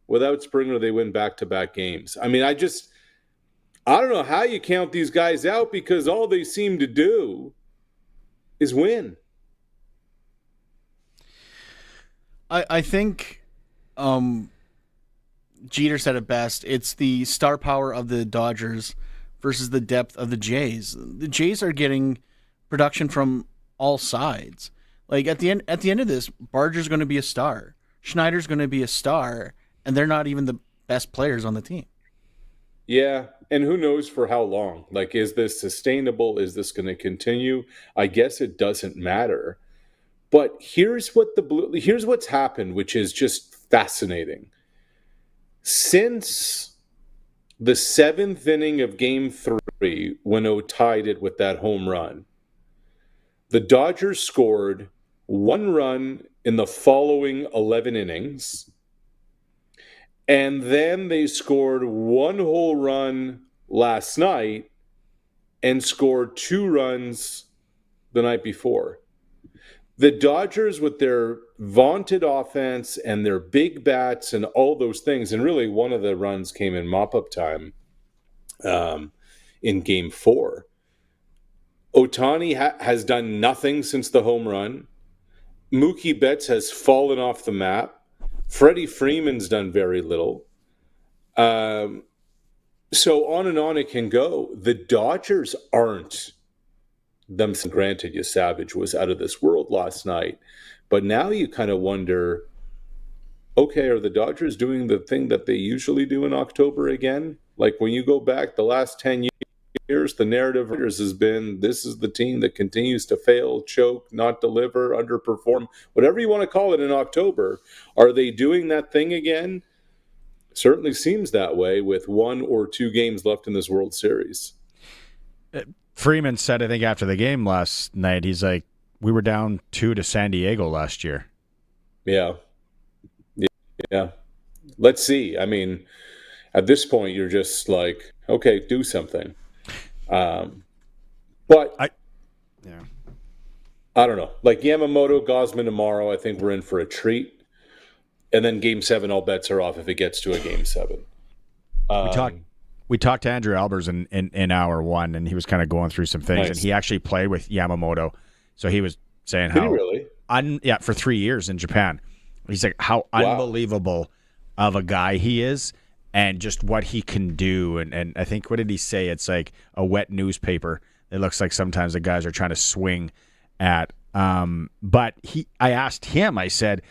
without Springer, they win back-to-back games. I mean, I don't know how you count these guys out, because all they seem to do is win. I think Jeter said it best. It's the star power of the Dodgers versus the depth of the Jays. The Jays are getting production from all sides. Like, at the end of this, Barger's going to be a star. Schneider's going to be a star, and they're not even the best players on the team. Yeah, and who knows for how long? Like, is this sustainable? Is this going to continue? I guess it doesn't matter. But here's what's happened, which is just fascinating. Since the 7th inning of Game 3, when O tied it with that home run, the Dodgers scored 1 run in the following 11 innings, and then they scored 1 whole run last night and scored 2 runs the night before. The Dodgers, with their vaunted offense and their big bats and all those things, and really one of the runs came in mop-up time in Game 4. Ohtani has done nothing since the home run. Mookie Betts has fallen off the map. Freddie Freeman's done very little. So on and on it can go. The Dodgers aren't them. Granted, you Savage was out of this world last night. But now you kind of wonder, okay, are the Dodgers doing the thing that they usually do in October again? Like, when you go back the last 10 years, the narrative has been this is the team that continues to fail, choke, not deliver, underperform, whatever you want to call it in October. Are they doing that thing again? Certainly seems that way with 1 or 2 games left in this World Series. Freeman said, I think after the game last night, he's like, we were down 2 to San Diego last year. Yeah. Let's see. I mean, at this point, you're just like, okay, do something. But I don't know. Like Yamamoto, Gausman tomorrow, I think we're in for a treat. And then Game 7, all bets are off if it gets to a Game 7. We talked to Andrew Albers in hour 1, and he was kind of going through some things, and he actually played with Yamamoto. So he was saying Did he really? For 3 years in Japan. He's like, how unbelievable of a guy he is and just what he can do. And I think, what did he say? It's like a wet newspaper. It looks like sometimes the guys are trying to swing at. But I asked him, I said,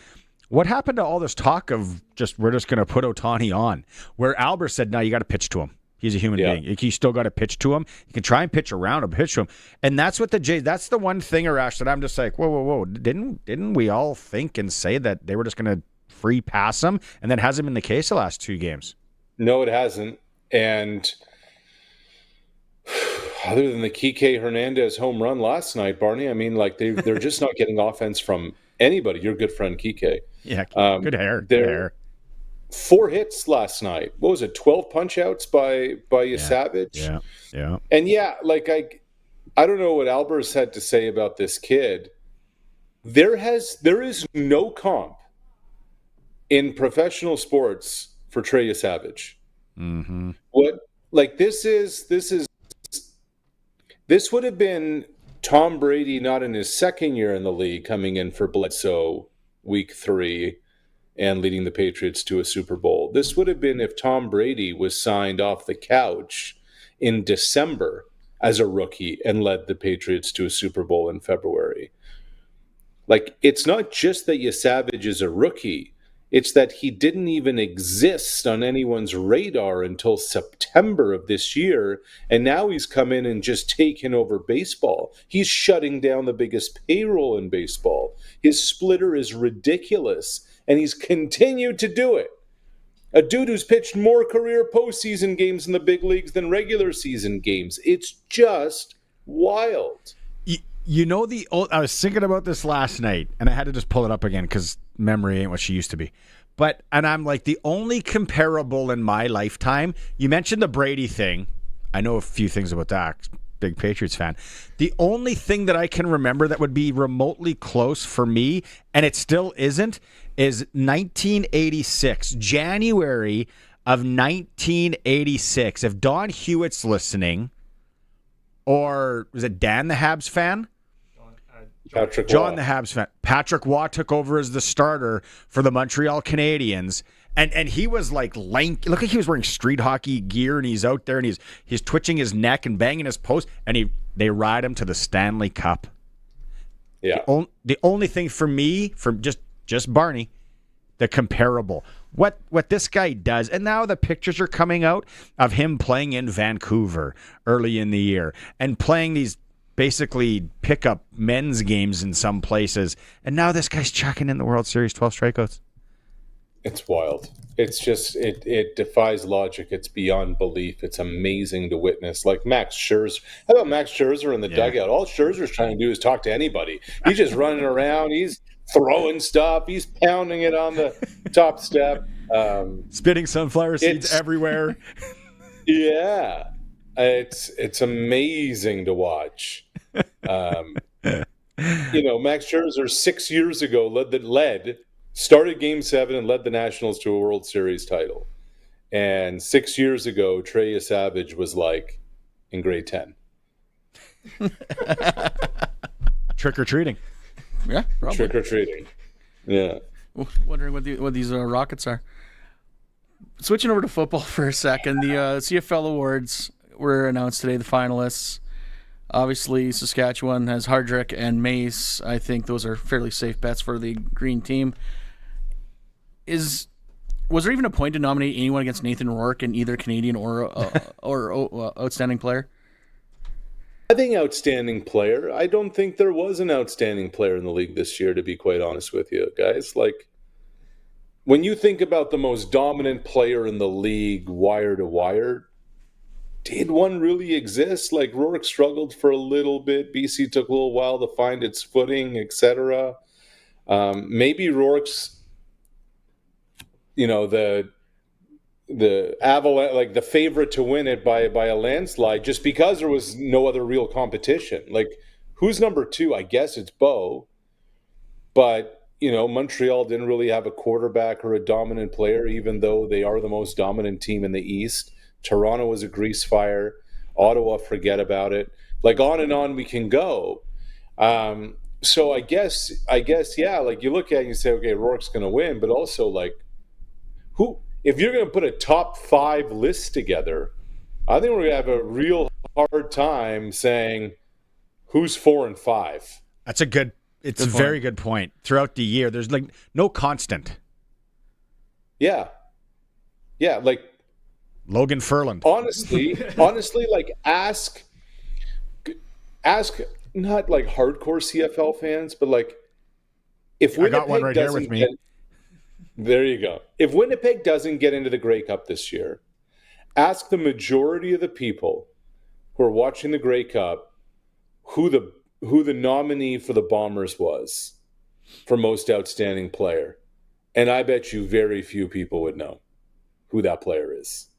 what happened to all this talk of we're just going to put Ohtani on? Where Albert said, no, you got to pitch to him. He's a human being. You still got to pitch to him. You can try and pitch around or pitch to him. And that's what that's the one thing, Arash, that I'm just like, whoa. Didn't we all think and say that they were just going to free pass him? And that hasn't been the case the last 2 games. No, it hasn't. And other than the Kike Hernandez home run last night, Barney, I mean, like they're just not getting offense from anybody. Your good friend Kike. Yeah, good hair. Good hair. 4 hits last night. What was it? 12 punch outs by Savage. Yeah. And I don't know what Albers had to say about this kid. There is no comp in professional sports for Trey Savage. Mm-hmm. This would have been Tom Brady not in his second year in the league coming in for Bledsoe week 3 and leading the Patriots to a Super Bowl. This would have been if Tom Brady was signed off the couch in December as a rookie and led the Patriots to a Super Bowl in February. Like, it's not just that Savage is a rookie. It's that he didn't even exist on anyone's radar until September of this year, and now he's come in and just taken over baseball. He's shutting down the biggest payroll in baseball. His splitter is ridiculous, and he's continued to do it. A dude who's pitched more career postseason games in the big leagues than regular season games. It's just wild. You know, I was thinking about this last night, and I had to just pull it up again because memory ain't what she used to be. And I'm like, the only comparable in my lifetime, you mentioned the Brady thing. I know a few things about that. Big Patriots fan. The only thing that I can remember that would be remotely close for me, and it still isn't, is 1986, January of 1986. If Don Hewitt's listening, or was it Dan the Habs fan? John the Habs fan. Patrick Waugh took over as the starter for the Montreal Canadiens, and he was like lank. Look like he was wearing street hockey gear, and he's out there and he's twitching his neck and banging his post, and they ride him to the Stanley Cup. Yeah. The only thing for me, from just Barney, the comparable. What this guy does, and now the pictures are coming out of him playing in Vancouver early in the year and playing these basically pickup men's games in some places, and now this guy's chucking in the World Series 12 strikeouts. It's wild. It's just it defies logic. It's beyond belief. It's amazing to witness. Like Max Scherzer. How about Max Scherzer in the dugout? All Scherzer's trying to do is talk to anybody. He's just running around. He's throwing stuff. He's pounding it on the top step. Spitting sunflower seeds everywhere. Yeah. It's amazing to watch. Max Scherzer 6 years ago started Game 7 and led the Nationals to a World Series title. And 6 years ago, Trey Savage was like in grade 10. Trick-or-treating. Yeah, probably. Trick-or-treating. Yeah. Wondering what these Rockets are. Switching over to football for a second, the CFL Awards were announced today, the finalists. Obviously, Saskatchewan has Hardrick and Mace. I think those are fairly safe bets for the green team. Was there even a point to nominate anyone against Nathan Rourke in either Canadian or outstanding player? I think outstanding player. I don't think there was an outstanding player in the league this year, to be quite honest with you, guys. Like, when you think about the most dominant player in the league, wire to wire, did one really exist? Like, Rourke struggled for a little bit. BC took a little while to find its footing, etc. Maybe Rourke's, the Avalanche, like the favorite to win it by a landslide, just because there was no other real competition. Like, who's number 2? I guess it's Bo, but Montreal didn't really have a quarterback or a dominant player, even though they are the most dominant team in the East. Toronto was a grease fire. Ottawa, forget about it. Like, on and on we can go. So I guess, yeah. Like, you look at it and you say, okay, Rourke's going to win, but also, like, who? If you're going to put a top 5 list together, I think we're going to have a real hard time saying who's 4 and 5. It's a very good point. Throughout the year, there's like no constant. Yeah. Yeah, like Logan Ferland. Honestly, like ask not like hardcore CFL fans, but like if Winnipeg, I got one right here with me. There you go. If Winnipeg doesn't get into the Grey Cup this year, ask the majority of the people who are watching the Grey Cup who the nominee for the Bombers was for most outstanding player. And I bet you very few people would know who that player is.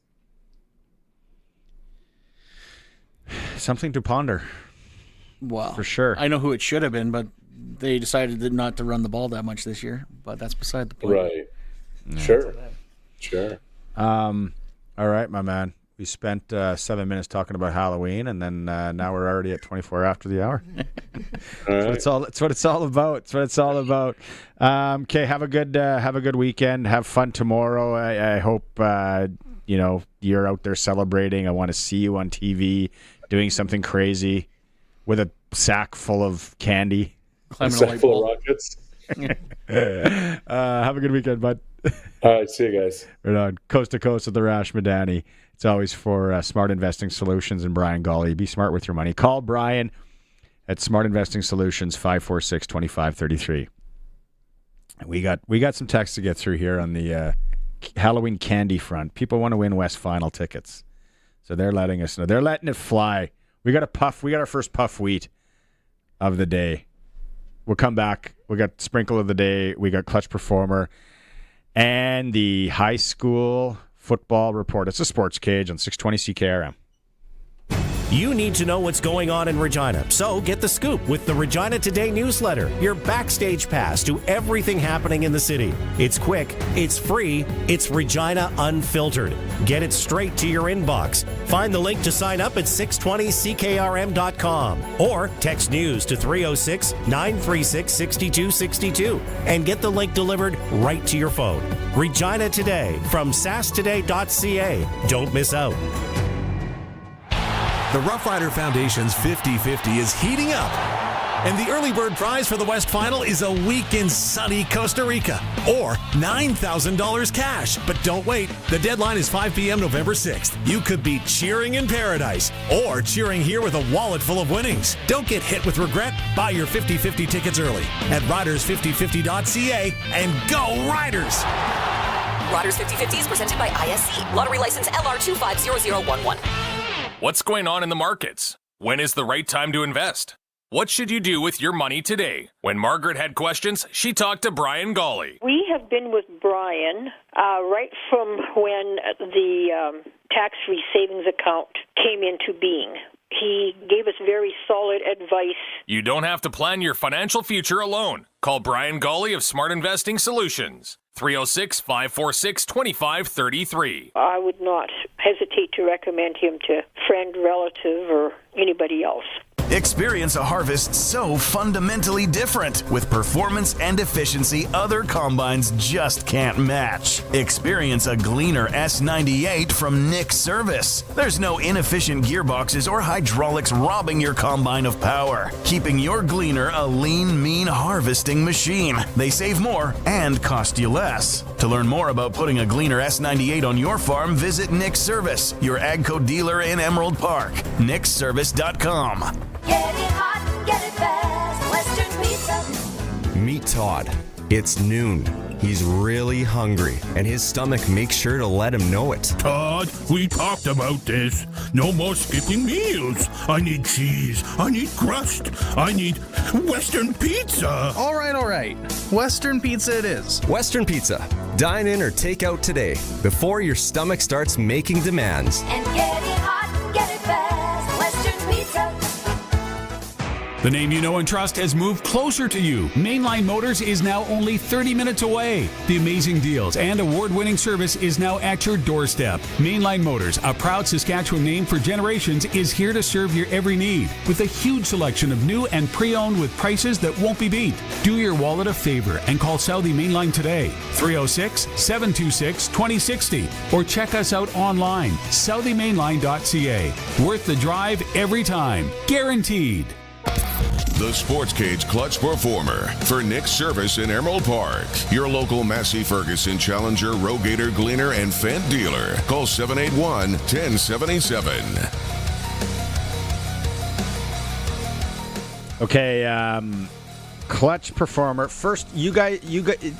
Something to ponder. Well, for sure. I know who it should have been, but they decided not to run the ball that much this year. But that's beside the point. Right. Yeah. Sure. All right, my man. We spent 7 minutes talking about Halloween, and then now we're already at 24 after the hour. That's what it's all about. Okay, have a good weekend. Have fun tomorrow. I hope you're out there celebrating. I want to see you on TV doing something crazy with a sack full of candy. Climbing a light full of rockets. Have a good weekend, bud. All right, see you guys. Right on. Coast to Coast with Arash Madani. It's always for Smart Investing Solutions and Brian Golly. Be smart with your money. Call Brian at Smart Investing Solutions, 546-2533. We got some texts to get through here on the Halloween candy front. People want to win West Final tickets, so they're letting us know. They're letting it fly. We got our first puff wheat of the day. We'll come back. We got Sprinkle of the Day. We got Clutch Performer. And the high school football report. It's a Sports Cage on 620 CKRM. You need to know what's going on in Regina, so get the scoop with the Regina Today newsletter, your backstage pass to everything happening in the city. It's quick, it's free, it's Regina Unfiltered. Get it straight to your inbox. Find the link to sign up at 620ckrm.com or text news to 306-936-6262 and get the link delivered right to your phone. Regina Today from sastoday.ca. Don't miss out. The Rough Rider Foundation's 50-50 is heating up. And the early bird prize for the West Final is a week in sunny Costa Rica or $9,000 cash. But don't wait. The deadline is 5 p.m. November 6th. You could be cheering in paradise or cheering here with a wallet full of winnings. Don't get hit with regret. Buy your 50-50 tickets early at riders5050.ca and go Riders! Riders 50-50 is presented by ISC. Lottery license LR250011. What's going on in the markets? When is the right time to invest? What should you do with your money today? When Margaret had questions, she talked to Brian Golly. We have been with Brian right from when the tax-free savings account came into being. He gave us very solid advice. You don't have to plan your financial future alone. Call Brian Golly of Smart Investing Solutions. 306-546-2533. I would not hesitate to recommend him to friend, relative, or anybody else. Experience a harvest so fundamentally different with performance and efficiency other combines just can't match. Experience a Gleaner S98 from Nick's Service. There's no inefficient gearboxes or hydraulics robbing your combine of power, keeping your Gleaner a lean, mean harvesting machine. They save more and cost you less. To learn more about putting a Gleaner S98 on your farm, visit Nick's Service, your AGCO dealer in Emerald Park. nicksservice.com. Get it hot and get it fast. Western Pizza. Meet Todd. It's noon. He's really hungry, and his stomach makes sure to let him know it. Todd, we talked about this. No more skipping meals. I need cheese. I need crust. I need Western Pizza. All right. Western Pizza it is. Western Pizza. Dine in or take out today before your stomach starts making demands. And get it hot and get it fast. Western Pizza. The name you know and trust has moved closer to you. Mainline Motors is now only 30 minutes away. The amazing deals and award-winning service is now at your doorstep. Mainline Motors, a proud Saskatchewan name for generations, is here to serve your every need with a huge selection of new and pre-owned with prices that won't be beat. Do your wallet a favor and call Southie Mainline today, 306-726-2060, or check us out online, southie-mainline.ca. Worth the drive every time, guaranteed. The Sportscage Clutch Performer for Nick's Service in Emerald Park. Your local Massey Ferguson Challenger, Rogator, Gleaner, and Fendt dealer. Call 781-1077. Okay, Clutch Performer. First, you guys,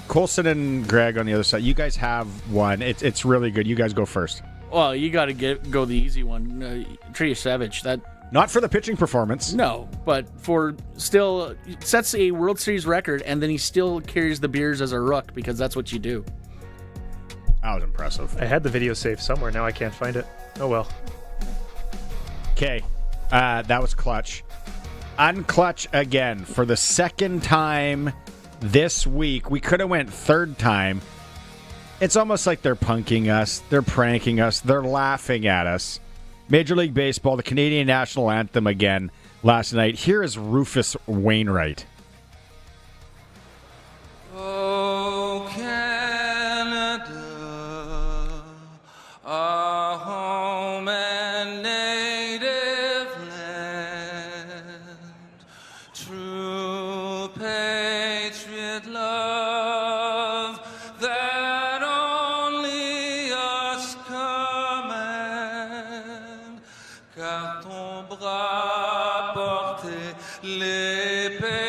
Colson and Greg on the other side, you guys have one. It's really good. You guys go first. Well, you got to go the easy one. Triya Savage. Not for the pitching performance. No, but for still sets a World Series record, and then he still carries the beers as a rook because that's what you do. That was impressive. I had the video saved somewhere. Now I can't find it. Oh, well. Okay, that was Clutch. Unclutch again for the second time this week. We could have went third time. It's almost like they're punking us. They're pranking us. They're laughing at us. Major League Baseball, the Canadian national anthem again last night. Here is Rufus Wainwright. Oh, Canada, our home and native land, true patriot love that only us command, car ton bras portait l'épée.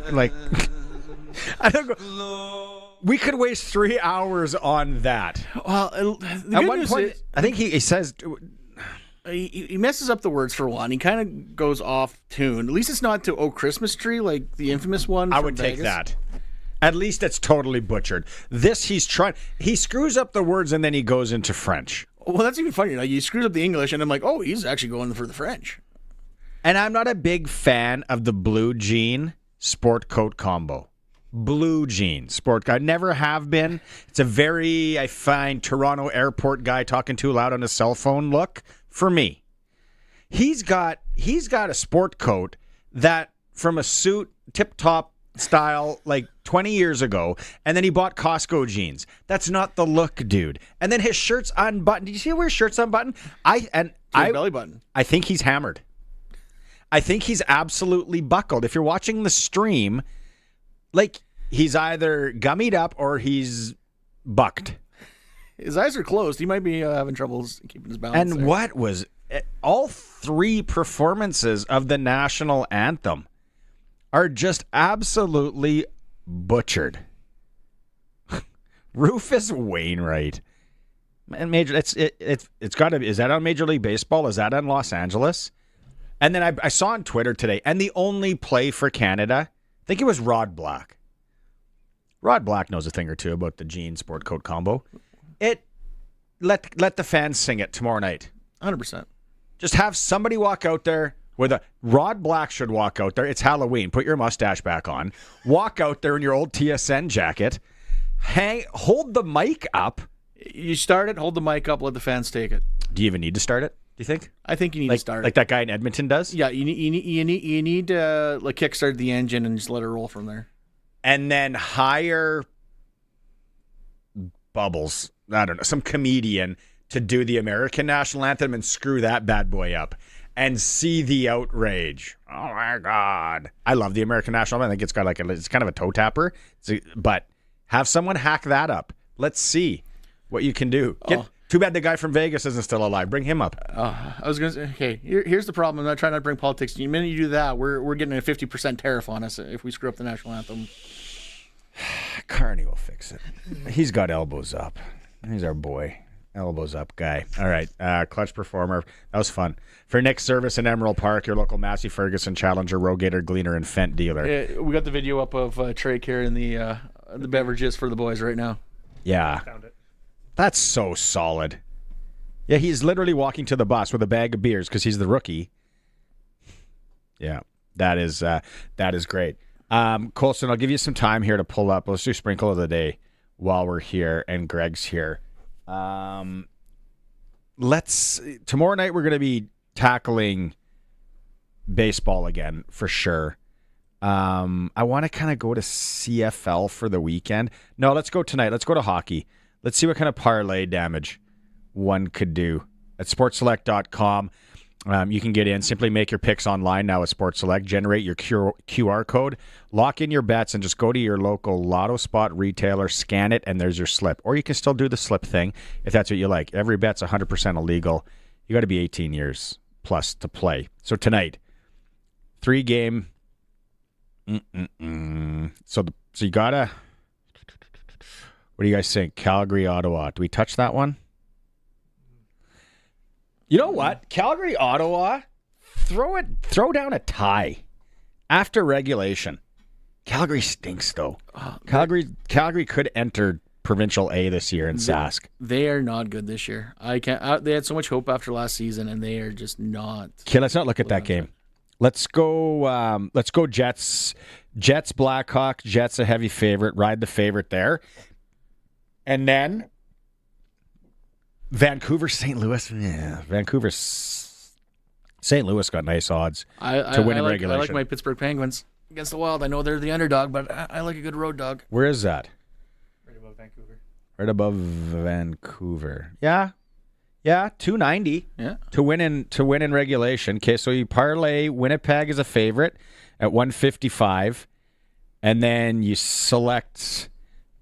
Like, I don't go. We could waste 3 hours on that. Well, at one point, I think he says he messes up the words for one. He kind of goes off tune. At least it's not to "Oh Christmas Tree" like the infamous one. I would take that. At least it's totally butchered. This he screws up the words and then he goes into French. Well, that's even funnier. Like, he screws up the English and I'm like, oh, he's actually going for the French. And I'm not a big fan of the blue jean sport coat combo. Blue jean sport coat. I never have been. It's a very, I find, Toronto airport guy talking too loud on a cell phone look for me. He's got a sport coat that from a suit tip-top style like 20 years ago, and then he bought Costco jeans. That's not the look, dude. And then his shirt's unbuttoned. Did you see where his shirt's unbuttoned? Belly button. I think he's hammered. I think he's absolutely buckled. If you're watching the stream, like, he's either gummied up or he's bucked. His eyes are closed. He might be having trouble keeping his balance. And what was all three performances of the national anthem are just absolutely butchered. Rufus Wainwright. And it's got to be. Is that on Major League Baseball? Is that on Los Angeles? And then I saw on Twitter today, and the only play for Canada, I think it was Rod Black. Rod Black knows a thing or two about the jean sport coat combo. Let the fans sing it tomorrow night. 100%. Just have somebody walk out there with a Rod Black should walk out there. It's Halloween. Put your mustache back on. Walk out there in your old TSN jacket. Hold the mic up. You start it, hold the mic up, let the fans take it. Do you even need to start it? Do you think? I think you need to start like that guy in Edmonton does. Yeah, you need to like kickstart the engine and just let it roll from there. And then hire Bubbles. I don't know, some comedian to do the American national anthem and screw that bad boy up and see the outrage. Oh my God. I love the American national anthem. I think it's got it's kind of a toe tapper, but have someone hack that up. Let's see what you can do. Too bad the guy from Vegas isn't still alive. Bring him up. I was going to say, okay, here's the problem. I'm not trying to bring politics. The minute you do that, we're getting a 50% tariff on us if we screw up the national anthem. Carney will fix it. He's got elbows up. He's our boy. Elbows up guy. All right. Clutch performer. That was fun. For Nick's service in Emerald Park, your local Massey Ferguson Challenger, Rogator, Gleaner, and Fent dealer. Yeah, we got the video up of Trey carrying the beverages for the boys right now. Yeah. Found it. That's so solid. Yeah, he's literally walking to the bus with a bag of beers because he's the rookie. Yeah, that is great. Colson, I'll give you some time here to pull up. Let's do Sprinkle of the Day while we're here and Greg's here. Tomorrow night we're going to be tackling baseball again for sure. I want to kind of go to CFL for the weekend. No, let's go tonight. Let's go to hockey. Let's see what kind of parlay damage one could do at sportselect.com. You can get in. Simply make your picks online now at Sports Select. Generate your QR code. Lock in your bets and just go to your local Lotto Spot retailer, scan it, and there's your slip. Or you can still do the slip thing if that's what you like. Every bet's 100% illegal. You got to be 18 years plus to play. So tonight, 3-game. So you got to... What do you guys think? Calgary, Ottawa. Do we touch that one? You know what? Calgary, Ottawa, throw down a tie after regulation. Calgary stinks, though. Calgary could enter Provincial A this year in Sask. They are not good this year. I can't. They had so much hope after last season, and they are just not. Okay, let's not look at that game. Let's go. Let's go Jets. Jets, Blackhawks. Jets a heavy favorite. Ride the favorite there, and then. Vancouver, St. Louis. Yeah, Vancouver, St. Louis got nice odds to win in regulation. I like my Pittsburgh Penguins against the Wild. I know they're the underdog, but I like a good road dog. Where is that? Right above Vancouver. Right above Vancouver. Yeah, 290. Yeah, to win in regulation. Okay, so you parlay Winnipeg as a favorite at 155, and then you select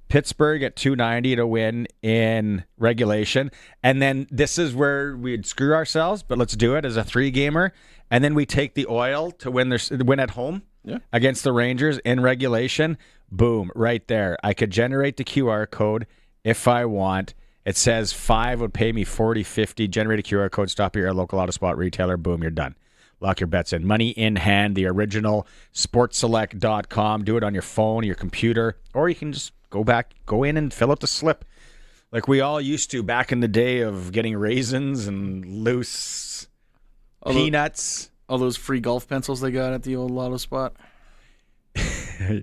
Pittsburgh at 290 to win in regulation. And then this is where we'd screw ourselves, but let's do it as a 3-gamer. And then we take the Oil to win at home against the Rangers in regulation. Boom, right there. I could generate the QR code if I want. It says 5 would pay me $40.50. Generate a QR code, stop at your local auto spot retailer. Boom, you're done. Lock your bets in. Money in hand, the original sportselect.com. Do it on your phone, your computer, or you can just go in and fill out the slip like we all used to back in the day of getting raisins and loose peanuts. All those free golf pencils they got at the old Lotto Spot.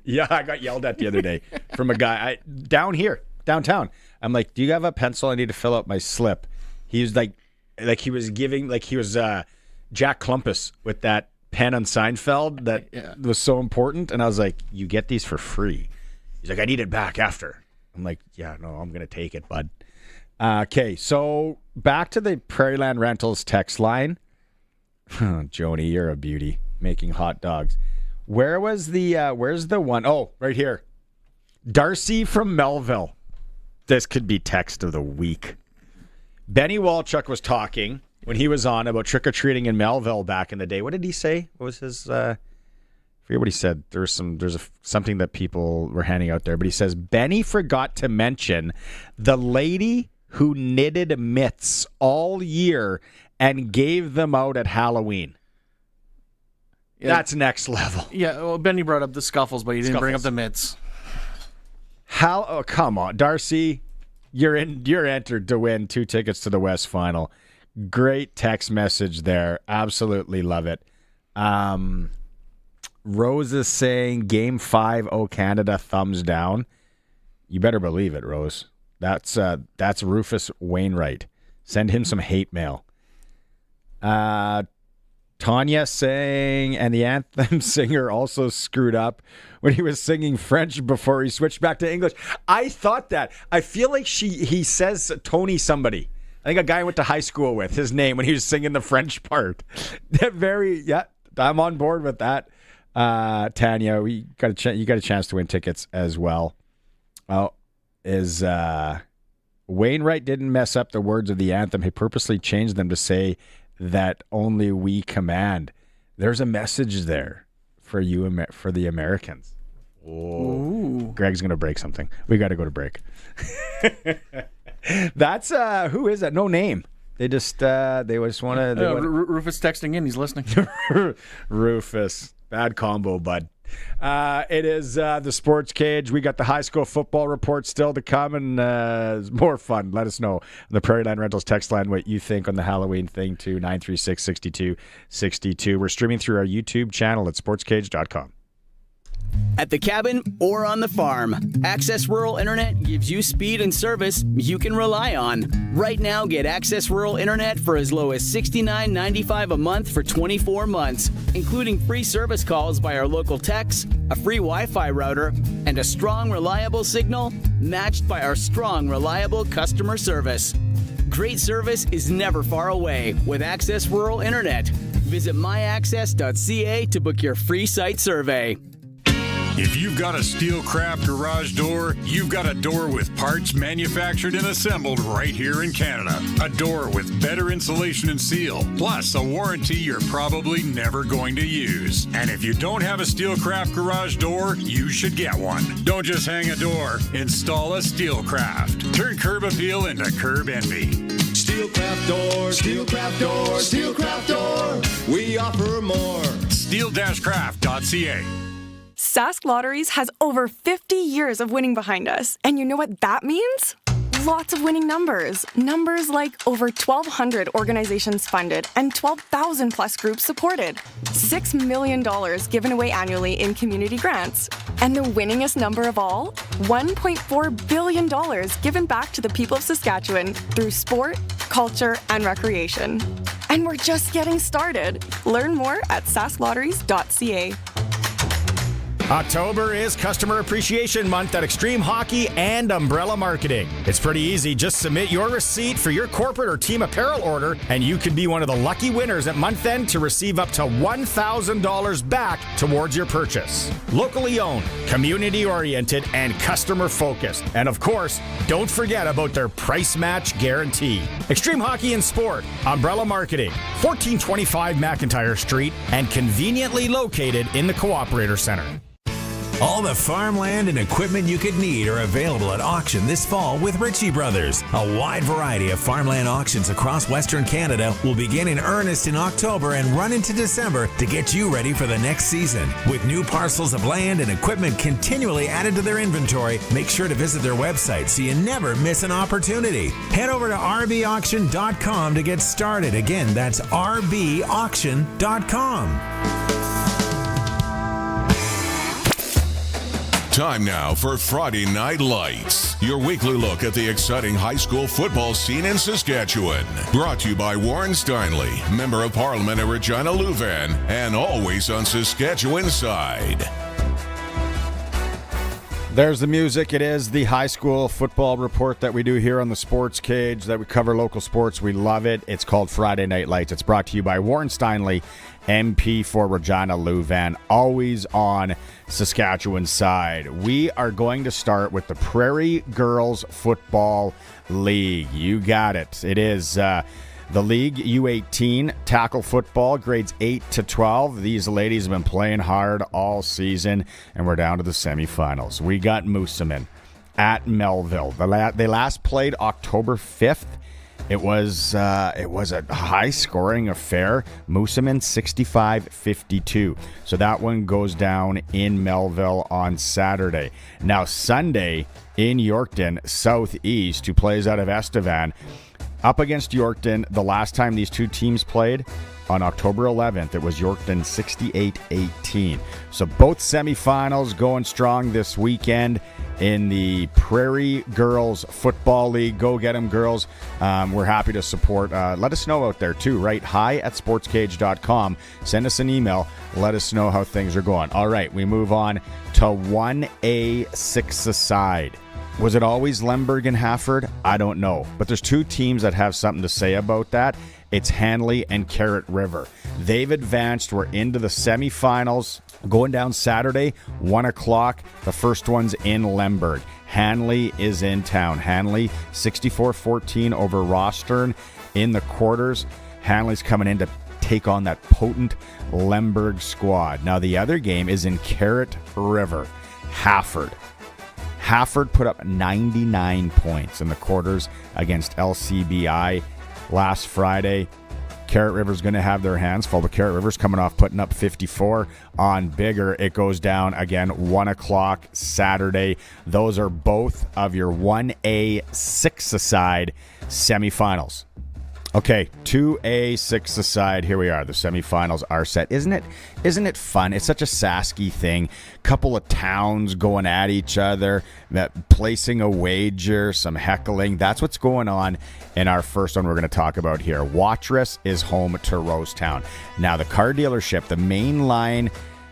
Yeah, I got yelled at the other day from a guy downtown. I'm like, do you have a pencil? I need to fill out my slip. He was like he was Jack Klumpus with that pen on Seinfeld that was so important. And I was like, you get these for free. He's like, I need it back after. I'm like, yeah, no, I'm going to take it, bud. Okay, so back to the Prairieland Rentals text line. Joni, you're a beauty, making hot dogs. Where's the one? Oh, right here. Darcy from Melville. This could be text of the week. Benny Walchuk was talking when he was on about trick-or-treating in Melville back in the day. What did he say? What was his... I forget what he said. There's something that people were handing out there, but he says Benny forgot to mention the lady who knitted mitts all year and gave them out at Halloween. Yeah. That's next level. Yeah, well, Benny brought up the scuffles, but he didn't bring up the mitts. How? Oh, come on, Darcy. You're entered to win 2 tickets to the West Final. Great text message there. Absolutely love it. Rose is saying Game 5, Canada, thumbs down. You better believe it, Rose. That's Rufus Wainwright. Send him some hate mail. Tanya saying, and the anthem singer also screwed up when he was singing French before he switched back to English. I thought that. I feel like he says Tony somebody. I think a guy I went to high school with, his name, when he was singing the French part. I'm on board with that. Tanya, you got a chance to win tickets as well. Wainwright didn't mess up the words of the anthem. He purposely changed them to say that only we command. There's a message there for you, for the Americans. Oh, Greg's gonna break something. We got to go to break. That's who is that? No name. They just want to. Rufus texting in. He's listening. Rufus, bad combo, bud. It is the Sports Cage. We got the high school football report still to come, and more fun. Let us know on the Prairie Line Rentals text line what you think on the Halloween thing too. 936-6262. We're streaming through our YouTube channel at sportscage.com. At the cabin or on the farm, Access Rural Internet gives you speed and service you can rely on. Right now, get Access Rural Internet for as low as $69.95 a month for 24 months, including free service calls by our local techs, a free Wi-Fi router, and a strong, reliable signal matched by our strong, reliable customer service. Great service is never far away with Access Rural Internet. Visit myaccess.ca to book your free site survey. If you've got a Steelcraft garage door, you've got a door with parts manufactured and assembled right here in Canada. A door with better insulation and seal, plus a warranty you're probably never going to use. And if you don't have a Steelcraft garage door, you should get one. Don't just hang a door, install a Steelcraft. Turn curb appeal into curb envy. Steelcraft door, Steelcraft door, Steelcraft door. We offer more. Steel-craft.ca. Sask Lotteries has over 50 years of winning behind us. And you know what that means? Lots of winning numbers. Numbers like over 1,200 organizations funded and 12,000 plus groups supported. $6 million given away annually in community grants. And the winningest number of all? $1.4 billion given back to the people of Saskatchewan through sport, culture, and recreation. And we're just getting started. Learn more at sasklotteries.ca. October is Customer Appreciation Month at Extreme Hockey and Umbrella Marketing. It's pretty easy. Just submit your receipt for your corporate or team apparel order, and you can be one of the lucky winners at month end to receive up to $1,000 back towards your purchase. Locally owned, community-oriented, and customer-focused. And of course, don't forget about their price match guarantee. Extreme Hockey and Sport, Umbrella Marketing, 1425 McIntyre Street, and conveniently located in the Cooperator Center. All the farmland and equipment you could need are available at auction this fall with Ritchie Brothers. A wide variety of farmland auctions across Western Canada will begin in earnest in October and run into December to get you ready for the next season. With new parcels of land and equipment continually added to their inventory, make sure to visit their website so you never miss an opportunity. Head over to rbauction.com to get started. Again, that's rbauction.com. Time now for Friday Night Lights, your weekly look at the exciting high school football scene in Saskatchewan. Brought to you by Warren Steinley, Member of Parliament of Regina Louvain, and always on Saskatchewan's side. There's the music. It is the high school football report that we do here on the Sports Cage, that we cover local sports. We love it. It's called Friday Night Lights. It's brought to you by Warren Steinley, MP for Regina Louvain, always on Saskatchewan's side. We are going to start with the Prairie Girls Football League. You got it. It is the league, U18, tackle football, grades 8 to 12. These ladies have been playing hard all season, and we're down to the semifinals. We got Moosomin at Melville. They last played October 5th, It was a high-scoring affair. Moosomin 65-52. So that one goes down in Melville on Saturday. Now Sunday in Yorkton, Southeast, who plays out of Estevan, up against Yorkton. The last time these two teams played, on October 11th, it was Yorkton 68-18. So both semifinals going strong this weekend in the Prairie Girls Football League. Go get them, girls. We're happy to support. Let us know out there, too, right? hi@sportscage.com. Send us an email. Let us know how things are going. All right, we move on to 1A 6-a-side. Was it always Lemberg and Hafford? I don't know. But there's two teams that have something to say about that. It's Hanley and Carrot River. They've advanced. We're into the semifinals. Going down Saturday, 1 o'clock. The first one's in Lemberg. Hanley is in town. Hanley 64-14 over Rostern in the quarters. Hanley's coming in to take on that potent Lemberg squad. Now the other game is in Carrot River. Hafford put up 99 points in the quarters against LCBI last Friday. Carrot River's going to have their hands full, but Carrot River's coming off putting up 54 on Bigger. It goes down again 1 o'clock Saturday. Those are both of your 1A 6-a-side semifinals. Okay, 2A 6-a-side. Here we are. The semifinals are set. Isn't it fun? It's such a Sasky thing. Couple of towns going at each other, placing a wager, some heckling. That's what's going on in our first one we're going to talk about here. Watrous is home to Rosetown. Now, the car dealership, the mainline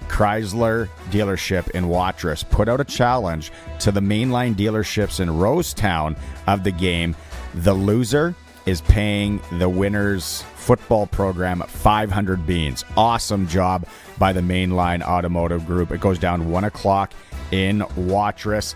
Chrysler dealership in Watrous, put out a challenge to the mainline dealerships in Rosetown of the game. The loser is paying the winner's football program 500 beans. Awesome job by the Mainline Automotive Group. It goes down 1 o'clock in Watrous.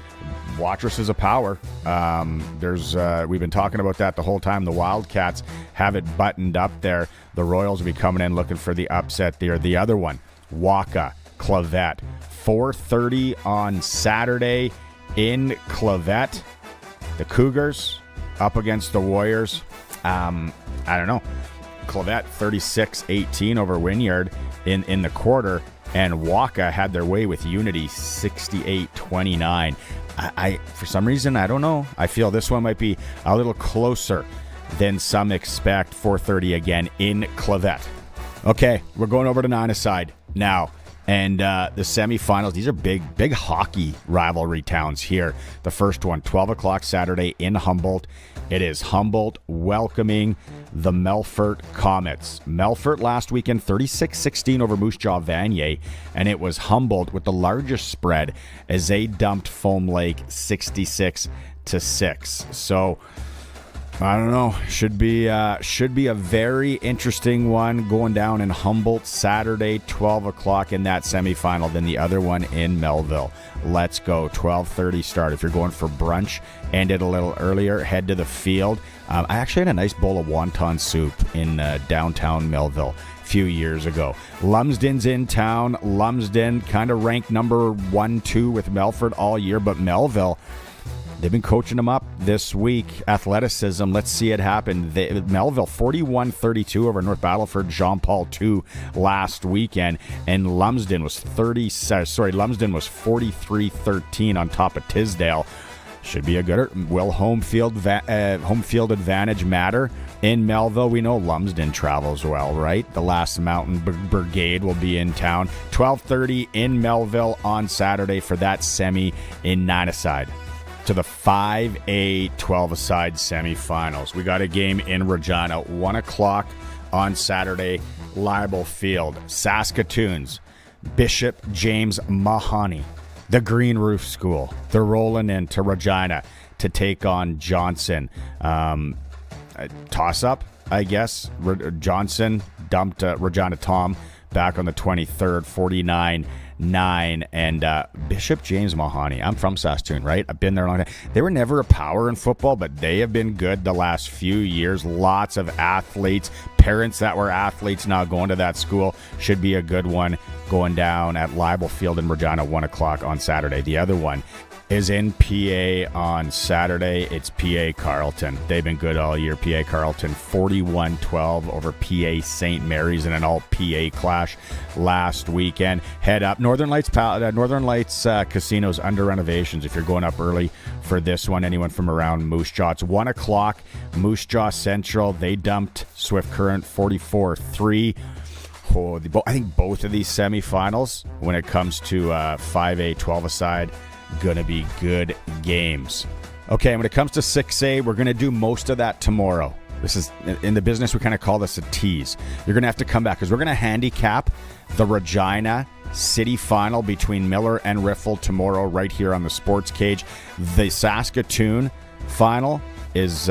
Watrous is a power. We've been talking about that the whole time. The Wildcats have it buttoned up there. The Royals will be coming in looking for the upset there. The other one, Waka, Clavette. 4:30 on Saturday in Clavette. The Cougars up against the Warriors. I don't know. Clavette 36-18 over Wynyard in the quarter, and Waka had their way with Unity 68-29. I for some reason, I don't know. I feel this one might be a little closer than some expect. 4:30 again in Clavette. Okay, we're going over to 9-a-side now. And the semifinals, these are big hockey rivalry towns here. The first one, 12 o'clock Saturday in Humboldt. It is Humboldt welcoming the Melfort Comets. Melfort last weekend, 36-16 over Moose Jaw Vanier. And it was Humboldt with the largest spread as they dumped Foam Lake 66-6. So I don't know. Should be a very interesting one going down in Humboldt Saturday, 12 o'clock in that semifinal. Then the other one in Melville. Let's go. 12:30 start. If you're going for brunch, end it a little earlier. Head to the field. I actually had a nice bowl of wonton soup in downtown Melville a few years ago. Lumsden's in town. Lumsden kind of ranked number 1-2 with Melfort all year, but Melville, they've been coaching them up this week. Athleticism, let's see it happen. Melville 41-32 over North Battleford Jean Paul II last weekend, and Lumsden was 43-13 on top of Tisdale. Should be a gooder. Will home field advantage matter in Melville? We know Lumsden travels well, right? The last Mountain Brigade will be in town. 12:30 in Melville on Saturday for that semi in 9-a-side. To the 5A 12-a-side semifinals. We got a game in Regina, 1 o'clock on Saturday, Libel Field. Saskatoon's Bishop James Mahoney, the Green Roof School. They're rolling into Regina to take on Johnson. Toss-up, I guess. Johnson dumped Regina Tom back on the 23rd, 49-9, and Bishop James Mahoney. I'm from Saskatoon, right? I've been there a long time. They were never a power in football, but they have been good the last few years. Lots of athletes, parents that were athletes now going to that school. Should be a good one going down at Libel Field in Regina, 1 o'clock on Saturday. The other one is in PA on Saturday. It's PA Carleton. They've been good all year. PA Carleton 41-12 over PA St. Mary's in an all-PA clash last weekend. Head up. Northern Lights Casinos under renovations if you're going up early for this one. Anyone from around Moose Jaw. It's 1 o'clock. Moose Jaw Central. They dumped Swift Current 44-3. I think both of these semifinals, when it comes to 5A, 12-a-side, going to be good games. Okay, when it comes to 6A, we're going to do most of that tomorrow. This is, in the business, we kind of call this a tease. You're going to have to come back because we're going to handicap the Regina City final between Miller and Riffle tomorrow right here on the Sportscage. The Saskatoon final is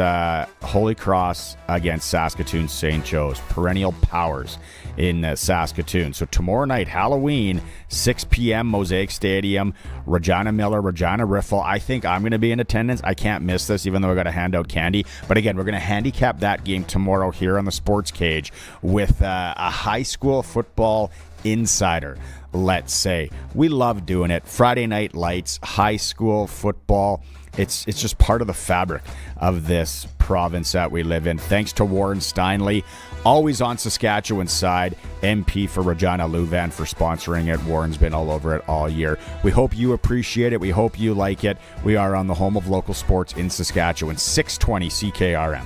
Holy Cross against Saskatoon St. Joe's, perennial powers in Saskatoon. So tomorrow night, Halloween, 6 p.m., Mosaic Stadium, Regina Miller, Regina Riffle. I think I'm going to be in attendance. I can't miss this, even though I got to hand out candy. But again, we're going to handicap that game tomorrow here on the Sportscage with a high school football insider, let's say. We love doing it. Friday Night Lights, high school football. It's just part of the fabric of this province that we live in. Thanks to Warren Steinley, always on Saskatchewan's side, MP for Regina Louvain for sponsoring it. Warren's been all over it all year. We hope you appreciate it. We hope you like it. We are on the home of local sports in Saskatchewan, 620 CKRM.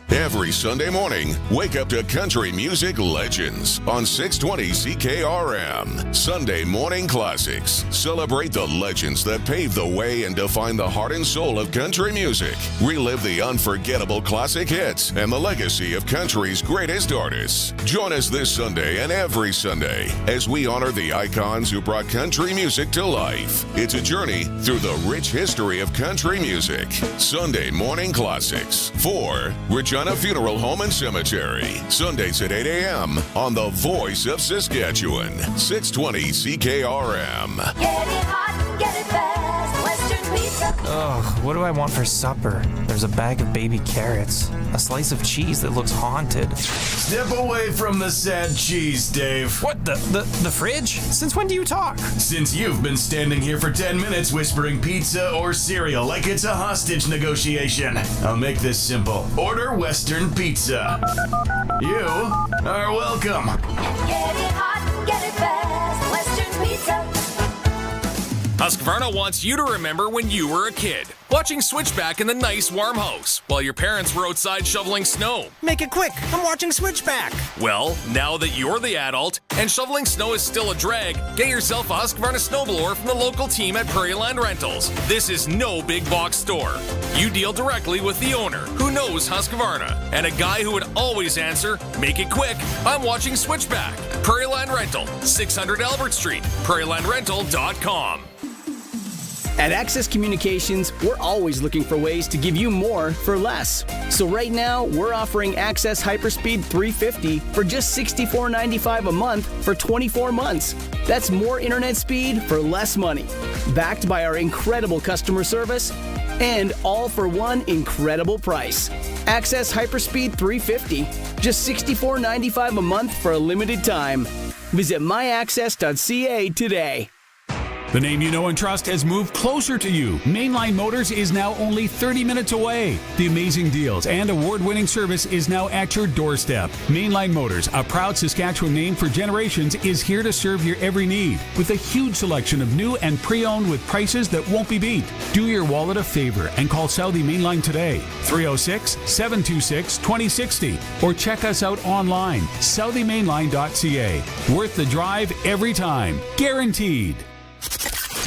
Every Sunday morning, wake up to country music legends on 620 CKRM. Sunday Morning Classics. Celebrate the legends that paved the way and define the heart and soul of country music. Relive the unforgettable classic hits and the legacy of country's greatest artists. Join us this Sunday and every Sunday as we honor the icons who brought country music to life. It's a journey through the rich history of country music. Sunday Morning Classics for Regina Funeral Home and Cemetery. Sundays at 8 a.m. on the Voice of Saskatchewan, 620 CKRM. Get it hot, get it fast, Western Pizza. Ugh, what do I want for supper? There's a bag of baby carrots, a slice of cheese that looks haunted. Step away from the sad cheese, Dave. What, the fridge? Since when do you talk? Since you've been standing here for 10 minutes whispering pizza or cereal like it's a hostage negotiation. I'll make this simple. Order Western Pizza. You are welcome. Get it hot, get it fast, Western Pizza. Husqvarna wants you to remember when you were a kid, watching Switchback in the nice warm house while your parents were outside shoveling snow. Make it quick, I'm watching Switchback. Well, now that you're the adult and shoveling snow is still a drag, get yourself a Husqvarna snowblower from the local team at Prairieland Rentals. This is no big box store. You deal directly with the owner, who knows Husqvarna, and a guy who would always answer, make it quick, I'm watching Switchback. Prairieland Rental, 600 Albert Street, prairielandrental.com. At Access Communications, we're always looking for ways to give you more for less. So right now, we're offering Access Hyperspeed 350 for just $64.95 a month for 24 months. That's more internet speed for less money. Backed by our incredible customer service, and all for one incredible price. Access Hyperspeed 350, just $64.95 a month for a limited time. Visit myaccess.ca today. The name you know and trust has moved closer to you. Mainline Motors is now only 30 minutes away. The amazing deals and award-winning service is now at your doorstep. Mainline Motors, a proud Saskatchewan name for generations, is here to serve your every need with a huge selection of new and pre-owned with prices that won't be beat. Do your wallet a favor and call Southie Mainline today, 306-726-2060, or check us out online, southie-mainline.ca. Worth the drive every time, guaranteed.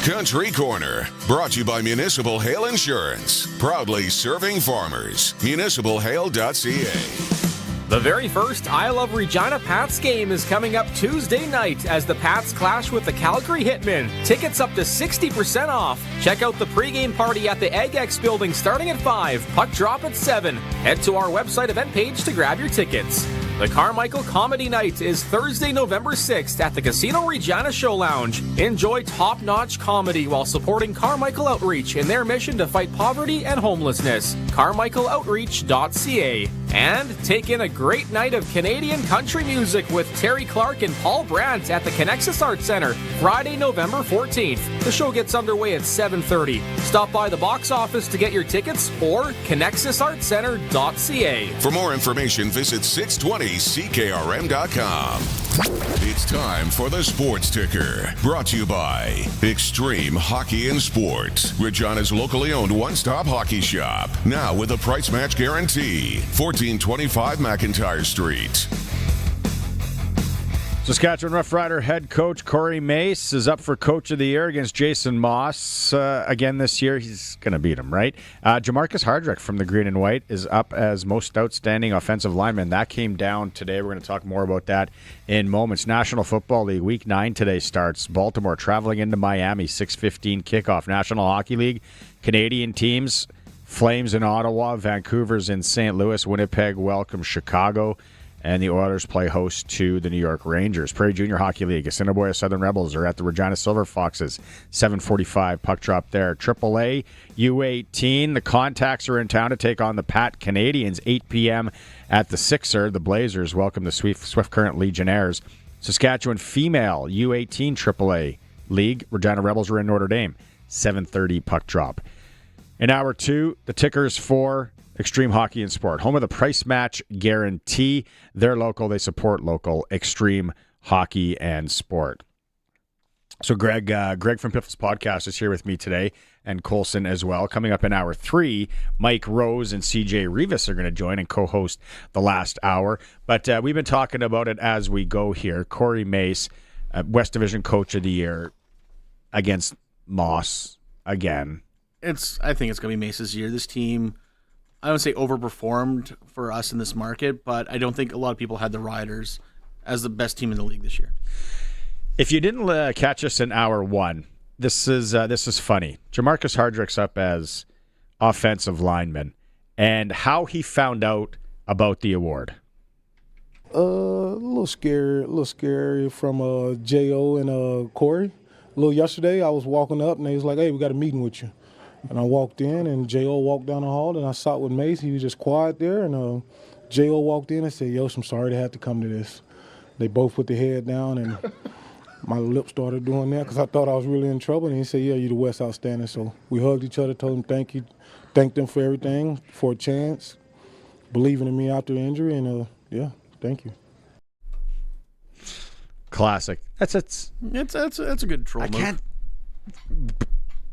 Country Corner, brought to you by Municipal Hail Insurance. Proudly serving farmers. MunicipalHail.ca. The very first I Love Regina Pats game is coming up Tuesday night as the Pats clash with the Calgary Hitmen. Tickets up to 60% off. Check out the pregame party at the EggX building starting at 5. Puck drop at 7. Head to our website event page to grab your tickets. The Carmichael Comedy Night is Thursday, November 6th at the Casino Regina Show Lounge. Enjoy top-notch comedy while supporting Carmichael Outreach in their mission to fight poverty and homelessness. CarmichaelOutreach.ca. And take in a great night of Canadian country music with Terry Clark and Paul Brandt at the Connexus Arts Centre, Friday, November 14th. The show gets underway at 7:30. Stop by the box office to get your tickets or connexusartscentre.ca. For more information, visit 620ckrm.com. It's time for the Sports Ticker, brought to you by Extreme Hockey and Sports, Regina's locally owned one-stop hockey shop. Now with a price match guarantee. 1425 McIntyre Street. Saskatchewan Roughrider head coach Corey Mace is up for Coach of the Year against Jason Moss. Again this year, he's going to beat him, right? Jamarcus Hardrick from the Green and White is up as most outstanding offensive lineman. That came down today. We're going to talk more about that in moments. National Football League Week 9 today starts. Baltimore traveling into Miami, 6:15 kickoff. National Hockey League, Canadian teams, Flames in Ottawa, Vancouver's in St. Louis, Winnipeg welcomes Chicago, and the Oilers play host to the New York Rangers. Prairie Junior Hockey League, Assiniboia Southern Rebels are at the Regina Silver Foxes. 7:45 puck drop there. AAA U18, the Contacts are in town to take on the Pat Canadians. 8 p.m. at the Sixer. The Blazers welcome the Swift Current Legionnaires. Saskatchewan Female U18 AAA League, Regina Rebels are in Notre Dame. 7:30 puck drop. In hour 2, the tickers for Extreme Hockey and Sport, home of the price match guarantee. They're local. They support local Extreme Hockey and Sport. So Greg from Piffles Podcast is here with me today, and Colson as well. Coming up in hour 3, Mike Rose and CJ Reavis are going to join and co-host the last hour. But we've been talking about it as we go here. Corey Mace, West Division Coach of the Year against Moss again. I think it's going to be Mace's year. This team, I don't say overperformed for us in this market, but I don't think a lot of people had the Riders as the best team in the league this year. If you didn't catch us in hour 1, this is funny. Jamarcus Hardrick's up as offensive lineman, and how he found out about the award. A little scary from J.O. and Corey. A little yesterday, I was walking up, and they was like, "Hey, we got a meeting with you." And I walked in, and J.O. walked down the hall, and I sat with Mace. He was just quiet there, and J.O. walked in and said, "Yo, I'm sorry to have to come to this." They both put their head down, and my lips started doing that because I thought I was really in trouble. And he said, "Yeah, you're the West Outstanding." So we hugged each other, told him thank you, thanked them for everything, for a chance, believing in me after injury, and yeah, thank you. Classic. That's a good troll move.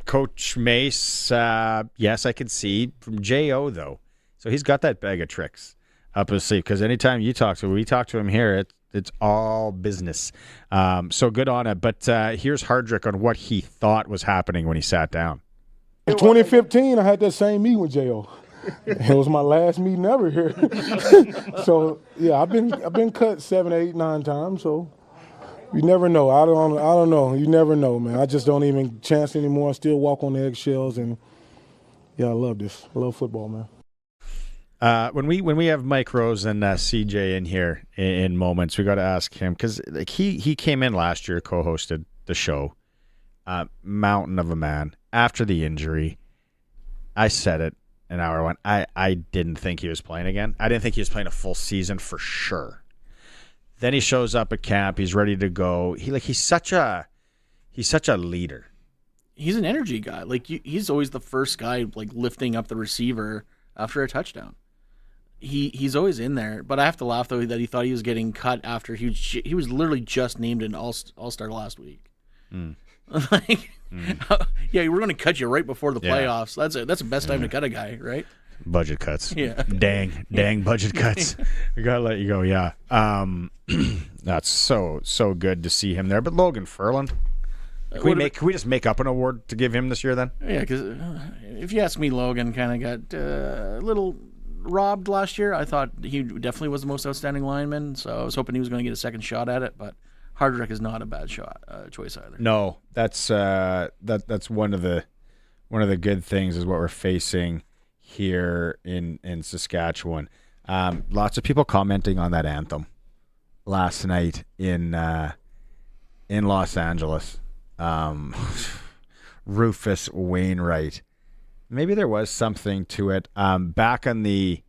Coach Mace, yes, I can see. From J.O., though. So he's got that bag of tricks up his sleeve, because anytime we talk to him here, it's all business. So good on it. But here's Hardrick on what he thought was happening when he sat down. In 2015, I had that same meeting with J.O. It was my last meeting ever here. So, yeah, I've been cut 7, 8, 9 times, so... You never know. I don't know. You never know, man. I just don't even chance anymore. I still walk on the eggshells, and yeah, I love this. I love football, man. When we have Mike Rose and CJ in here in moments, we got to ask him, because he came in last year, co-hosted the show. Mountain of a man. After the injury, I said it in hour 1. I didn't think he was playing again. I didn't think he was playing a full season for sure. Then he shows up at camp. He's ready to go. He's such a leader. He's an energy guy. He's always the first guy lifting up the receiver after a touchdown. He's always in there. But I have to laugh though that he thought he was getting cut after he was literally just named an all-star last week. Yeah, we're going to cut you right before the playoffs. That's the best time to cut a guy, right? Budget cuts. Yeah. Dang budget cuts. We got to let you go, yeah. That's so good to see him there. But Logan Ferland, can we just make up an award to give him this year then? Yeah, because if you ask me, Logan kind of got a little robbed last year. I thought he definitely was the most outstanding lineman, so I was hoping he was going to get a second shot at it, but Hardrick is not a bad choice either. No, that's one of the good things is what we're facing here in Saskatchewan. Lots of people commenting on that anthem last night in Los Angeles. Rufus Wainwright. Maybe there was something to it. Back on the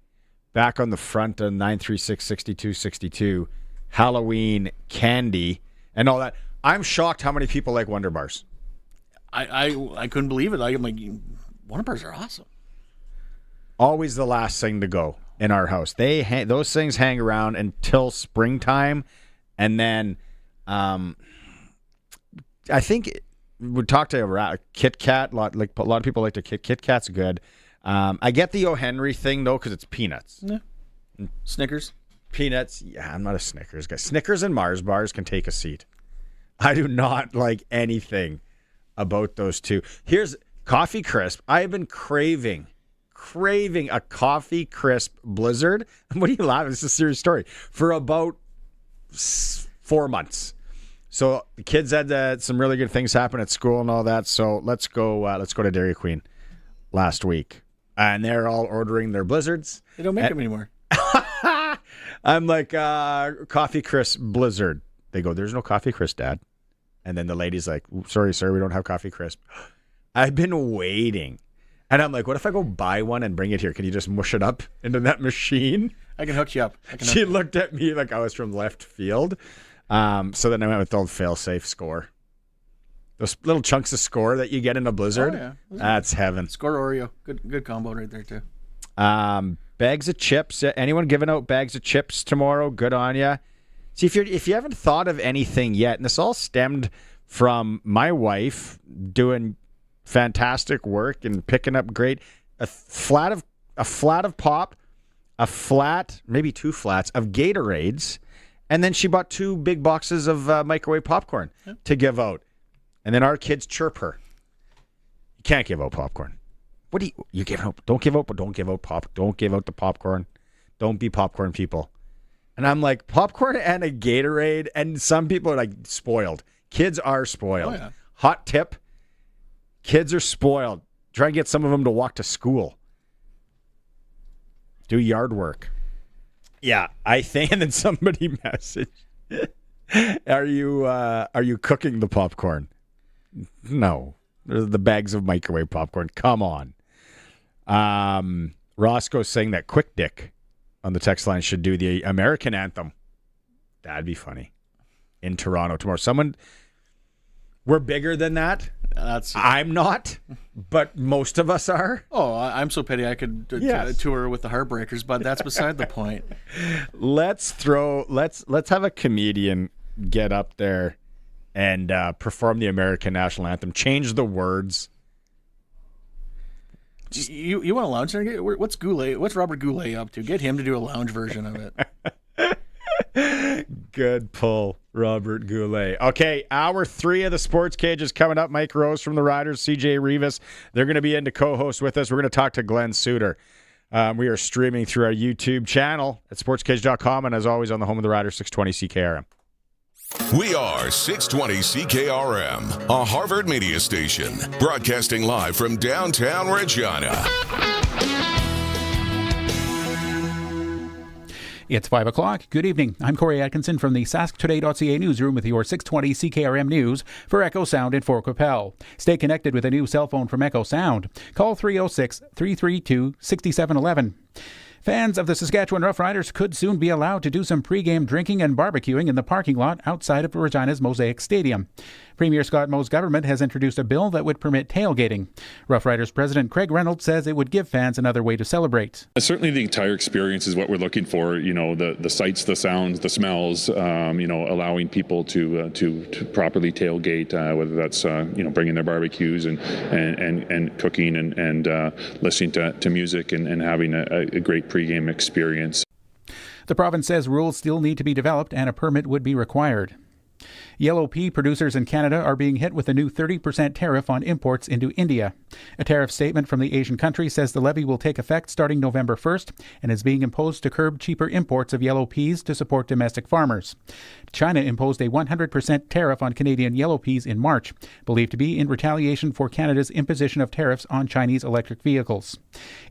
back on the front of 936-6262, Halloween candy and all that. I'm shocked how many people like Wonder Bars. I couldn't believe it. I'm like, Wonder Bars are awesome. Always the last thing to go in our house. Those things hang around until springtime, and then I think we talked to Kit Kat. A lot of people like to Kit Kat's good. I get the O. Henry thing though because it's peanuts. Yeah. Snickers. Peanuts. Yeah, I'm not a Snickers guy. Snickers and Mars bars can take a seat. I do not like anything about those two. Here's Coffee Crisp. I've been craving a Coffee Crisp Blizzard. What are you laughing? It's a serious story. For about 4 months. So the kids had some really good things happen at school and all that. So let's go to Dairy Queen last week, and they're all ordering their Blizzards. They don't make them anymore. I'm like, Coffee Crisp Blizzard. They go, there's no Coffee Crisp, Dad. And then the lady's like, sorry, sir, we don't have Coffee Crisp. I've been waiting. And I'm like, what if I go buy one and bring it here? Can you just mush it up into that machine? I can hook you up. She looked at me like I was from left field. So then I went with the old fail-safe Score. Those little chunks of Score that you get in a Blizzard. Oh, yeah. That's heaven. Score Oreo. Good combo right there, too. Bags of chips. Anyone giving out bags of chips tomorrow? Good on you. See, if you haven't thought of anything yet, and this all stemmed from my wife doing fantastic work and picking up a flat of pop, a flat, maybe 2 flats of Gatorades, and then she bought 2 big boxes of microwave popcorn to give out. And then our kids chirp her. You can't give out popcorn. What do you give out? Don't give out, but don't give out Don't give out the popcorn. Don't be popcorn people. And I'm like, popcorn and a Gatorade, and some people are like spoiled. Kids are spoiled. Oh, yeah. Hot tip. Kids are spoiled. Try and get some of them to walk to school. Do yard work. Yeah, I think. And then somebody messaged, "Are you cooking the popcorn?" No, the bags of microwave popcorn. Come on. Roscoe's saying that Quick Dick on the text line should do the American anthem. That'd be funny. In Toronto tomorrow. We're bigger than that. I'm not, but most of us are. Oh, I'm so petty I could tour with the Heartbreakers, but that's beside the point. Let's have a comedian get up there and perform the American national anthem. Change the words. You want a lounge? What's Goulet? What's Robert Goulet up to? Get him to do a lounge version of it. Good pull, Robert Goulet. Okay, hour 3 of the Sports Cage is coming up. Mike Rose from the Riders, CJ Reavis. They're going to be in to co-host with us. We're going to talk to Glen Suitor. We are streaming through our YouTube channel at sportscage.com, and as always on the home of the Riders, 620 CKRM. We are 620 CKRM, a Harvard media station, broadcasting live from downtown Regina. It's 5 o'clock. Good evening. I'm Corey Atkinson from the sasktoday.ca newsroom with your 620 CKRM news for Echo Sound in Fort Qu'Appelle. Stay connected with a new cell phone from Echo Sound. Call 306-332-6711. Fans of the Saskatchewan Roughriders could soon be allowed to do some pregame drinking and barbecuing in the parking lot outside of Regina's Mosaic Stadium. Premier Scott Moe's government has introduced a bill that would permit tailgating. Roughriders President Craig Reynolds says it would give fans another way to celebrate. Certainly the entire experience is what we're looking for. You know, the sights, the sounds, the smells, allowing people to properly tailgate, whether that's, bringing their barbecues and cooking and listening to music and having a great pregame experience. The province says rules still need to be developed and a permit would be required. Yellow pea producers in Canada are being hit with a new 30% tariff on imports into India. A tariff statement from the Asian country says the levy will take effect starting November 1st and is being imposed to curb cheaper imports of yellow peas to support domestic farmers. China imposed a 100% tariff on Canadian yellow peas in March, believed to be in retaliation for Canada's imposition of tariffs on Chinese electric vehicles.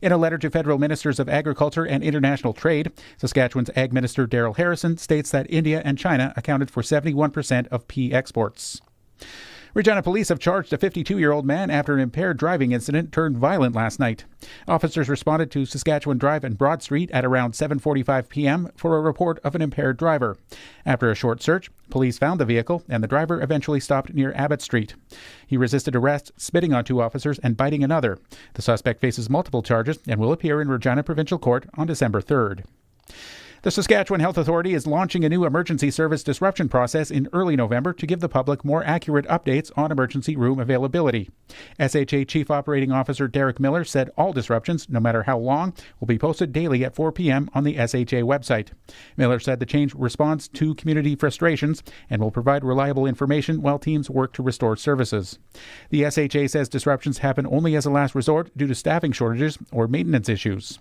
In a letter to federal ministers of agriculture and international trade, Saskatchewan's Ag Minister Daryl Harrison states that India and China accounted for 71% of pea exports. Regina police have charged a 52-year-old man after an impaired driving incident turned violent last night. Officers responded to Saskatchewan Drive and Broad Street at around 7:45 p.m. for a report of an impaired driver. After a short search, police found the vehicle and the driver eventually stopped near Abbott Street. He resisted arrest, spitting on 2 officers and biting another. The suspect faces multiple charges and will appear in Regina Provincial Court on December 3rd. The Saskatchewan Health Authority is launching a new emergency service disruption process in early November to give the public more accurate updates on emergency room availability. SHA Chief Operating Officer Derek Miller said all disruptions, no matter how long, will be posted daily at 4 p.m. on the SHA website. Miller said the change responds to community frustrations and will provide reliable information while teams work to restore services. The SHA says disruptions happen only as a last resort due to staffing shortages or maintenance issues.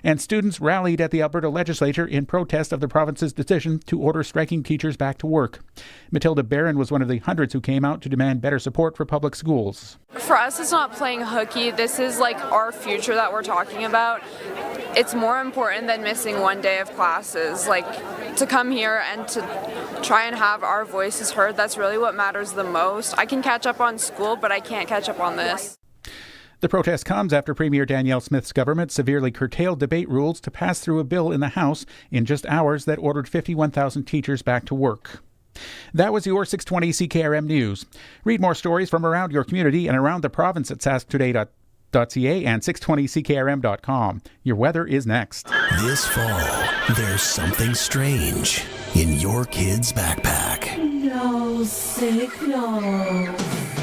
And students rallied at the Alberta legislature in protest of the province's decision to order striking teachers back to work. Matilda Barron was one of the hundreds who came out to demand better support for public schools. For us, it's not playing hooky. This is like our future that we're talking about. It's more important than missing one day of classes. Like, to come here and to try and have our voices heard, that's really what matters the most. I can catch up on school, but I can't catch up on this. The protest comes after Premier Danielle Smith's government severely curtailed debate rules to pass through a bill in the House in just hours that ordered 51,000 teachers back to work. That was your 620 CKRM News. Read more stories from around your community and around the province at sasktoday.ca and 620ckrm.com. Your weather is next. This fall, there's something strange in your kid's backpack. No signal.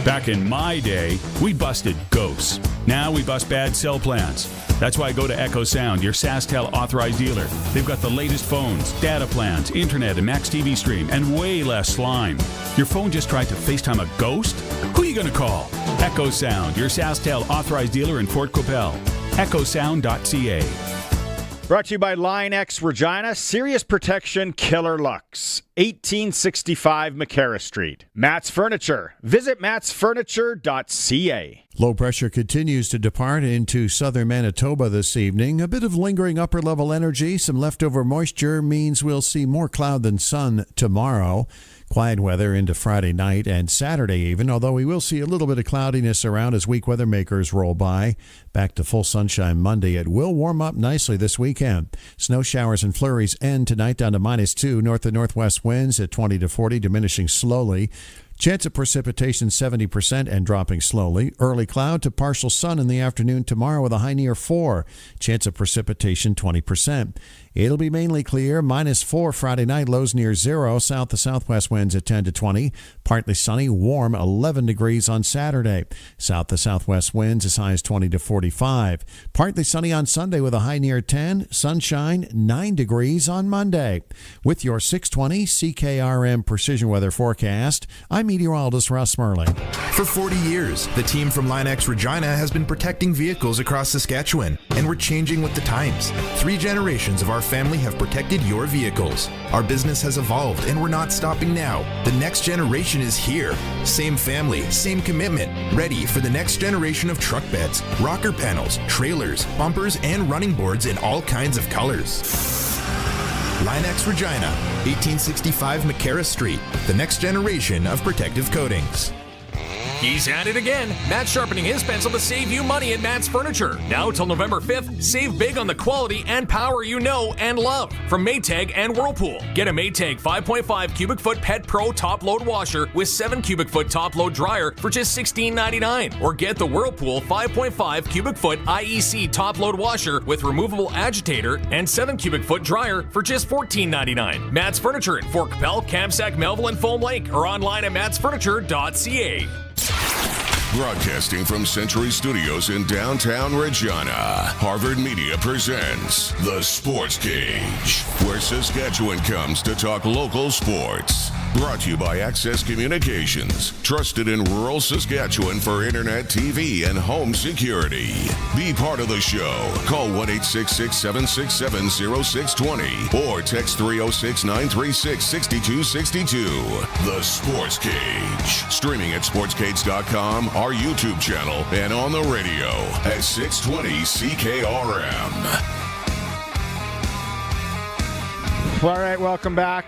Back in my day, we busted ghosts. Now we bust bad cell plans. That's why I go to Echo Sound, your SaskTel authorized dealer. They've got the latest phones, data plans, internet, and Max TV Stream, and way less slime. Your phone just tried to FaceTime a ghost? Who are you going to call? Echo Sound, your SaskTel authorized dealer in Fort Qu'Appelle. EchoSound.ca. Brought to you by Line X Regina, Serious Protection Killer Lux, 1865 McCarra Street. Matt's Furniture. Visit mattsfurniture.ca. Low pressure continues to depart into southern Manitoba this evening. A bit of lingering upper-level energy, some leftover moisture means we'll see more cloud than sun tomorrow. Quiet weather into Friday night and Saturday even, although we will see a little bit of cloudiness around as weak weather makers roll by. Back to full sunshine Monday. It will warm up nicely this weekend. Snow showers and flurries end tonight down to -2. North and northwest winds at 20 to 40, diminishing slowly. Chance of precipitation 70% and dropping slowly. Early cloud to partial sun in the afternoon tomorrow with a high near 4. Chance of precipitation 20%. It'll be mainly clear. -4 Friday night, lows near 0. South to southwest winds at 10 to 20. Partly sunny, warm 11 degrees on Saturday. South to southwest winds as high as 20 to 45. Partly sunny on Sunday with a high near 10. Sunshine 9 degrees on Monday. With your 620 CKRM Precision Weather Forecast, I'm meteorologist Russ Merling. For 40 years, the team from Line X Regina has been protecting vehicles across Saskatchewan, and we're changing with the times. 3 generations of our family have protected your vehicles. Our business has evolved, and we're not stopping now. The next generation is here. Same family, same commitment, ready for the next generation of truck beds, rocker panels, trailers, bumpers, and running boards in all kinds of colors. Line X Regina, 1865 McCarra Street, the next generation of protective coatings. He's at it again. Matt's sharpening his pencil to save you money at Matt's Furniture. Now till November 5th, save big on the quality and power you know and love from Maytag and Whirlpool. Get a Maytag 5.5 cubic foot Pet Pro top load washer with 7 cubic foot top load dryer for just $16.99. Or get the Whirlpool 5.5 cubic foot IEC top load washer with removable agitator and 7 cubic foot dryer for just $14.99. Matt's Furniture at Fort Qu'Appelle, Kamsack, Melville, and Foam Lake, or online at mattsfurniture.ca. Broadcasting from Century Studios in downtown Regina, Harvard Media presents The Sportscage, where Saskatchewan comes to talk local sports. Brought to you by Access Communications, trusted in rural Saskatchewan for internet, TV, and home security. Be part of the show. Call 1-866-767-0620 or text 306-936-6262. The Sportscage. Streaming at sportscage.com, our YouTube channel, and on the radio at 620 CKRM. All right, welcome back.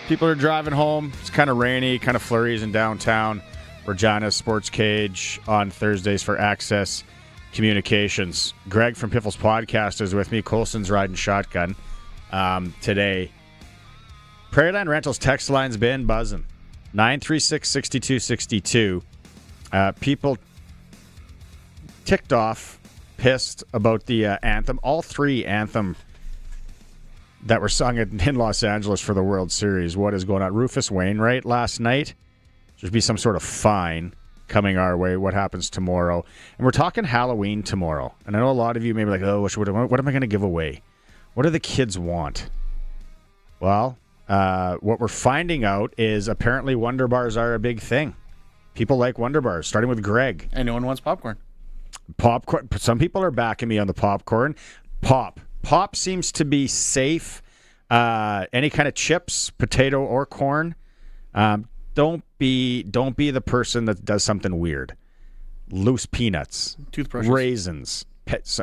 People are driving home. It's kind of rainy, kind of flurries in downtown. Regina Sportscage on Thursdays for Access Communications. Greg from Piffles Podcast is with me. Colson's riding shotgun today. Prairieland Rentals text line's been buzzing. 936-6262. People ticked off, pissed about the anthem. All three anthem that were sung in Los Angeles for the World Series. What is going on? Rufus Wainwright last night. There'll be some sort of fine coming our way. What happens tomorrow? And we're talking Halloween tomorrow. And I know a lot of you may be like, oh, what am I going to give away? What do the kids want? Well, what we're finding out is apparently Wonder Bars are a big thing. People like Wonder Bars, starting with Greg. And no one wants popcorn. Popcorn. Some people are backing me on the popcorn. Pop seems to be safe. Any kind of chips, potato or corn. Don't be the person that does something weird. Loose peanuts, toothbrushes, raisins.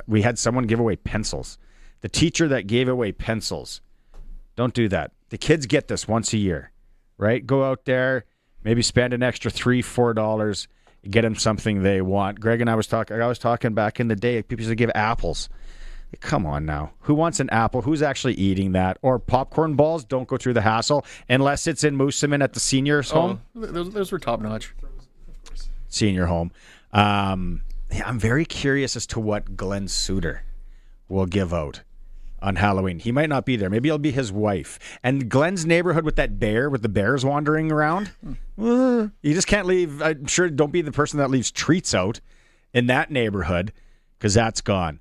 We had someone give away pencils. The teacher that gave away pencils. Don't do that. The kids get this once a year, right? Go out there, maybe spend an extra $3-4, get them something they want. Greg and I was talking back in the day. People used to give apples. Come on now. Who wants an apple? Who's actually eating that? Or popcorn balls? Don't go through the hassle unless it's in Moosomin at the seniors' home. Those were top notch. Senior home. I'm very curious as to what Glen Suitor will give out on Halloween. He might not be there. Maybe it'll be his wife. And Glen's neighborhood with that bear, with the bears wandering around, you just can't leave. I'm sure don't be the person that leaves treats out in that neighborhood because that's gone.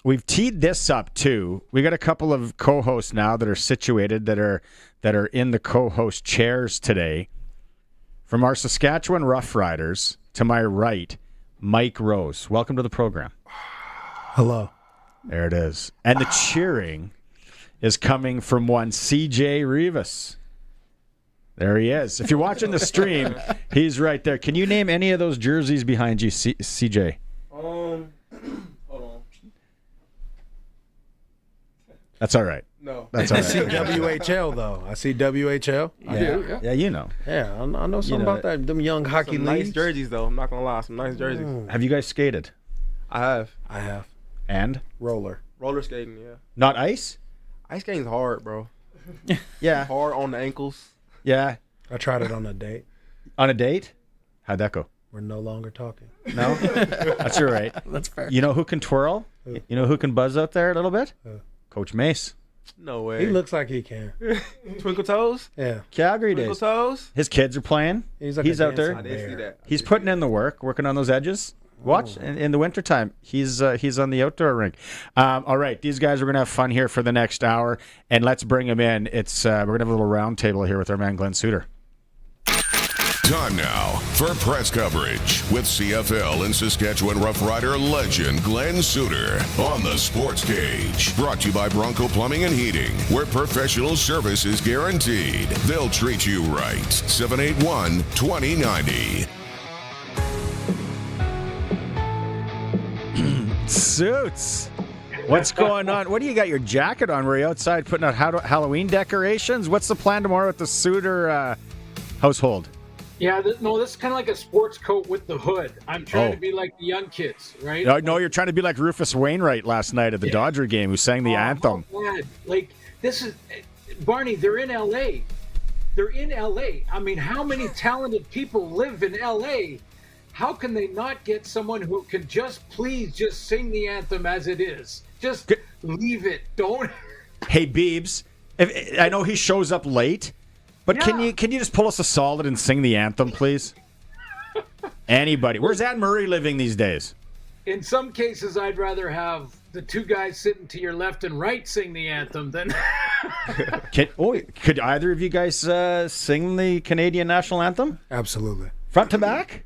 We've teed this up too. We got a couple of co-hosts now that are situated that are in the co-host chairs today. From our Saskatchewan Roughriders to my right, Mike Rose. Welcome to the program. Hello. There it is. And the cheering is coming from one CJ Reavis. There he is. If you're watching the stream, he's right there. Can you name any of those jerseys behind you, CJ? Hold on. That's all right. No. That's all I right. see WHL, though. I see WHL. Yeah, you know. Yeah, I know something about that. Them young hockey Some leagues. nice jerseys, though. I'm not going to lie. Some nice jerseys. Have you guys skated? I have. And? Roller skating, yeah. Not ice? Ice skating's hard, bro. Yeah. Hard on the ankles. Yeah. I tried it on a date. On a date? How'd that go? We're no longer talking. No? That's all right. That's fair. You know who can twirl? You know who can buzz out there a little bit? Coach Mace. No way. He looks like he can. Twinkle Toes? Yeah. Calgary Twinkle days. Toes? His kids are playing. He's, like He's out there. I did see that. He's putting in the work, working on those edges. Watch in the wintertime. He's on the outdoor rink. All right, these guys are going to have fun here for the next hour, and let's bring them in. It's we're going to have a little round table here with our man Glen Suitor. Time now for press coverage with CFL and Saskatchewan Roughrider legend Glen Suitor on the Sportscage. Brought to you by Bronco Plumbing and Heating, where professional service is guaranteed. They'll treat you right. 781-2090. Suits. What's going on? What do you got your jacket on? Were you outside putting out Halloween decorations? What's the plan tomorrow with the Suitor household? Yeah, this is kind of like a sports coat with the hood. I'm trying to be like the young kids, right? No, you're trying to be like Rufus Wainwright last night at the Dodger game who sang the anthem. God. Like, this is... Barney, they're in L.A. I mean, how many talented people live in L.A.? How can they not get someone who can just sing the anthem as it is? Just leave it. Don't... Hey, Beebs, I know he shows up late, but can you just pull us a solid and sing the anthem, please? Anybody. Where's Anne Murray living these days? In some cases, I'd rather have the two guys sitting to your left and right sing the anthem than... Could either of you guys sing the Canadian national anthem? Absolutely. Front to back?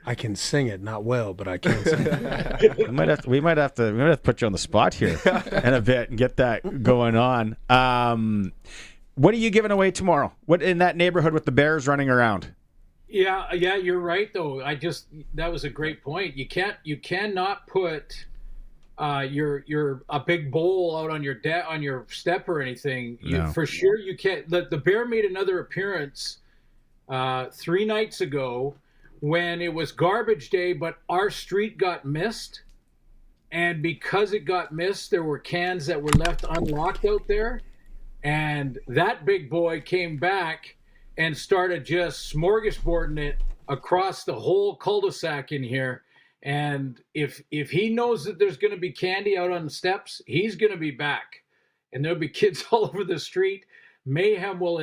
I can sing it, not well, but I can sing it. we might have to put you on the spot here in a bit and get that going on. What are you giving away tomorrow? What in that neighborhood with the bears running around? Yeah, you're right though. That was a great point. You cannot put you're a big bowl out on your step or anything, for sure you can't. The bear made another appearance 3 nights ago when it was garbage day, but our street got missed. And because it got missed, there were cans that were left unlocked out there. And that big boy came back and started just smorgasbording it across the whole cul-de-sac in here. And if he knows that there's going to be candy out on the steps, he's going to be back. And there'll be kids all over the street. Mayhem will,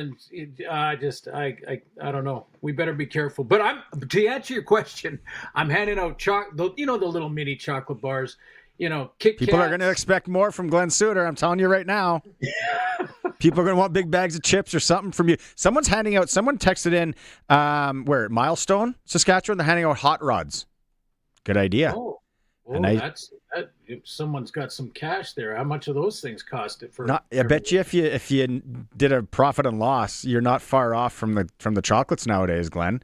I don't know. We better be careful. But to answer your question, I'm handing out the little mini chocolate bars. Kit People are Kats. going to expect more from Glen Suitor. I'm telling you right now. People are going to want big bags of chips or something from you. Someone texted in, Milestone, Saskatchewan, they're handing out hot rods. Good idea. Someone's got some cash there. How much of those things cost it for? I bet you if you did a profit and loss, you're not far off from the chocolates nowadays, Glenn.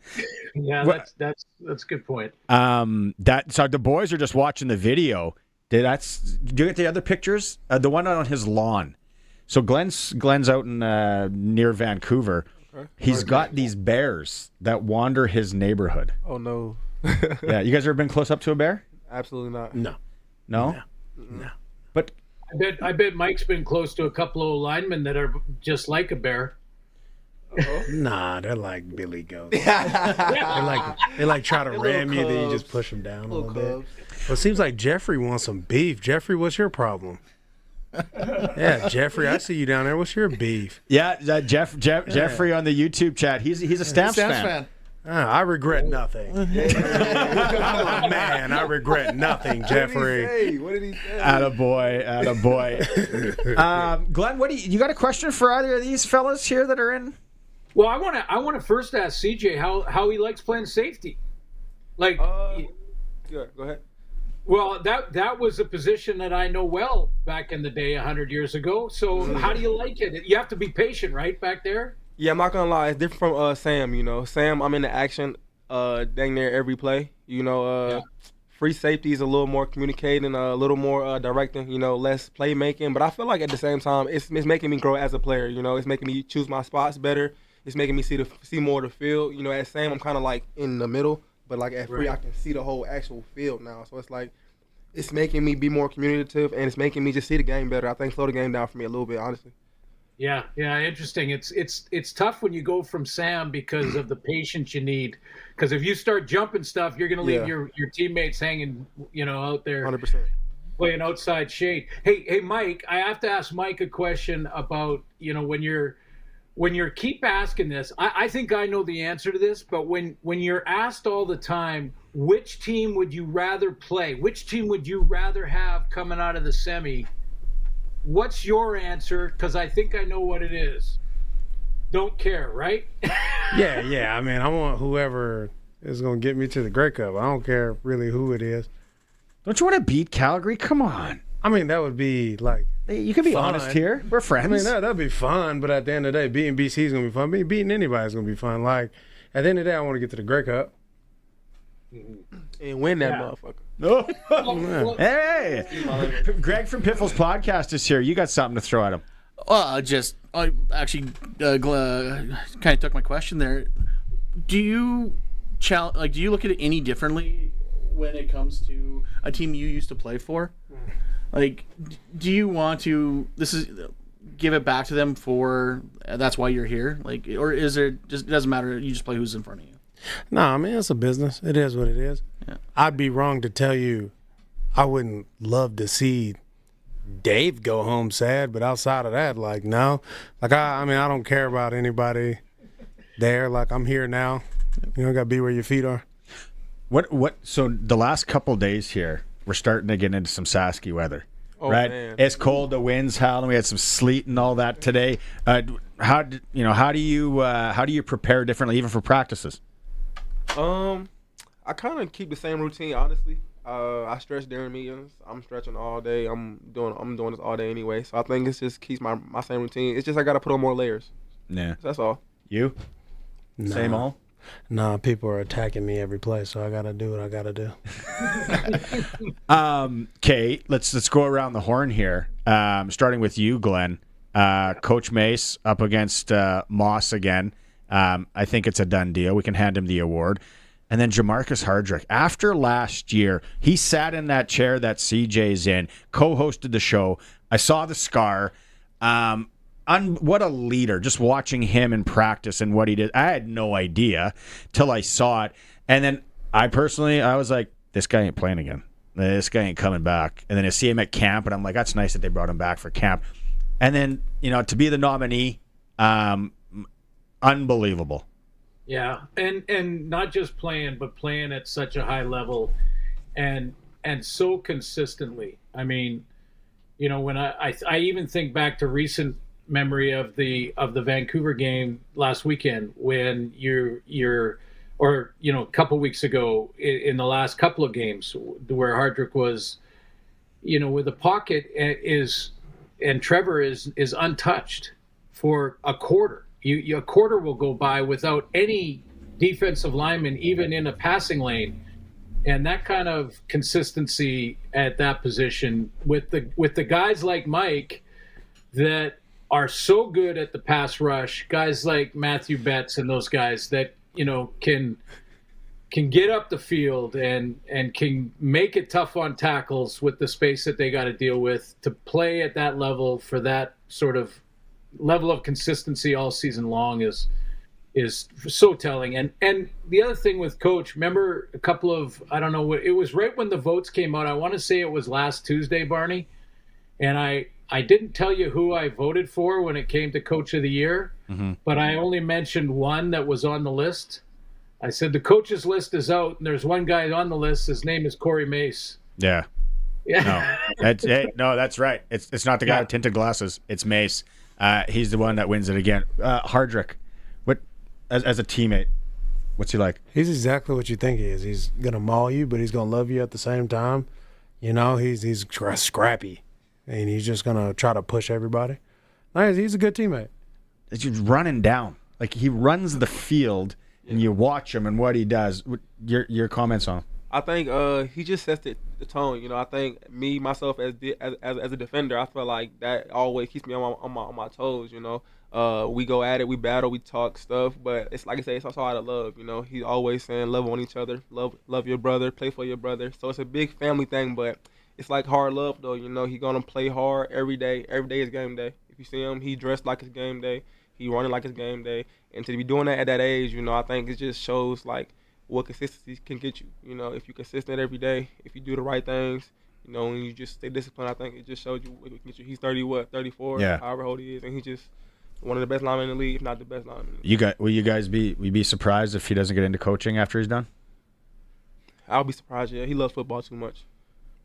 Yeah, that's a good point. So the boys are just watching the video. Do you get the other pictures? The one on his lawn. So Glen's out in near Vancouver. Okay. He's got these bears that wander his neighborhood. Oh no. Yeah, you guys ever been close up to a bear? Absolutely not. No. But I bet Mike's been close to a couple of linemen that are just like a bear. Nah, they're like Billy Goats. they like try to ram you, then you just push them down a little bit. Well, it seems like Jeffrey wants some beef. Jeffrey, what's your problem? Yeah, Jeffrey, I see you down there. What's your beef? Yeah, Jeffrey on the YouTube chat. He's a Stamps fan. I regret nothing. I'm a man. I regret nothing, Jeffrey. What did he say? Attaboy. Glenn, you got a question for either of these fellas here that are in? Well, I want to first ask CJ how he likes playing safety. Like, yeah, go ahead. Well, that was a position that I know well back in the day 100 years ago. So how do you like it? You have to be patient, right, back there? Yeah, I'm not gonna lie. It's different from Sam. Sam, I'm in the action dang near every play. Free safety is a little more communicating, a little more directing. Less playmaking. But I feel like at the same time, it's making me grow as a player. It's making me choose my spots better. It's making me see more of the field. At Sam, I'm kind of like in the middle, but like at free, I can see the whole actual field now. So it's like it's making me be more communicative, and it's making me just see the game better. I think slow the game down for me a little bit, honestly. Yeah, interesting. It's tough when you go from Sam because of the patience you need. Because if you start jumping stuff, you're going to leave your teammates hanging, out there 100%. Playing outside shade. Hey, Mike, I have to ask Mike a question about when you're keep asking this. I think I know the answer to this, but when you're asked all the time, which team would you rather play? Which team would you rather have coming out of the semi? What's your answer? Because I think I know what it is. Don't care, right? Yeah. I mean, I want whoever is going to get me to the Grey Cup. I don't care really who it is. Don't you want to beat Calgary? Come on. I mean, that would be like you can be fun. honest here. We're friends. I mean, that'd be fun. But at the end of the day, beating BC is going to be fun. Beating anybody is going to be fun. Like, at the end of the day, I want to get to the Grey Cup. And win that motherfucker. Oh. Hey, Greg from Piffle's podcast is here. You got something to throw at him? I actually kind of took my question there. Do you look at it any differently when it comes to a team you used to play for? Like, do you want to give it back to them for that's why you're here? Like, or is it just, it doesn't matter? You just play who's in front of you. No, I mean, it's a business. It is what it is. Yeah. I'd be wrong to tell you I wouldn't love to see Dave go home sad, but outside of that, like, no. Like, I mean, I don't care about anybody there. Like, I'm here now. You got to be where your feet are. So the last couple days here, we're starting to get into some Sasky weather. Oh, right? Man. It's cold, the wind's howling. We had some sleet and all that today. How do you prepare differently, even for practices? I kind of keep the same routine, honestly. I stretch during meetings. I'm stretching all day. I'm doing this all day anyway. So I think it just keeps my same routine. It's just I got to put on more layers. Yeah. That's all. You? Nah. Same all? Nah, people are attacking me every play, so I got to do what I got to do. Okay, let's go around the horn here. Starting with you, Glenn. Coach Mace up against Moss again. I think it's a done deal. We can hand him the award. And then Jamarcus Hardrick. After last year, he sat in that chair that CJ's in, co-hosted the show. I saw the scar. What a leader, just watching him in practice and what he did. I had no idea till I saw it. And then I was like, this guy ain't playing again. This guy ain't coming back. And then I see him at camp, and I'm like, that's nice that they brought him back for camp. And then, to be the nominee, unbelievable. Yeah, and not just playing, but playing at such a high level and so consistently. I mean, when I even think back to recent memory of the Vancouver game last weekend when a couple weeks ago in the last couple of games where Hardrick was, with the pocket and Trevor is untouched for a quarter. A quarter will go by without any defensive lineman, even in a passing lane, and that kind of consistency at that position with the guys like Mike that are so good at the pass rush, guys like Matthew Betts and those guys that can get up the field and can make it tough on tackles with the space that they got to deal with to play at that level for that sort of level of consistency all season long is so telling. And the other thing with Coach, remember a couple of, I don't know, it was right when the votes came out. I want to say it was last Tuesday, Barney. And I didn't tell you who I voted for when it came to Coach of the Year, but I only mentioned one that was on the list. I said the coaches list is out, and there's one guy on the list. His name is Corey Mace. Yeah. Yeah. No, that's right. It's not the guy with tinted glasses. It's Mace. He's the one that wins it again. Hardrick, what as a teammate, what's he like? He's exactly what you think he is. He's gonna maul you, but he's gonna love you at the same time. He's scrappy, and he's just gonna try to push everybody. He's a good teammate. It's just running down, like he runs the field, and you watch him and what he does. Your comments on him? I think he just sets the tone. I think myself as a defender, I feel like that always keeps me on my toes. We go at it, we battle, we talk stuff, but it's like I say, it's also out of love. He's always saying love on each other, love your brother, play for your brother. So it's a big family thing, but it's like hard love though. He's gonna play hard every day. Every day is game day. If you see him, he dressed like it's game day. He running like it's game day, and to be doing that at that age, I think it just shows like what consistency can get you. If you're consistent every day, if you do the right things, and you just stay disciplined, I think it just showed you what can get you. He's 34, however old he is, and he's just one of the best linemen in the league, if not the best lineman. Will you guys be surprised if he doesn't get into coaching after he's done? I'll be surprised. Yeah, he loves football too much.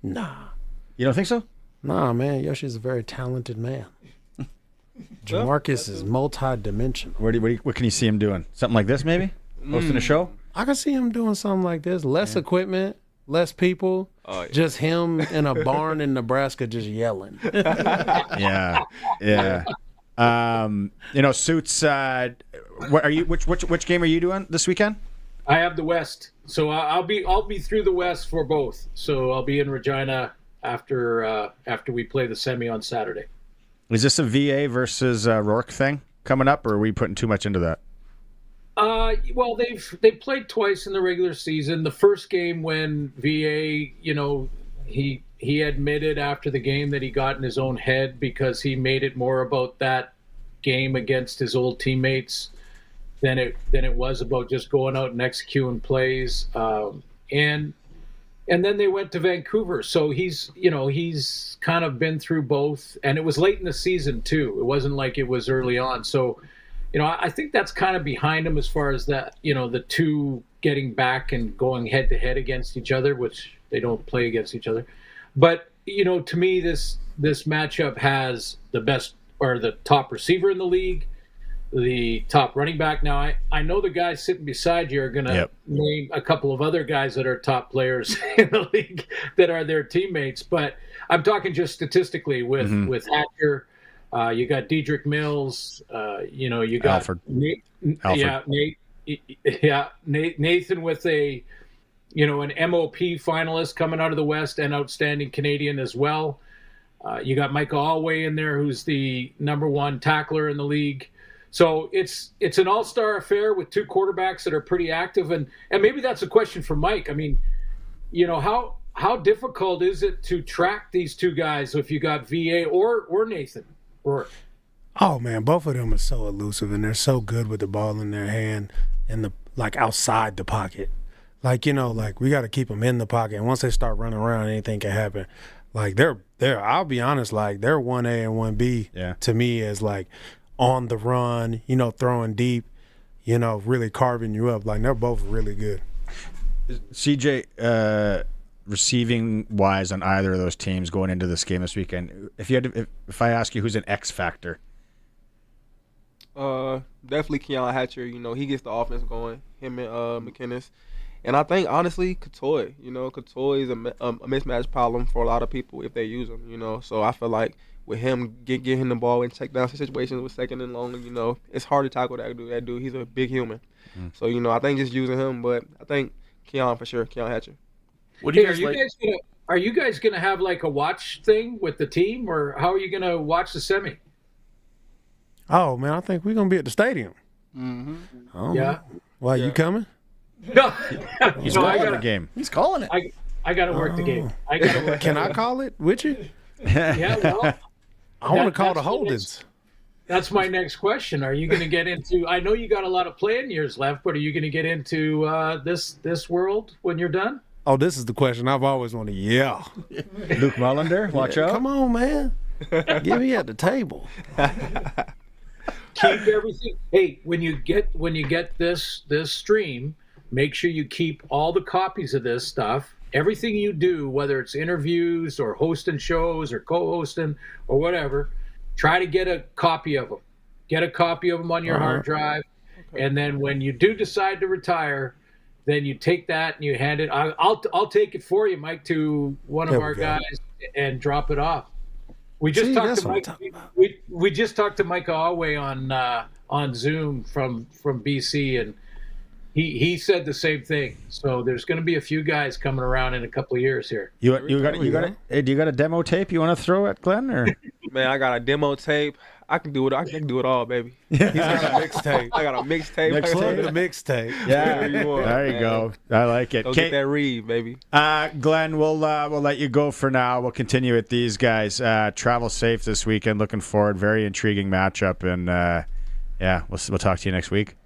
Nah. You don't think so? Nah, man. Yoshi's a very talented man. Jamarcus is multi-dimensional. What can you see him doing? Something like this, maybe? Hosting a show? I can see him doing something like this. Less equipment, less people, just him in a barn in Nebraska just yelling. Yeah. Suits. What are you? Which game are you doing this weekend? I have the West, so I'll be through the West for both. So I'll be in Regina after we play the semi on Saturday. Is this a VA versus Rourke thing coming up, or are we putting too much into that? Well, they've played twice in the regular season. The first game when VA, he admitted after the game that he got in his own head because he made it more about that game against his old teammates than it was about just going out and executing plays. And then they went to Vancouver. So he's kind of been through both, and it was late in the season too. It wasn't like it was early on. So, I think that's kind of behind him as far as that, the two getting back and going head to head against each other, which they don't play against each other. But, to me, this matchup has the best or the top receiver in the league, the top running back. Now, I know the guys sitting beside you are going to name a couple of other guys that are top players in the league that are their teammates, but I'm talking just statistically with Hatcher. You got Dedrick Mills. You got Alfred. Nate. Alfred. Yeah, Nate. Yeah, Nathan with an MOP finalist coming out of the West and outstanding Canadian as well. You got Michael Alway in there, who's the #1 tackler in the league. So it's an all-star affair with two quarterbacks that are pretty active, and maybe that's a question for Mike. I mean, how difficult is it to track these two guys if you got VA or Nathan? Oh man, both of them are so elusive, and they're so good with the ball in their hand and outside the pocket. We got to keep them in the pocket, and once they start running around, anything can happen. They're I'll be honest, they're 1A and 1B to me as on the run, throwing deep, really carving you up. They're both really good. CJ, receiving wise on either of those teams going into this game this weekend, if I ask you who's an X factor? Definitely Keon Hatcher. He gets the offense going. Him and McInnes. And I think, honestly, Couture. Couture is a mismatch problem for a lot of people if they use him, So I feel like with him getting him the ball and check down situations with second and long, it's hard to tackle that dude. He's a big human. So, I think just using him, but I think Keon for sure, Keon Hatcher. What do are you guys gonna have a watch thing with the team, or how are you gonna watch the semi? Oh man, I think we're gonna be at the stadium. Mm-hmm. Oh, yeah. Why you coming? No, he's calling the game. He's calling it. I got to work the game. Can I call it with you? Yeah, well, I want to call the Holdens. That's my next question. Are you going to get into? I know you got a lot of playing years left, but are you going to get into this world when you're done? Oh, this is the question I've always wanted. Yeah, Luke Mullender, watch out! Come on, man, get me at the table. Keep everything. Hey, when you get this stream, make sure you keep all the copies of this stuff. Everything you do, whether it's interviews or hosting shows or co-hosting or whatever, try to get a copy of them. Get a copy of them on your hard drive, and then when you do decide to retire, then you take that and you hand it. I'll take it for you, Mike, to one of our guys and drop it off. We just talked to Mike. We just talked to Mike Alway on Zoom from BC, and he said the same thing. So there's going to be a few guys coming around in a couple of years here. Do you got a demo tape you want to throw at Glen, or? Man, I got a demo tape. I can do it. I can do it all, baby. He's got a mixtape. I got a mixtape. The mixtape. Yeah, there you go. I like it. Go get that read, baby. Glenn, we'll let you go for now. We'll continue with these guys. Travel safe this weekend. Looking forward. Very intriguing matchup, and we'll talk to you next week.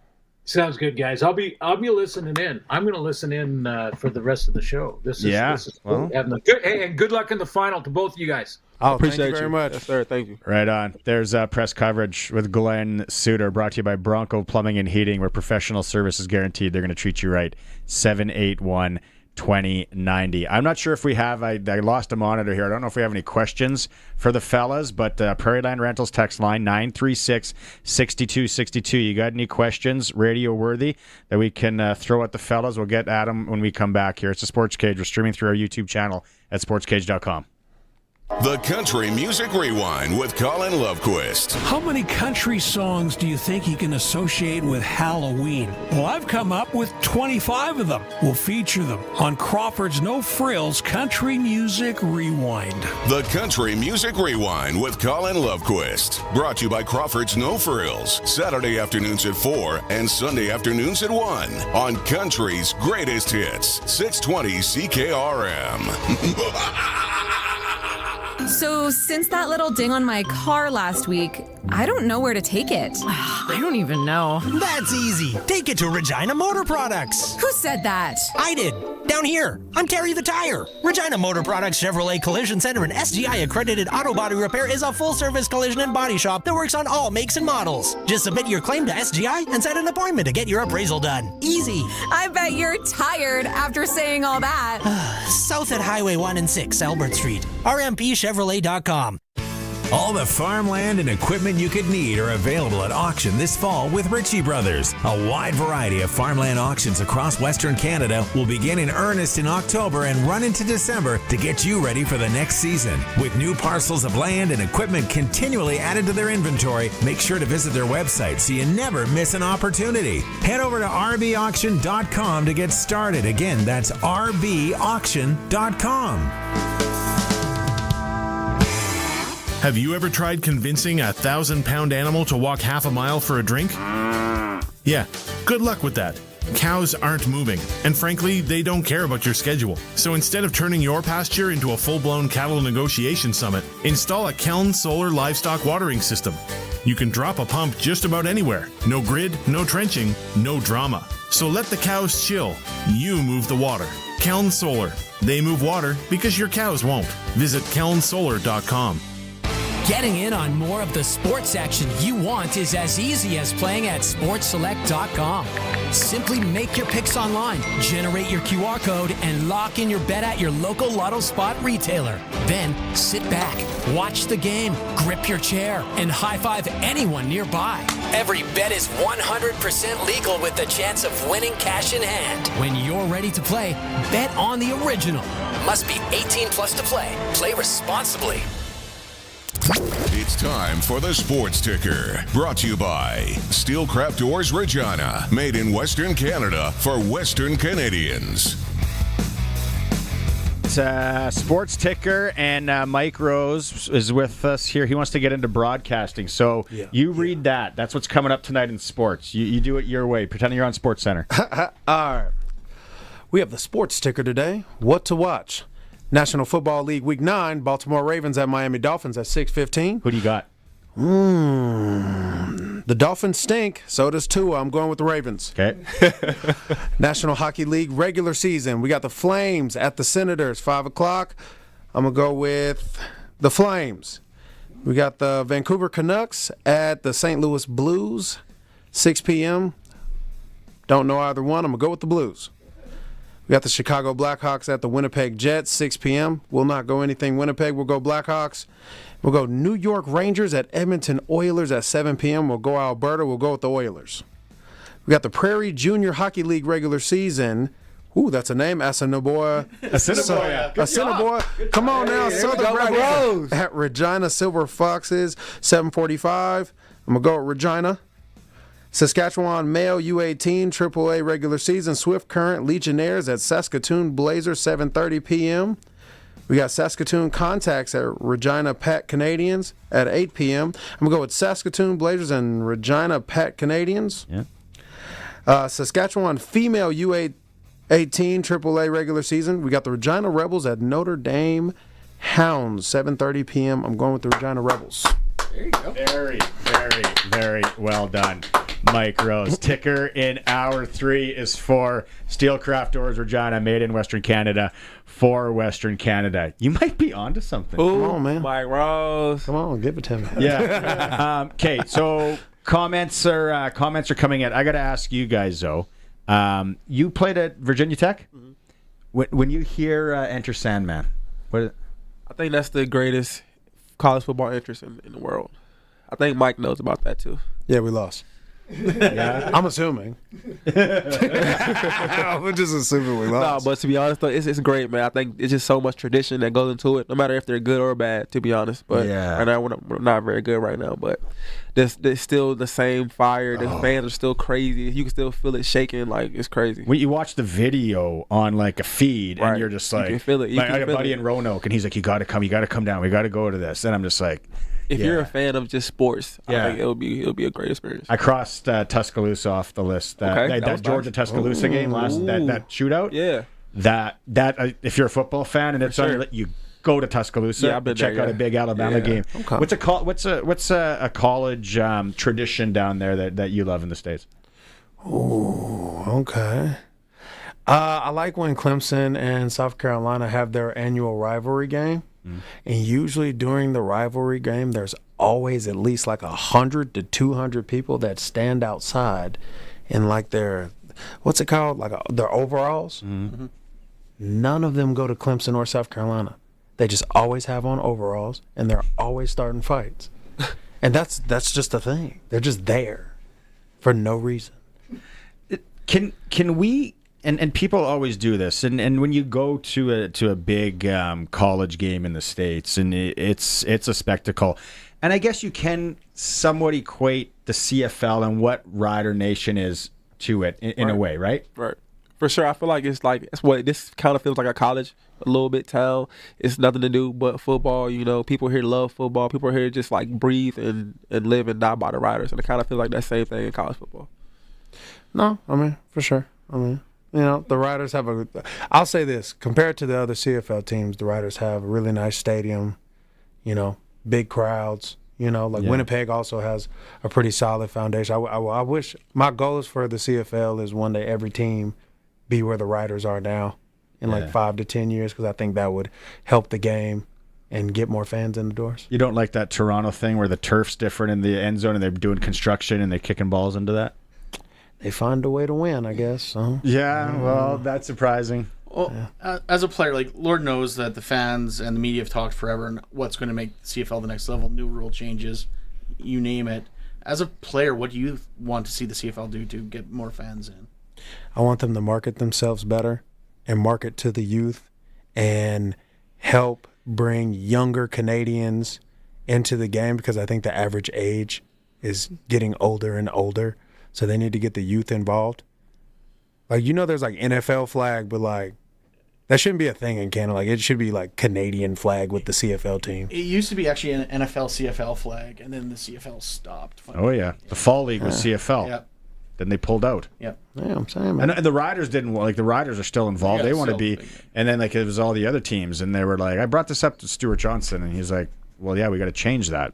Sounds good, guys. I'll be listening in. I'm going to listen in for the rest of the show. This is cool. Hey, and good luck in the final to both of you guys. I appreciate you very much. Yes, sir. Thank you. Right on. There's press coverage with Glen Suitor, brought to you by Bronco Plumbing and Heating, where professional service is guaranteed. They're going to treat you right. 781-2090. I'm not sure if we have, I lost a monitor here. I don't know if we have any questions for the fellas, but Prairie Land Rentals text line 936-6262. You got any questions, radio worthy, that we can throw at the fellas? We'll get at them when we come back here. It's the Sports Cage. We're streaming through our YouTube channel at sportscage.com. The Country Music Rewind with Colin Lovequist. How many country songs do you think you can associate with Halloween? Well, I've come up with 25 of them. We'll feature them on Crawford's No Frills Country Music Rewind. The Country Music Rewind with Colin Lovequist. Brought to you by Crawford's No Frills. Saturday afternoons at 4 and Sunday afternoons at 1 on Country's Greatest Hits. 620 CKRM. So, since that little ding on my car last week, I don't know where to take it. I don't even know. That's easy. Take it to Regina Motor Products. Who said that? I did. Down here. I'm Terry the Tire. Regina Motor Products Chevrolet Collision Center and SGI accredited auto body repair is a full-service collision and body shop that works on all makes and models. Just submit your claim to SGI and set an appointment to get your appraisal done. Easy. I bet you're tired after saying all that. South at Highway 1 and 6, Albert Street. RMPChevrolet.com. All the farmland and equipment you could need are available at auction this fall with Ritchie Brothers. A wide variety of farmland auctions across Western Canada will begin in earnest in October and run into December to get you ready for the next season. With new parcels of land and equipment continually added to their inventory, make sure to visit their website so you never miss an opportunity. Head over to rbauction.com to get started. Again, that's rbauction.com. Have you ever tried convincing a 1,000-pound animal to walk half a mile for a drink? Yeah, good luck with that. Cows aren't moving, and frankly, they don't care about your schedule. So instead of turning your pasture into a full-blown cattle negotiation summit, install a Keln solar livestock watering system. You can drop a pump just about anywhere. No grid, no trenching, no drama. So let the cows chill. You move the water. Keln Solar. They move water because your cows won't. Visit kelnsolar.com. Getting in on more of the sports action you want is as easy as playing at sportselect.com. Simply make your picks online, generate your QR code, and lock in your bet at your local Lotto Spot retailer. Then sit back, watch the game, grip your chair, and high-five anyone nearby. Every bet is 100% legal with the chance of winning cash in hand. When you're ready to play, bet on the original. Must be 18 plus to play. Play responsibly. It's time for the Sports Ticker, brought to you by Steelcraft Doors Regina, made in Western Canada for Western Canadians. It's Sports Ticker, and Mike Rose is with us here. He wants to get into broadcasting, so you read that. That's what's coming up tonight in sports. You do it your way, pretending you're on Sports Center. All right. We have the Sports Ticker today. What to watch? National Football League Week 9, Baltimore Ravens at Miami Dolphins at 6:15. Who do you got? The Dolphins stink. So does Tua. I'm going with the Ravens. Okay. National Hockey League regular season. We got the Flames at the Senators, 5 o'clock. I'm going to go with the Flames. We got the Vancouver Canucks at the St. Louis Blues, 6 p.m. Don't know either one. I'm going to go with the Blues. We got the Chicago Blackhawks at the Winnipeg Jets, 6 p.m. We'll not go anything Winnipeg. We'll go Blackhawks. We'll go New York Rangers at Edmonton Oilers at 7 p.m. We'll go Alberta. We'll go with the Oilers. We got the Prairie Junior Hockey League regular season. Ooh, that's a name. Assiniboia. Assiniboia. Come on now. Southern Rebels at Regina Silver Foxes, 7:45. I'm going to go with Regina. Saskatchewan Male U18 AAA regular season Swift Current Legionnaires at Saskatoon Blazers, 7:30 p.m. We got Saskatoon Contacts at Regina Pat Canadians at 8 p.m. I'm going to go with Saskatoon Blazers and Regina Pat Canadians. Yeah. Saskatchewan Female U18 AAA regular season. We got the Regina Rebels at Notre Dame Hounds, 7:30 p.m. I'm going with the Regina Rebels. There you go. Very, very, very well done, Mike Rose. Ticker in hour 3 is for Steelcraft Doors Regina, made in Western Canada for Western Canada. You might be onto something. Ooh, come on, man. Mike Rose. Come on, give it to me. Yeah. Okay, so comments are coming in. I got to ask you guys, though. You played at Virginia Tech? Mm-hmm. When you hear Enter Sandman, what? I think that's the greatest college football interest in the world. I think Mike knows about that too. Yeah, we lost. Yeah, I'm assuming. I'm just assuming we lost. No, but to be honest though, it's great, man. I think it's just so much tradition that goes into it, no matter if they're good or bad. To be honest, but right now we're not very good right now. But there's still the same fire. The fans are still crazy. You can still feel it shaking. Like it's crazy. When you watch the video on like a feed, and you're just like, you can feel it. I got a buddy in Roanoke, and he's like, you got to come down. We got to go to this. And I'm just like, if you're a fan of just sports, I think it'll be a great experience. I crossed Tuscaloosa off the list. That Georgia Tuscaloosa game that shootout. Yeah. That if you're a football fan and it's on your, you go to Tuscaloosa. Yeah, I've been check there, out a big Alabama game. Okay. What's a college tradition down there that you love in the States? Oh, okay. I like when Clemson and South Carolina have their annual rivalry game. And usually during the rivalry game, there's always at least like 100 to 200 people that stand outside in like their, what's it called? Like their overalls. Mm-hmm. None of them go to Clemson or South Carolina. They just always have on overalls, and they're always starting fights. And that's just a thing. They're just there for no reason. Can we? And people always do this. And when you go to a big college game in the States, and it's a spectacle. And I guess you can somewhat equate the CFL and what Rider Nation is to it in a way, right? Right. For sure. I feel like it's what this kind of feels like a college, a little bit town. It's nothing to do but football. You know, people here love football. People here just like breathe and live and die by the Riders. And it kind of feels like that same thing in college football. No, I mean, for sure. I mean, you know, the Riders have I'll say this, compared to the other CFL teams, the Riders have a really nice stadium, you know, big crowds, you know, like Winnipeg also has a pretty solid foundation. I wish, my goal is for the CFL is one day every team be where the Riders are now in like 5 to 10 years, because I think that would help the game and get more fans in the doors. You don't like that Toronto thing where the turf's different in the end zone and they're doing construction and they're kicking balls into that? They find a way to win, I guess. So. Yeah, well, that's surprising. Well, as a player, like, Lord knows that the fans and the media have talked forever on what's going to make CFL the next level, new rule changes, you name it. As a player, what do you want to see the CFL do to get more fans in? I want them to market themselves better and market to the youth and help bring younger Canadians into the game, because I think the average age is getting older and older. So they need to get the youth involved. Like, you know, there's like NFL flag, but like that shouldn't be a thing in Canada. Like, it should be like Canadian flag with the CFL team. It used to be actually an NFL CFL flag, and then the CFL stopped. Oh yeah, the fall league was CFL. Yep. Then they pulled out. Yep. Yeah, I'm saying, man. And the Riders didn't like. The Riders are still involved. They want to be. And then like it was all the other teams, and they were like, I brought this up to Stuart Johnson, and he's like, well, yeah, we got to change that.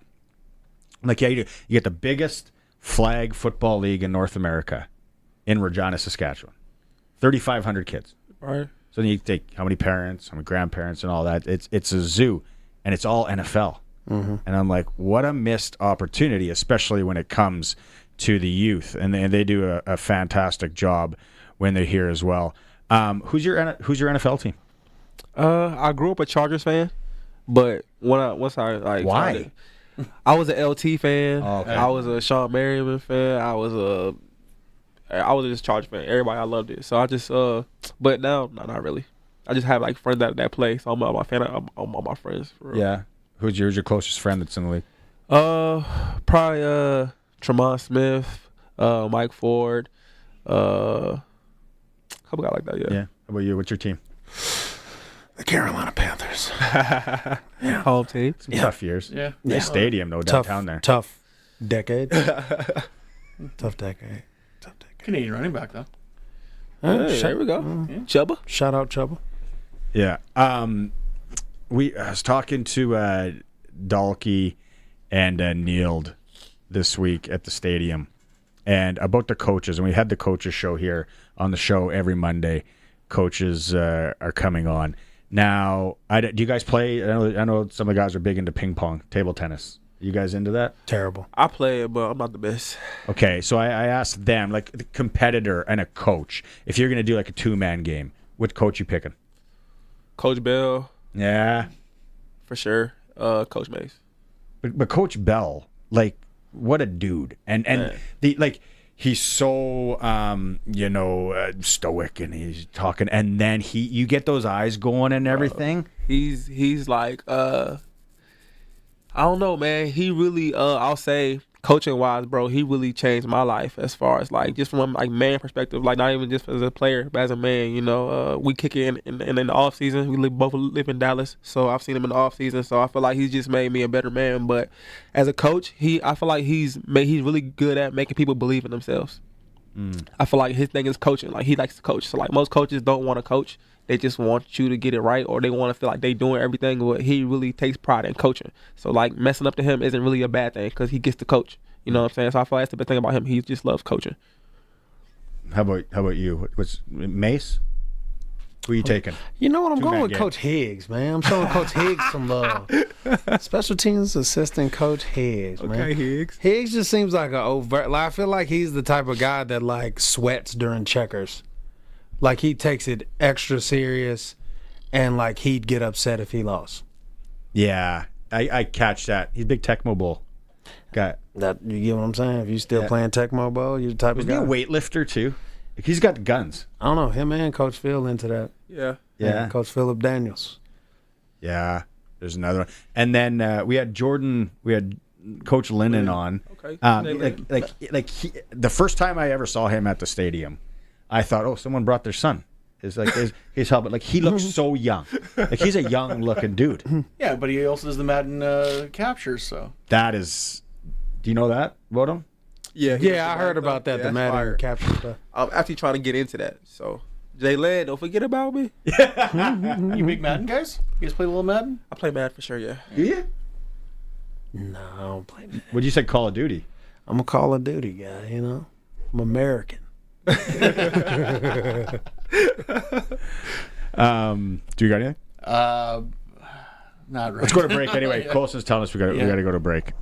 I'm like, yeah, you do. You get the biggest flag football league in North America in Regina, Saskatchewan. 3,500 kids. Right. So then you take how many parents, how many grandparents, and all that. It's a zoo, and it's all NFL. Mm-hmm. And I'm like, what a missed opportunity, especially when it comes to the youth. And they do a fantastic job when they're here as well. Who's your NFL team? I grew up a Chargers fan, but once I like why? I was an LT fan. Oh, okay. I was a Sean Merriman fan. I was just Chargers fan. Everybody, I loved it. So I just but now, no, not really. I just have like friends that play. So I'm my fan. I'm all my friends. For real. Yeah. Who's your closest friend that's in the league? Probably Tremont Smith, Mike Ford, couple guys like that. Yeah. How about you? What's your team? The Carolina Panthers. Yeah. Home team. Some tough years. Yeah. Nice stadium, though, downtown there. Tough decade. Tough decade. Canadian running back, though. Hey, there we go. Yeah. Chubba. Shout out Chubba. Yeah. I was talking to Dalkey and Neild this week at the stadium, and about the coaches. And we had the coaches show here on the show every Monday. Coaches are coming on. Now, do you guys play? I know some of the guys are big into ping pong, table tennis. You guys into that? Terrible. I play it, but I'm not the best. Okay, so I asked them, like the competitor and a coach, if you're going to do like a two-man game, what coach you picking? Coach Bell. Yeah. For sure. Coach Mace. But Coach Bell, like, what a dude. And he's so stoic, and he's talking, and then you get those eyes going and everything. He's like I don't know, man. He really I'll say coaching wise, bro, he really changed my life as far as like just from like man perspective, like not even just as a player, but as a man. You know, we kick in the off season. We both live in Dallas, so I've seen him in the off season. So I feel like he's just made me a better man. But as a coach, I feel like he's really good at making people believe in themselves. I feel like his thing is coaching. Like, he likes to coach. So like most coaches don't want to coach. They just want you to get it right, or they want to feel like they doing everything. But he really takes pride in coaching. So like messing up to him isn't really a bad thing because he gets to coach. You know what I'm saying? So I feel like that's the best thing about him. He just loves coaching. How about you? What's Mace? Who are you taking? You know what? I'm going with game. Coach Higgs, man. I'm showing Coach Higgs some love. Special teams assistant Coach Higgs, man. Okay, Higgs. Higgs just seems like an overt. Like, I feel like he's the type of guy that like sweats during checkers. Like, he takes it extra serious, and like he'd get upset if he lost. Yeah, I catch that. He's a big Tecmo Bowl guy. That you get what I'm saying? If you still playing Tecmo Bowl, you're the type Wasn't of guy. he a weightlifter too? He's got guns. I don't know. Him and Coach Phil into that. Yeah. And Coach Philip Daniels. Yeah. There's another one. And then we had Coach Lennon on. Okay. The first time I ever saw him at the stadium, I thought, oh, someone brought their son. His helmet. Like, he looks so young. Like, he's a young looking dude. Yeah, but he also does the Madden captures. So that is. Do you know that about him? Yeah, I heard about that. The Madden capture stuff. I'm actually trying to get into that. So, Jalen, don't forget about me. You big Madden guys? You guys play a little Madden? I play Madden for sure. Yeah. Yeah. No, I don't play. What'd you say? Call of Duty. I'm a Call of Duty guy. You know, I'm American. Do you got anything? Not right. Let's go to break anyway. Colson's telling us we got to go to break.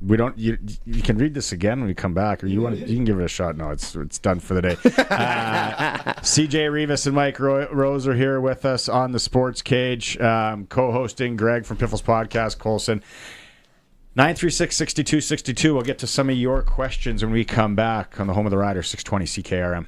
We don't. You can read this again when we come back, or you can give it a shot. No, it's done for the day. CJ Reavis and Mike Rose are here with us on the Sports Cage, co-hosting Greg from Piffles Podcast. Colson. 936-6262. We'll get to some of your questions when we come back on the home of the Riders, 620 CKRM.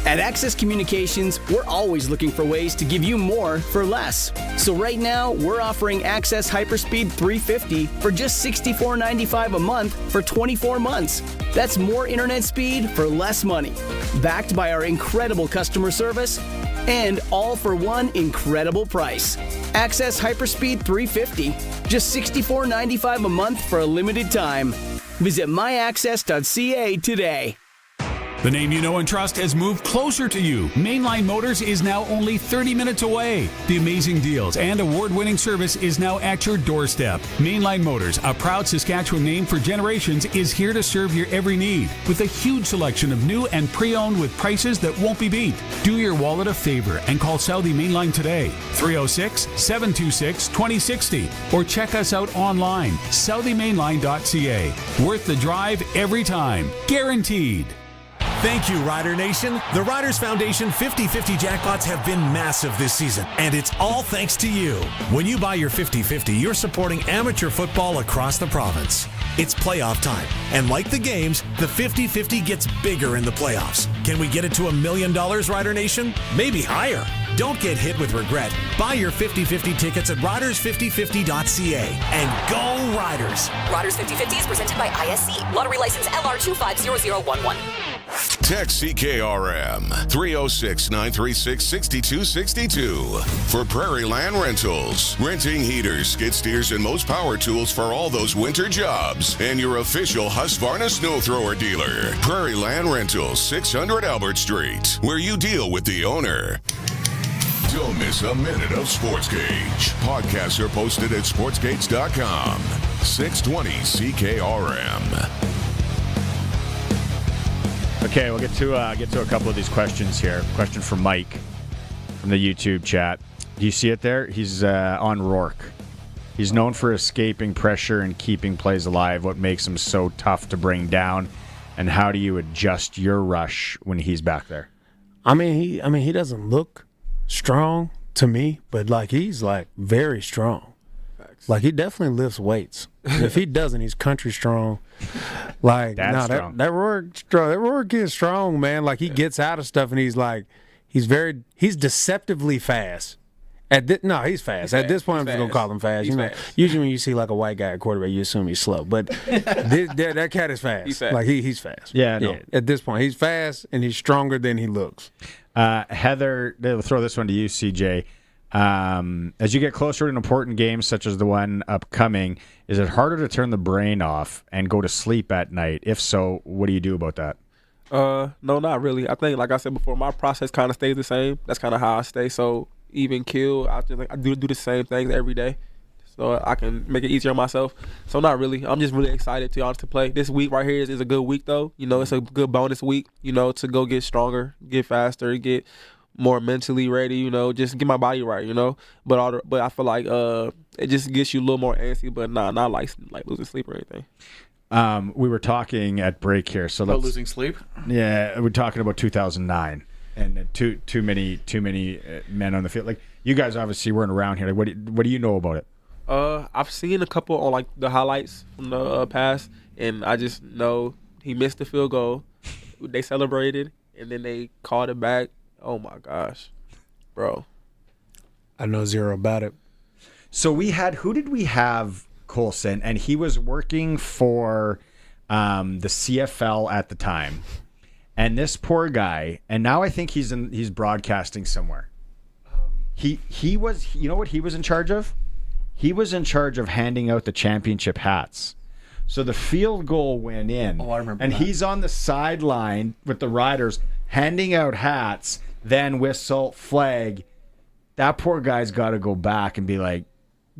At Access Communications, we're always looking for ways to give you more for less. So right now, we're offering Access Hyperspeed 350 for just $64.95 a month for 24 months. That's more internet speed for less money. Backed by our incredible customer service, and all for one incredible price. Access Hyperspeed 350, just $64.95 a month for a limited time. Visit myaccess.ca today. The name you know and trust has moved closer to you. Mainline Motors is now only 30 minutes away. The amazing deals and award-winning service is now at your doorstep. Mainline Motors, a proud Saskatchewan name for generations, is here to serve your every need with a huge selection of new and pre-owned with prices that won't be beat. Do your wallet a favor and call Saudi Mainline today, 306-726-2060, or check us out online, saudimainline.ca. Worth the drive every time. Guaranteed. Thank you, Rider Nation. The Riders Foundation 50-50 jackpots have been massive this season, and it's all thanks to you. When you buy your 50-50, you're supporting amateur football across the province. It's playoff time, and like the games, the 50-50 gets bigger in the playoffs. Can we get it to $1 million, Rider Nation? Maybe higher. Don't get hit with regret. Buy your 50-50 tickets at riders5050.ca and go Riders. Riders 50-50 is presented by ISC. Lottery license LR250011. Text CKRM 306-936-6262 for Prairie Land Rentals. Renting heaters, skid steers, and most power tools for all those winter jobs. And your official Husqvarna snow thrower dealer. Prairie Land Rentals, 600 Albert Street, where you deal with the owner. Don't miss a minute of Sportscage. Podcasts are posted at sportscage.com. 620 CKRM. Okay, we'll get to a couple of these questions here. Question from Mike from the YouTube chat. Do you see it there? He's on Rourke. He's known for escaping pressure and keeping plays alive. What makes him so tough to bring down? And how do you adjust your rush when he's back there? He doesn't look strong to me, but he's very strong. Facts. He definitely lifts weights. If he doesn't, he's country strong. Strong. That Rourke is strong, man. He gets out of stuff and he's deceptively fast. He's fast. At this point, I'm just gonna call him fast. Fast. Usually when you see a white guy at quarterback, you assume he's slow, but that cat is fast. He's fast. He's fast. Yeah, no. At this point, he's fast and he's stronger than he looks. Heather, they'll throw this one to you, CJ. As you get closer to an important game such as the one upcoming, is it harder to turn the brain off and go to sleep at night? If so, what do you do about that? No, not really. I think, like I said before, my process kind of stays the same. That's kind of how I stay. So even kill, I do the same things every day, so I can make it easier on myself. So not really. I'm just really excited to play. This week right here is a good week though. It's a good bonus week. To go get stronger, get faster, get more mentally ready. Just get my body right. But I feel like it just gets you a little more antsy, but not like losing sleep or anything. We were talking at break here, so about losing sleep. Yeah, we're talking about 2009 and too many men on the field. You guys obviously weren't around here. Like, what do you know about it? I've seen a couple on like the highlights from the past, and I just know he missed the field goal. They celebrated, and then they called it back. Oh my gosh, bro! I know zero about it. So who did we have, Coulson? And he was working for the CFL at the time. And this poor guy, and now I think he's broadcasting somewhere. He was, you know what he was in charge of? He was in charge of handing out the championship hats. So the field goal went in. Oh, I remember and that. he's on the sideline with the Riders handing out hats, then whistle, flag. That poor guy's got to go back and be like,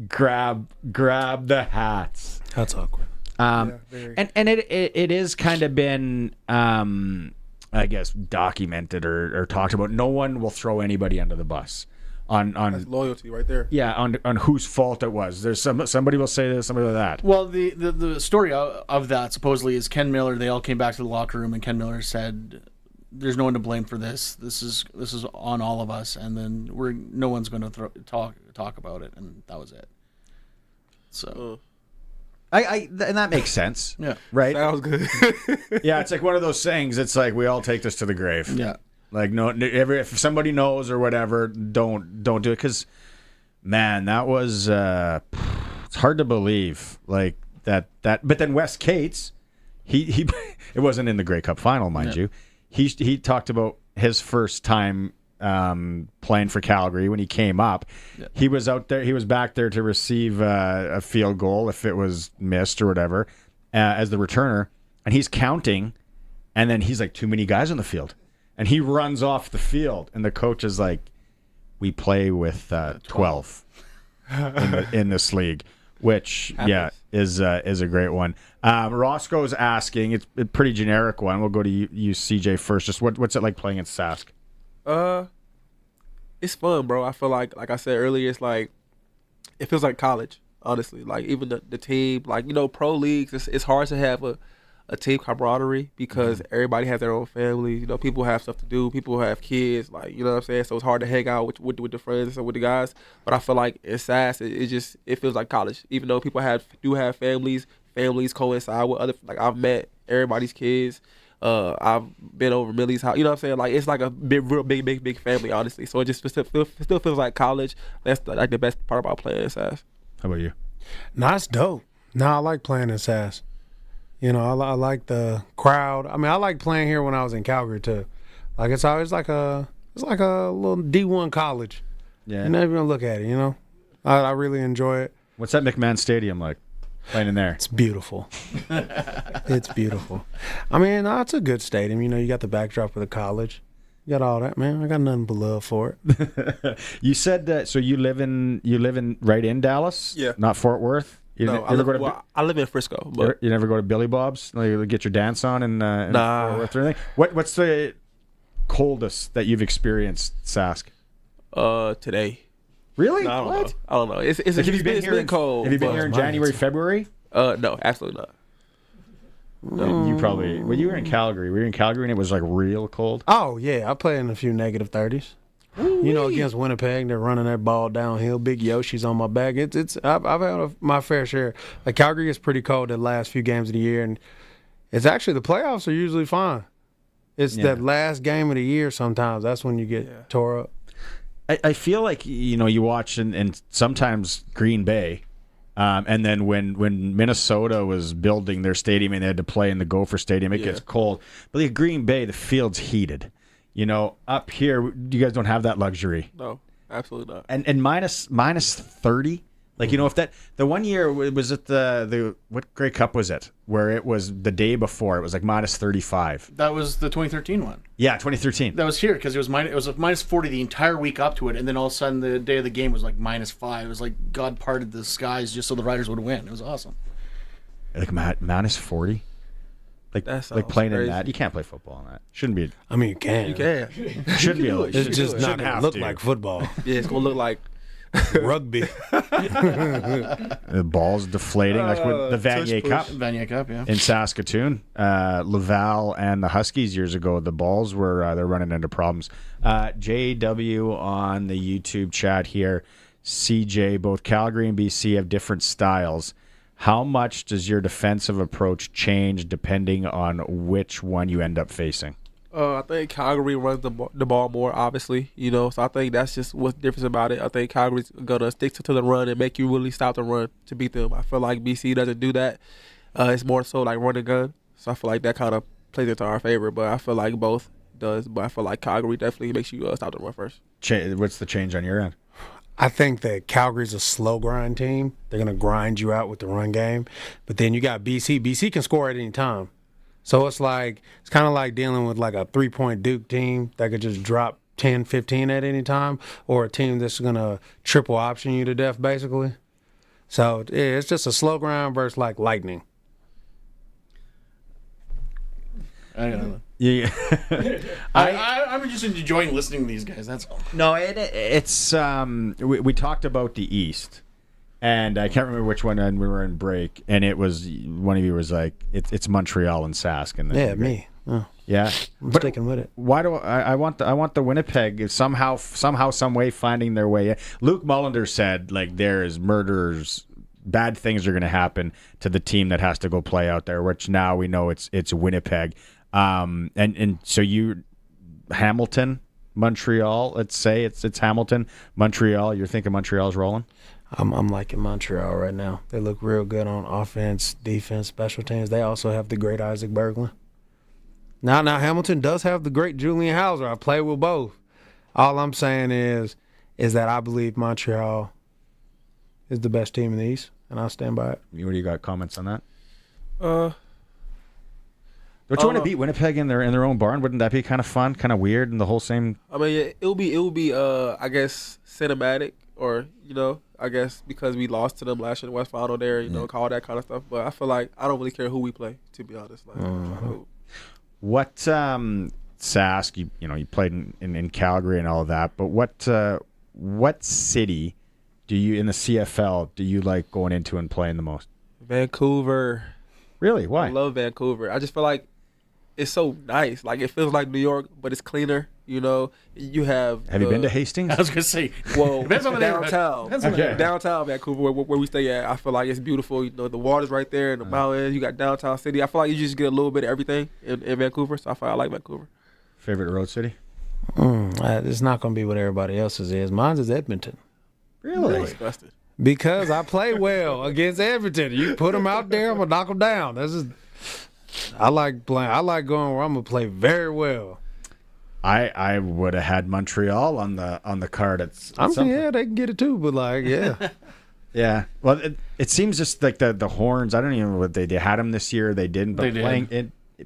grab the hats. That's awkward. And it is kind of been, I guess, documented or talked about. No one will throw anybody under the bus on That's loyalty right there. Yeah, on whose fault it was. There's somebody will say this, somebody will that. Well, the story of that supposedly is Ken Miller. They all came back to the locker room, and Ken Miller said, "There's no one to blame for this. This is on all of us." And then no one's going to talk about it, and that was it. So. And that makes sense. Yeah. Right? Sounds good. Yeah, it's like one of those things. It's like we all take this to the grave. Yeah. Like if somebody knows or whatever, don't do it, because, man, that was it's hard to believe like that. But then Wes Cates, he it wasn't in the Grey Cup final, mind you. He talked about his first time playing for Calgary when he came up. Yeah. He was out there. He was back there to receive a field goal if it was missed or whatever as the returner, and he's counting, and then he's like, too many guys on the field, and he runs off the field, and the coach is like, we play with 12 in this league, which is a great one. Roscoe's asking, it's a pretty generic one. We'll go to you CJ first. Just what's it like playing in Sask? It's fun, bro. I feel like I said earlier, it's like it feels like college, honestly. Like even the team, like, pro leagues, it's hard to have a team camaraderie because everybody has their own family. People have stuff to do. People have kids, like, what I'm saying. So it's hard to hang out with the friends and with the guys. But I feel like in SAS, it feels like college. Even though people do have families coincide with other. Like I've met everybody's kids. I've been over Millie's house. You know what I'm saying? Like it's like a real big family, honestly. So it just still feels like college. That's like the best part about playing in SAS. How about you? Nah, it's dope. Nah, I like playing in SAS. I like the crowd. I mean, I like playing here when I was in Calgary too. Like it's always like a little D1 college. Yeah. You never even look at it. I really enjoy it. What's that McMahon Stadium like? Playing in there. It's beautiful. It's beautiful. I mean, it's a good stadium. You got the backdrop of the college. You got all that, man. I got nothing but love for it. You said that. So you live in right in Dallas? Yeah. Not Fort Worth? I live in Frisco. But you never go to Billy Bob's? Like, get your dance on in nah. Fort Worth or anything? What's the coldest that you've experienced, Sask? Today. Really? No, I don't know. It's been cold. Have you been here in January, February? No, absolutely not. No. You probably. Well, you were in Calgary. Were you in Calgary and it was like real cold? Oh yeah, I played in a few negative 30s. Against Winnipeg, they're running that ball downhill. Big Yoshi's on my back. I've had my fair share. Like Calgary is pretty cold the last few games of the year, and it's actually the playoffs are usually fine. It's that last game of the year sometimes. That's when you get tore up. I feel like you watch and sometimes Green Bay, and then when Minnesota was building their stadium and they had to play in the Gopher Stadium, it gets cold. But like Green Bay, the field's heated. Up here, you guys don't have that luxury. No, absolutely not. And minus 30. Like, if that the one year was it the what Grey Cup was it where it was the day before it was like minus 35. That was the 2013 one. Yeah, 2013. That was here because it was minus 40 the entire week up to it, and then all of a sudden the day of the game was like minus 5. It was like God parted the skies just so the Riders would win. It was awesome. Like minus 40. Like playing crazy. In that, you can't play football in that. Shouldn't be. I mean, you can. You can. Shouldn't be. It's just not going to look like football. Yeah, it's going to look like. Rugby. The ball's deflating, like with the Vanier Cup. Vanier Cup, yeah. In Saskatoon, Laval and the Huskies years ago, the balls were they're running into problems. JW on the YouTube chat here. CJ, both Calgary and BC have different styles. How much does your defensive approach change depending on which one you end up facing? I think Calgary runs the ball more, obviously, so I think that's just what's different about it. I think Calgary's going to stick to the run and make you really stop the run to beat them. I feel like BC doesn't do that. It's more so like run and gun, so I feel like that kind of plays into our favor, but I feel like both does, but I feel like Calgary definitely makes you stop the run first. What's the change on your end? I think that Calgary's a slow grind team. They're going to grind you out with the run game. But then you got BC. BC can score at any time. So it's kind of like dealing with like a 3-point Duke team that could just drop 10, 15 at any time, or a team that's going to triple option you to death, basically. So yeah, it's just a slow grind versus like lightning. Yeah, I'm just enjoying listening to these guys. That's all. No, it's we talked about the East, and I can't remember which one. And we were in break, and it was one of you was like, it's Montreal and Sask, and yeah, me. Oh. Yeah, I'm sticking with it. Why do I want the Winnipeg somehow, some way finding their way in. Luke Mullender said like there is murders. Bad things are going to happen to the team that has to go play out there, which now we know it's Winnipeg. And so you Hamilton, Montreal, let's say it's Hamilton, Montreal. You're thinking Montreal's rolling? I'm liking Montreal right now. They look real good on offense, defense, special teams. They also have the great Isaac Berglund. Now Hamilton does have the great Julian Hauser. I play with both. All I'm saying is that I believe Montreal is the best team in the East, and I'll stand by it. What do you got comments on that? Don't you want to beat Winnipeg in their own barn? Wouldn't that be kind of fun, kind of weird, and the whole same? I mean, yeah, it will be I guess cinematic, or I guess because we lost to them last year in the West Final there, all that kind of stuff. But I feel like I don't really care who we play, to be honest. What Sask? You played in Calgary and all of that, but what city do you in the CFL do you like going into and playing the most? Vancouver. Really? Why? I love Vancouver. I just feel like it's so nice. Like it feels like New York, but it's cleaner. You have. Have you been to Hastings? I was gonna say. Well, downtown. Downtown Vancouver, where we stay at. I feel like it's beautiful. The water's right there, and the mountains. You got downtown city. I feel like you just get a little bit of everything in Vancouver. So I feel like I like Vancouver. Favorite road city? It's not gonna be what everybody else's is. Mine's is Edmonton. Really? Disgusted. Because I play well against Edmonton. You put them out there, I'm gonna knock them down. I like playing. I like going where I'm gonna play very well. I would have had Montreal on the card. Yeah, they can get it too, but yeah. Yeah. Well, it seems just like the Horns. I don't even know what they had them this year. They didn't. But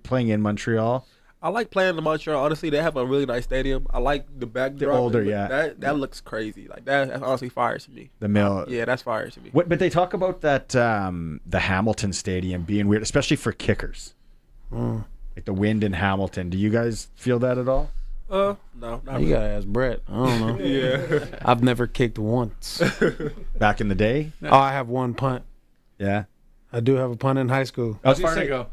playing in Montreal. I like playing in Montreal. Honestly, they have a really nice stadium. I like the backdrop. The older, yeah. That looks crazy. Like that honestly fires to me. The mill. Yeah, that's fires to me. But they talk about that the Hamilton Stadium being weird, especially for kickers. Like the wind in Hamilton. Do you guys feel that at all? No. Not you really. gotta ask Brett. I don't know. Yeah. I've never kicked once. Back in the day? Oh, I have one punt. Yeah. I do have a punt in high school. How far to go?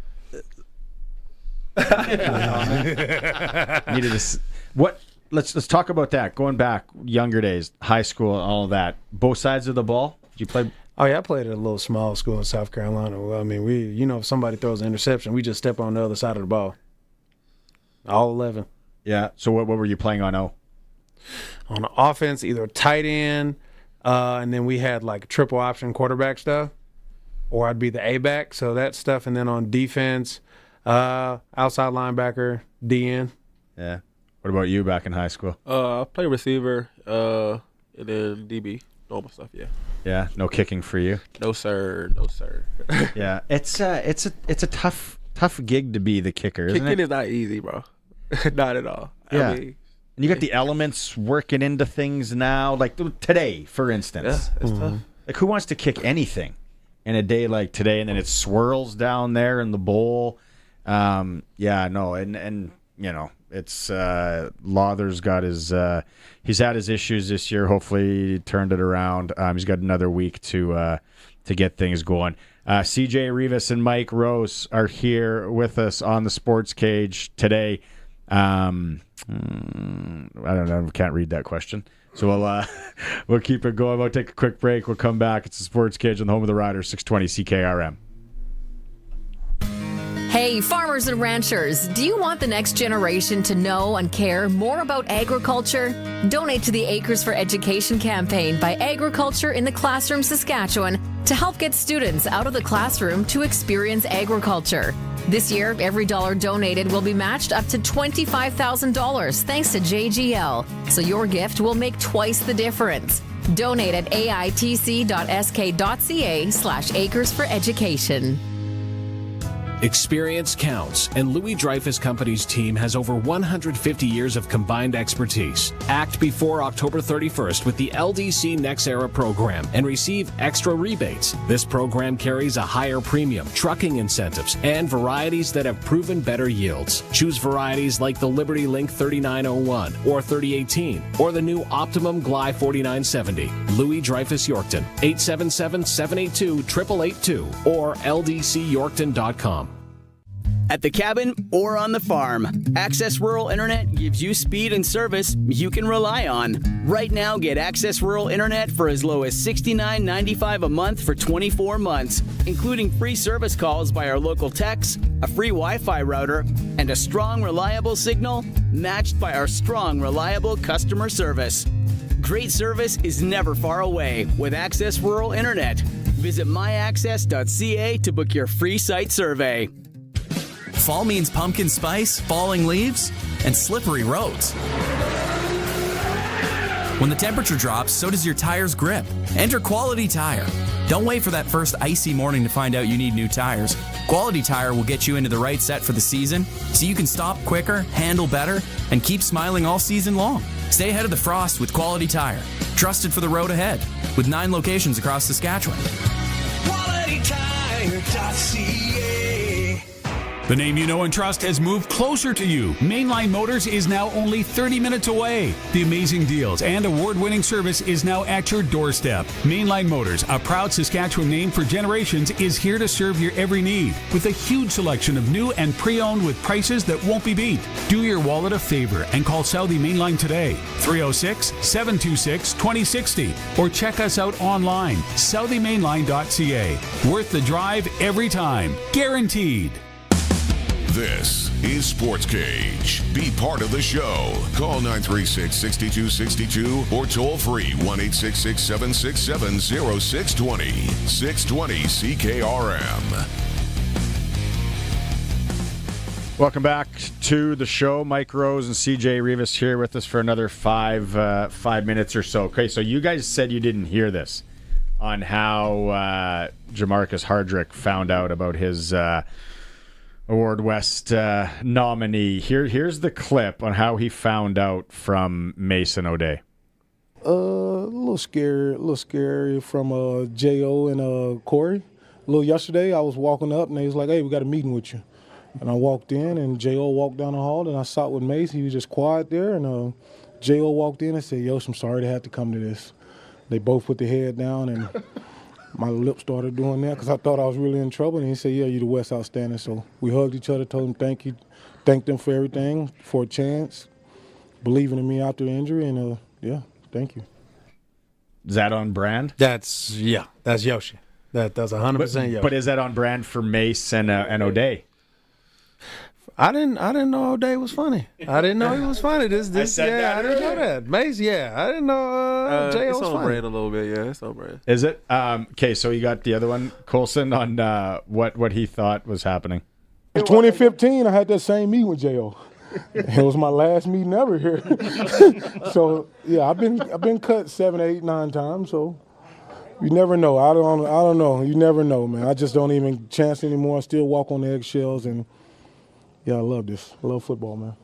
Needed to. What? Let's talk about that. Going back, younger days, high school, all of that. Both sides of the ball. Did you play? Oh yeah, I played at a little small school in South Carolina. Well, I mean, if somebody throws an interception, we just step on the other side of the ball. All 11. Yeah. So what were you playing on? On the offense, either tight end, and then we had like triple option quarterback stuff, or I'd be the A-back, so that stuff, and then on defense. Outside linebacker, DN. Yeah. What about you back in high school? I play receiver, and then DB, normal stuff. Yeah. Yeah. No kicking for you. No sir. Yeah. It's a tough gig to be the kicker. Isn't Kicking it? is not easy, bro. Not at all. Yeah. I mean, and you got the elements working into things now, like today, for instance. Yeah, it's tough. Like who wants to kick anything in a day like today, and then it swirls down there in the bowl. And it's Lawther's got his he's had his issues this year. Hopefully he turned it around. He's got another week to get things going. CJ Reavis and Mike Rose are here with us on the Sports Cage today. I don't know. Can't read that question. So we'll keep it going. We'll take a quick break. We'll come back. It's the Sports Cage on the home of the Riders, 620 CKRM. Hey, farmers and ranchers, do you want the next generation to know and care more about agriculture? Donate to the Acres for Education campaign by Agriculture in the Classroom Saskatchewan to help get students out of the classroom to experience agriculture. This year, every dollar donated will be matched up to $25,000 thanks to JGL, so your gift will make twice the difference. Donate at aitc.sk.ca/Acres for Education. Experience counts, and Louis Dreyfus Company's team has over 150 years of combined expertise. Act before October 31st with the LDC Next Era program and receive extra rebates. This program carries a higher premium, trucking incentives, and varieties that have proven better yields. Choose varieties like the Liberty Link 3901 or 3018 or the new Optimum Gly 4970. Louis Dreyfus Yorkton, 877-782-8882 or ldcyorkton.com. At the cabin or on the farm, Access Rural Internet gives you speed and service you can rely on. Right now, get Access Rural Internet for as low as $69.95 a month for 24 months, including free service calls by our local techs, a free Wi-Fi router, and a strong, reliable signal matched by our strong, reliable customer service. Great service is never far away with Access Rural Internet. Visit myaccess.ca to book your free site survey. Fall means pumpkin spice, falling leaves, and slippery roads. When the temperature drops, so does your tire's grip. Enter Quality Tire. Don't wait for that first icy morning to find out you need new tires. Quality Tire will get you into the right set for the season, so you can stop quicker, handle better, and keep smiling all season long. Stay ahead of the frost with Quality Tire. Trusted for the road ahead, with 9 locations across Saskatchewan. QualityTire.ca. The name you know and trust has moved closer to you. Mainline Motors is now only 30 minutes away. The amazing deals and award-winning service is now at your doorstep. Mainline Motors, a proud Saskatchewan name for generations, is here to serve your every need with a huge selection of new and pre-owned with prices that won't be beat. Do your wallet a favor and call Southie Mainline today, 306-726-2060, or check us out online, southie-mainline.ca. Worth the drive every time, guaranteed. This is Sports Cage. Be part of the show. Call 936-6262 or toll free 1-866-767-0620. 620 CKRM. Welcome back to the show. Mike Rose and CJ Reavis here with us for another five minutes or so. Okay, so you guys said you didn't hear this on how Jamarcus Hardrick found out about his Award West nominee. Here's the clip on how he found out from Mason O'Day. A little scary from J.O. and Corey. A little yesterday, I was walking up, and they was like, hey, we got a meeting with you. And I walked in, and J.O. walked down the hall, and I sat with Mace. He was just quiet there, and J.O. walked in and said, Yosh, I'm sorry to have to come to this. They both put their head down, and my lips started doing that because I thought I was really in trouble. And he said, yeah, you're the West Outstanding. So we hugged each other, told him thank you, thanked them for everything, for a chance, believing in me after injury, and yeah, thank you. Is that on brand? That's Yoshi. That's 100% Yoshi. But is that on brand for Mace and O'Day? I didn't know O'Day was funny. I didn't know he was funny. I didn't know that. Mace, I didn't know J.O. was funny. It's on brand a little bit, yeah. It's on brand. Is it? Okay, so you got the other one, Coulson, on what he thought was happening. In 2015, I had that same meeting with J.O. It was my last meeting ever here. So yeah, I've been cut 7, 8, 9 times. So you never know. I don't know. You never know, man. I just don't even chance anymore. I still walk on the eggshells and. Yeah, I love this. I love football, man.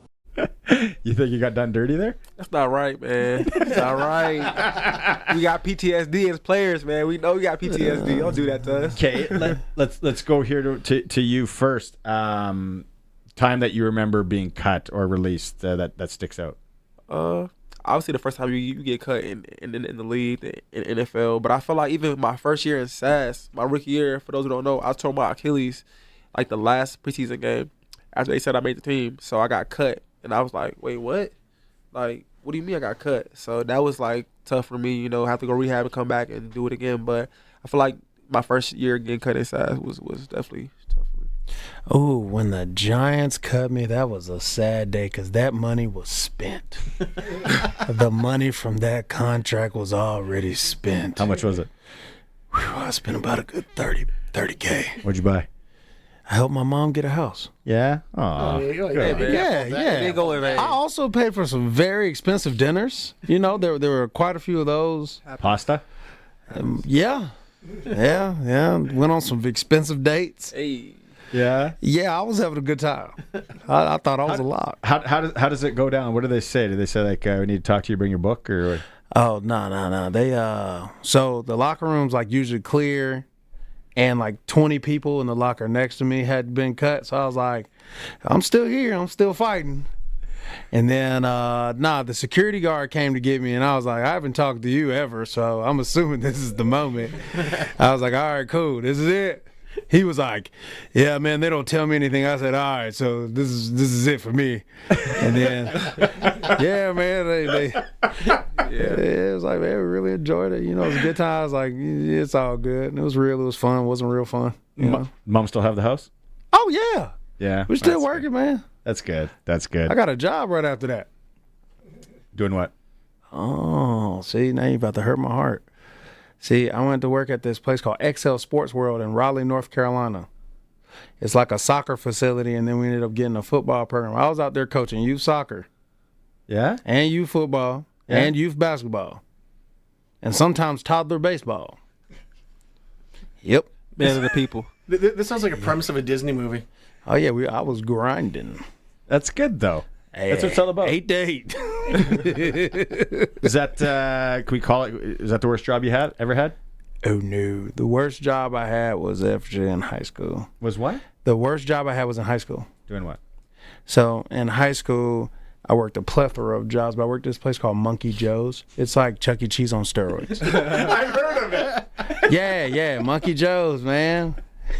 You think you got done dirty there? That's not right, man. That's not right. We got PTSD as players, man. We know we got PTSD. Don't do that to us. Okay, let's go here to you first. time that you remember being cut or released that sticks out? Obviously the first time you get cut in the league, in NFL. But I feel like even my first year in SAS, my rookie year, for those who don't know, I tore my Achilles like the last preseason game after they said I made the team. So I got cut, and I was like, wait, what? Like, what do you mean I got cut? So that was like tough for me, have to go rehab and come back and do it again. But I feel like my first year getting cut in SAS was definitely tough for me. Oh, when the Giants cut me, that was a sad day because that money was spent. The money from that contract was already spent. How much was it? I spent about a good $30K. What'd you buy? I helped my mom get a house. Yeah? Yeah. I I also paid for some very expensive dinners. There were quite a few of those. Pasta? Yeah. Went on some expensive dates. Hey. Yeah? Yeah, I was having a good time. I thought I was a lot. How does it go down? What do they say? Do they say, like, we need to talk to you, bring your book? Or what? Oh, no. They, so the locker room's, like, usually clear, and, like, 20 people in the locker next to me had been cut. So I was like, I'm still here. I'm still fighting. And then, the security guard came to get me, and I was like, I haven't talked to you ever, so I'm assuming this is the moment. I was like, all right, cool. This is it. He was like, yeah, man, they don't tell me anything. I said, all right, so this is it for me. And then, yeah, man, it was like, man, we really enjoyed it. It was a good time. I was like, it's all good. It was real. It was fun. It wasn't real fun. Mom still have the house? Oh, yeah. Yeah. We're still working, man. That's good. That's good. I got a job right after that. Doing what? Oh, see, now you're about to hurt my heart. See, I went to work at this place called XL Sports World in Raleigh, North Carolina. It's like a soccer facility, and then we ended up getting a football program. I was out there coaching youth soccer. Yeah? And youth football. Yeah. And youth basketball. And sometimes toddler baseball. Yep. Man of the people. This sounds like a premise of a Disney movie. Oh, yeah, I was grinding. That's good, though. That's what it's all about. 8 to 8. Is that, can we call it, is that the worst job you ever had? Oh, no. The worst job I had was actually in high school. Was what? The worst job I had was in high school. Doing what? So, in high school, I worked a plethora of jobs, but I worked at this place called Monkey Joe's. It's like Chuck E. Cheese on steroids. I've heard of it. Yeah, Monkey Joe's, man.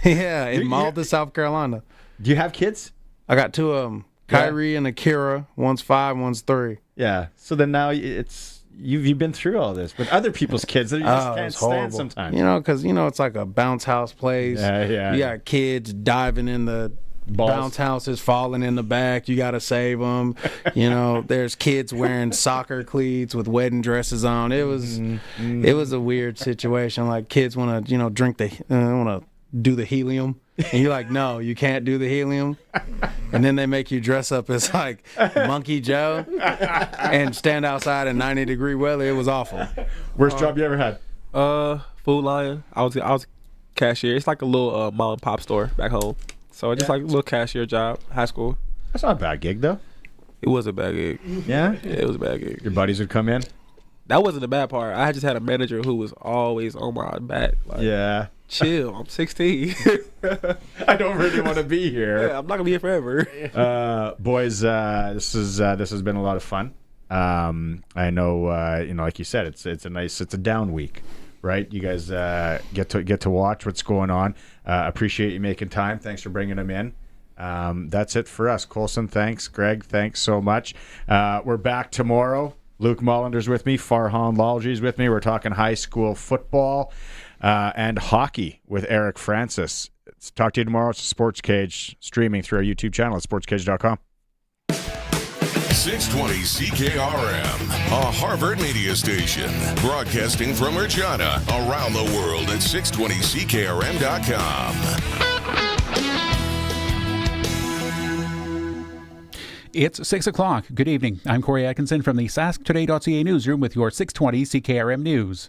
Yeah, in Malta, South Carolina. Do you have kids? I got 2 of them. Kyrie and Akira. One's 5, one's 3. Yeah. So then now you've been through all this, but other people's kids that you just can't stand sometimes. Because it's like a bounce house place. Yeah. You got kids diving in the bounce houses, falling in the back. You got to save them. There's kids wearing soccer cleats with wedding dresses on. It was a weird situation. Like kids want to drink want to do the helium. And you're like, no, you can't do the helium. And then they make you dress up as like Monkey Joe and stand outside in 90-degree weather. It was awful. Worst job you ever had? Food Lion. I was cashier. It's like a little mom and pop store back home. So just like a little cashier job, high school. That's not a bad gig though. It was a bad gig. Yeah? Yeah, it was a bad gig. Your buddies would come in? That wasn't the bad part. I just had a manager who was always on my back. Like, yeah. Chill. I'm 16. I don't really want to be here. Yeah, I'm not gonna be here forever. Boys, this has been a lot of fun. I know, like you said, it's a down week, right? You guys get to watch what's going on. Appreciate you making time. Thanks for bringing them in. That's it for us. Colson, thanks. Greg, thanks so much. We're back tomorrow. Luke Mollender's with me. Farhan Lalji's with me. We're talking high school football and hockey with Eric Francis. Talk to you tomorrow. It's Sportscage, streaming through our YouTube channel at sportscage.com. 620 CKRM, a Harvard media station, broadcasting from Regina, around the world at 620CKRM.com. It's 6 o'clock. Good evening. I'm Corey Atkinson from the SaskToday.ca newsroom with your 620 CKRM News.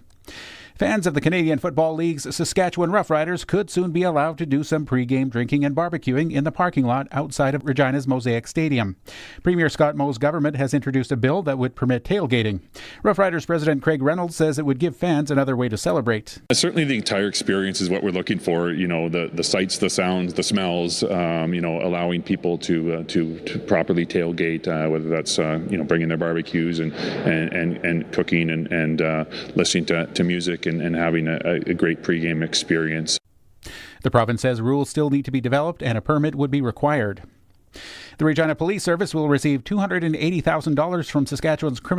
Fans of the Canadian Football League's Saskatchewan Roughriders could soon be allowed to do some pre-game drinking and barbecuing in the parking lot outside of Regina's Mosaic Stadium. Premier Scott Moe's government has introduced a bill that would permit tailgating. Roughriders President Craig Reynolds says it would give fans another way to celebrate. Certainly the entire experience is what we're looking for. You know, the sights, the sounds, the smells, allowing people to properly tailgate, whether that's, bringing their barbecues and cooking and listening to music and having a great pregame experience. The province says rules still need to be developed and a permit would be required. The Regina Police Service will receive $280,000 from Saskatchewan's criminal